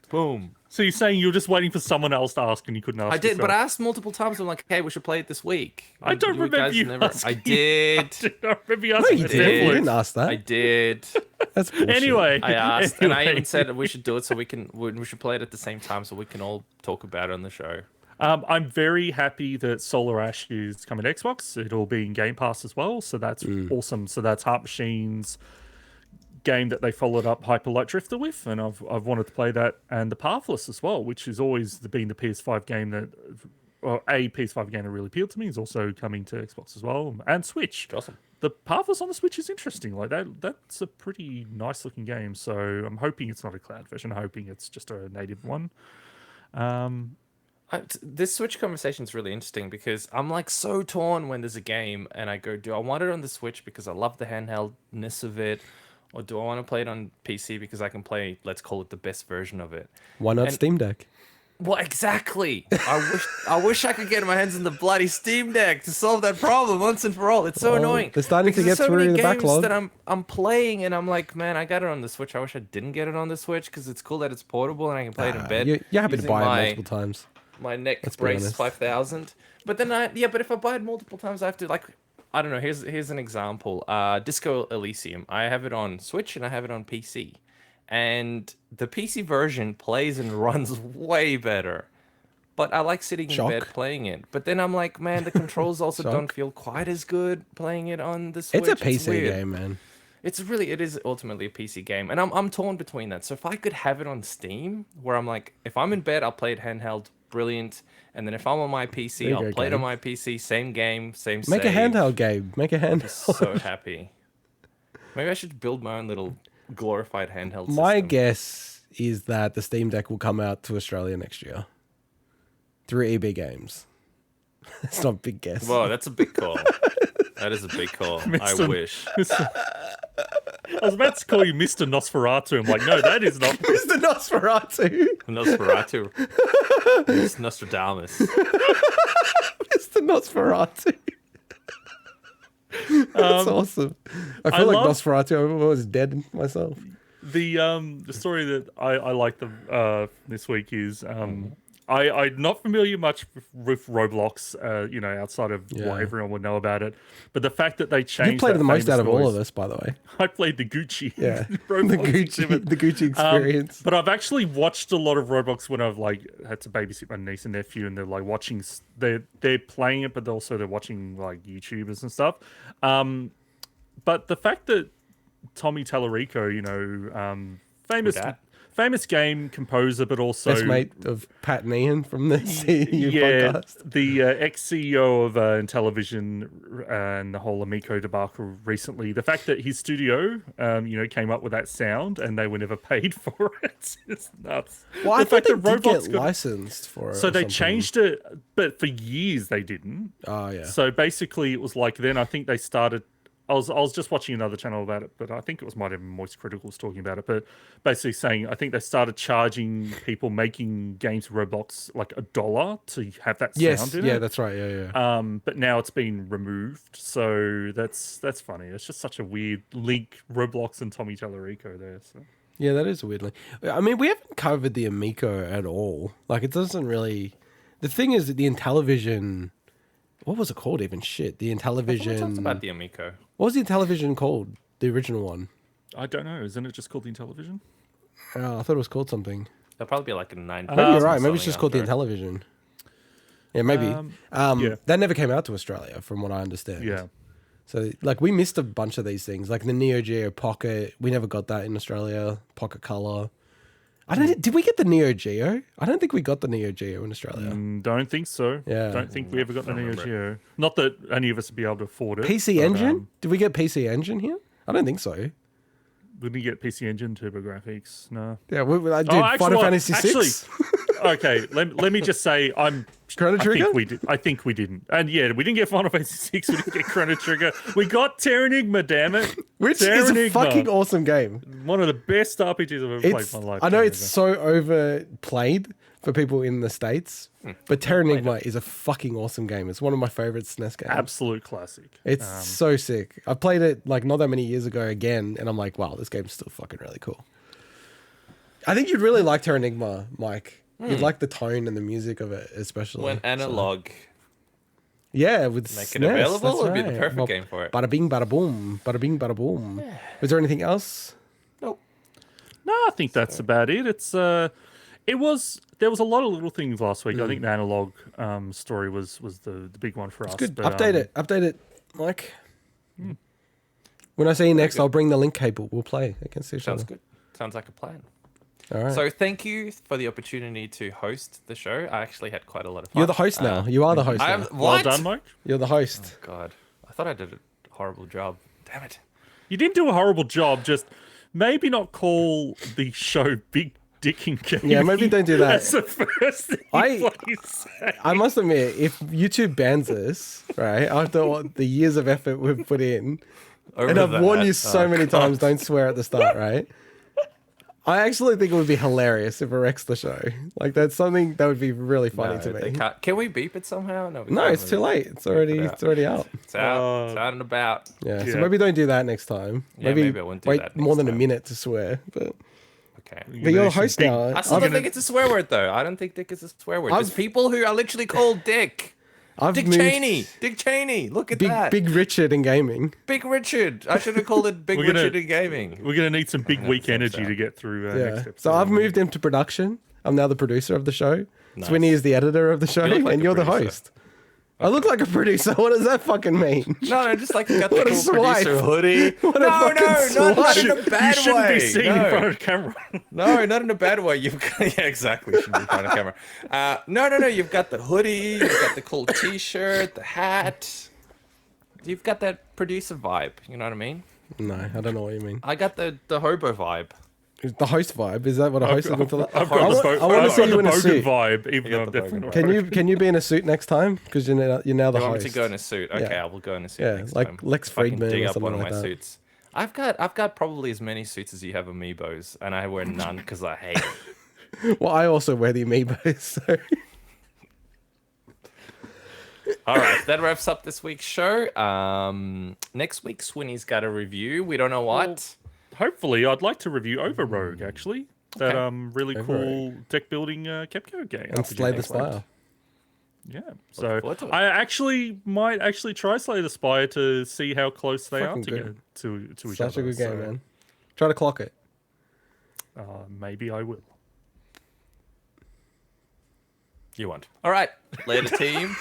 Boom. So you're saying you're just waiting for someone else to ask and you couldn't ask? I did, but I yourself? asked multiple times. I'm like, hey, we should play it this week. I don't You remember guys you never- asking. I did. I don't remember you No, asking. you for did. didn't. You Deathloop. didn't ask that. I did. That's bullshit. Anyway, I asked, and I anyway. even said we should do it so we should play it at the same time so we can all talk about it on the show. I'm very happy that Solar Ash is coming to Xbox. It'll be in Game Pass as well, so that's awesome. So that's Heart Machine's game that they followed up Hyper Light Drifter with, and I've wanted to play that, and the Pathless as well, which has always been the PS5 game that, or a PS5 game that really appealed to me, is also coming to Xbox as well and Switch. Awesome. The Pathless on the Switch is interesting. Like that's a pretty nice looking game. So I'm hoping it's not a cloud version. I'm hoping it's just a native one. This Switch conversation is really interesting because I'm like so torn when there's a game and I go, do I want it on the Switch because I love the handheldness of it, or do I want to play it on PC because I can play, let's call it the best version of it? Why not And- Steam Deck? Well, exactly. I wish I could get my hands on the bloody Steam Deck to solve that problem once and for all. It's so annoying. they're starting to because get there's so through many the games backlog. that I'm playing, and I'm like, man, I got it on the Switch. I wish I didn't get it on the Switch because it's cool that it's portable and I can play it in bed. You're happy to using buy my, it multiple times. My neck be brace honest. 5000. But then but if I buy it multiple times, I have to like. I don't know. Here's an example. Disco Elysium. I have it on Switch and I have it on PC, and the PC version plays and runs way better. But I like sitting in bed Shock. playing it. But then I'm like, man, the controls also don't Shock. feel quite as good playing it on the Switch. It's a PC weird. game, man. It is ultimately a PC game, and I'm torn between that. So if I could have it on Steam, where I'm like, if I'm in bed, I'll play it handheld, brilliant. And then if I'm on my There PC, you I'll go, play it on Gabe. my PC, same game, same Make save. a handheld game. Make a handheld. So happy. Maybe I should build my own little glorified handheld My system. guess is that the Steam Deck will come out to Australia next year through EB Games. It's not a big guess. Whoa, that's a big call. That is a big call. I Mr. wish. I was about to call you Mr. Nosferatu. I'm like, no, that is not. Mr. Nosferatu. Nosferatu. It's Nostradamus. Mr. Nosferatu. That's awesome. I feel like love- Nosferatu. I was dead myself. The story that I like this week is I'm not familiar much with Roblox, outside of Yeah. what everyone would know about it. But the fact that they changed You played that the most famous out of all noise- of us, by the way. I played the Gucci. Yeah, the Roblox Gucci, exhibit. the Gucci experience. But I've actually watched a lot of Roblox when I've had to babysit my niece and nephew, and they're watching. They're playing it, but they're watching YouTubers and stuff. But the fact that Tommy Tallarico, famous dat? famous game composer, but also Best mate of Pat and Ian from the CU podcast. the ex-CEO of Intellivision and the whole Amico debacle recently. The fact that his studio, came up with that sound and they were never paid for it is nuts. Well, I The thought fact they that did Roblox get got- licensed for it. So or they something. changed it, but for years they didn't. Oh, yeah. So basically, it was like then I think they started. I was just watching another channel about it, but I think it was might have been Moist Criticals talking about it. But basically saying I think they started charging people making games for Roblox like $1 to have that Yes, sound in yeah, it. that's right. Yeah. But now it's been removed, so that's funny. It's just such a weird link, Roblox and Tommy Tallarico there. So. Yeah, that is weirdly. I mean, we haven't covered the Amico at all. Like, it doesn't really. The thing is that the Intellivision. What was it called even? Shit. The We talked Intellivision. about the Amico. What was the Intellivision called? The original one? I don't know. Isn't it just called the Intellivision? Oh, I thought it was called something. There'll probably be like a 9. Maybe you're right. Maybe it's just called the Intellivision. Yeah, maybe. Yeah. That never came out to Australia, from what I understand. Yeah. So, we missed a bunch of these things. Like the Neo Geo Pocket. We never got that in Australia. Pocket Color. Did we get the Neo Geo? I don't think we got the Neo Geo in Australia. Don't think so. Yeah. Don't think we ever got the Neo remember. Geo. Not that any of us would be able to afford it. PC but, Engine? Did we get PC Engine here? I don't think so. We didn't get PC Engine TurboGrafx. No. Yeah, I did actually, Final Fantasy actually, 6. okay. Let me just say Chrono Trigger? I think we didn't. And yeah, we didn't get Final Fantasy 6. We didn't get Chrono Trigger. We got Terra Enigma, damn it. Which Terra is a Enigma. fucking awesome game. One of the best RPGs I've ever played in my life. I know Terra it's so overplayed for people in the States, but Terra Enigma is a fucking awesome game. It's one of my favorite SNES games. Absolute classic. It's so sick. I played it not that many years ago again, and I'm like, wow, this game's still fucking really cool. I think you'd really like Terra Enigma, Mike. You'd like the tone and the music of it, especially. When Analogue Yeah, with make SNES, it available, that's it would be the right. perfect Well, game for it. Bada bing, bada boom. Bada bing, bada boom. Was there anything else? Nope. No, I think that's about it. There was a lot of little things last week. I think the Analog story was the big one for us. Good. But, Update it, Mike. When I see you next, I'll bring the link cable. We'll play against each Sounds other. good. Sounds like a plan. All right. So thank you for the opportunity to host the show. I actually had quite a lot of fun. You're the host now. You are the host now. Well What? done, Mike. You're the host. God, I thought I did a horrible job. Damn it. You didn't do a horrible job. Just maybe not call the show Big Dicking Gaming. Yeah, maybe don't do that. That's the first thing you say. I must admit, if YouTube bans us, right, after what the years of effort we've put in, and I've warned you so many times, don't swear at the start, right? I actually think it would be hilarious if it wrecks the show. Like that's something that would be really funny to They me. can't. Can we beep it somehow? No, we No, can't it's too really late. It's already it out. it's already out. It's out. It's out and about. Yeah, Yeah. so maybe don't do that next time. Yeah, maybe I won't do wait that more next than a time. minute to swear. But Okay. you're the do some host big- now. I still don't think it's a swear word though. I don't think Dick is a swear word. There's I've- people who are literally called Dick. I've Dick moved Cheney. Dick Cheney. Look at Big that. Big Richard in gaming. Big Richard. I should have called it Big We're gonna- Richard in gaming. We're gonna need some big weak that energy sounds to get through next Yeah. episode. So I've moved into production. I'm now the producer of the show. Nice. Swinny is the editor of the show, look like and a you're the producer. host. I look like a producer. What does that fucking mean? No, just like you got the What a cool swipe. producer hoodie. What a no, fucking not swipe. in a bad you shouldn't way. be seen no. in front of the camera. No, not in a bad way. You've got, yeah, exactly. Shouldn't be in front of camera. No. You've got the hoodie. You've got the cool T-shirt, the hat. You've got that producer vibe. You know what I mean? No, I don't know what you mean. I got the hobo vibe. The host vibe, is that what a host is meant to look? I've I got want, the I want to see you in a bogan suit. vibe, even though got I'm the definitely bogan not. Can you be in a suit next time? Because you're now the You want host. me to go in a suit? Okay, Yeah. I will go in a suit Yeah, next like time. Lex If I can Friedman dig or up one of something my like that. suits. I've got probably as many suits as you have amiibos, and I wear none because I hate it. Well, I also wear the amiibos, so All right, that wraps up this week's show. Next week, Swinny's got a review. We don't know what. Hopefully, I'd like to review Over Rogue actually. That Okay. really Over cool deck building Kepco game. and Slay the Spire. Yeah, so forward to it. I might try Slay the Spire to see how close they are Fucking to good. get to each Such other. a good game, so, man. Try to clock it. Maybe I will. You won't. All right, later, team.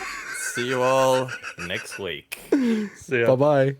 See you all next week. See ya. Bye bye.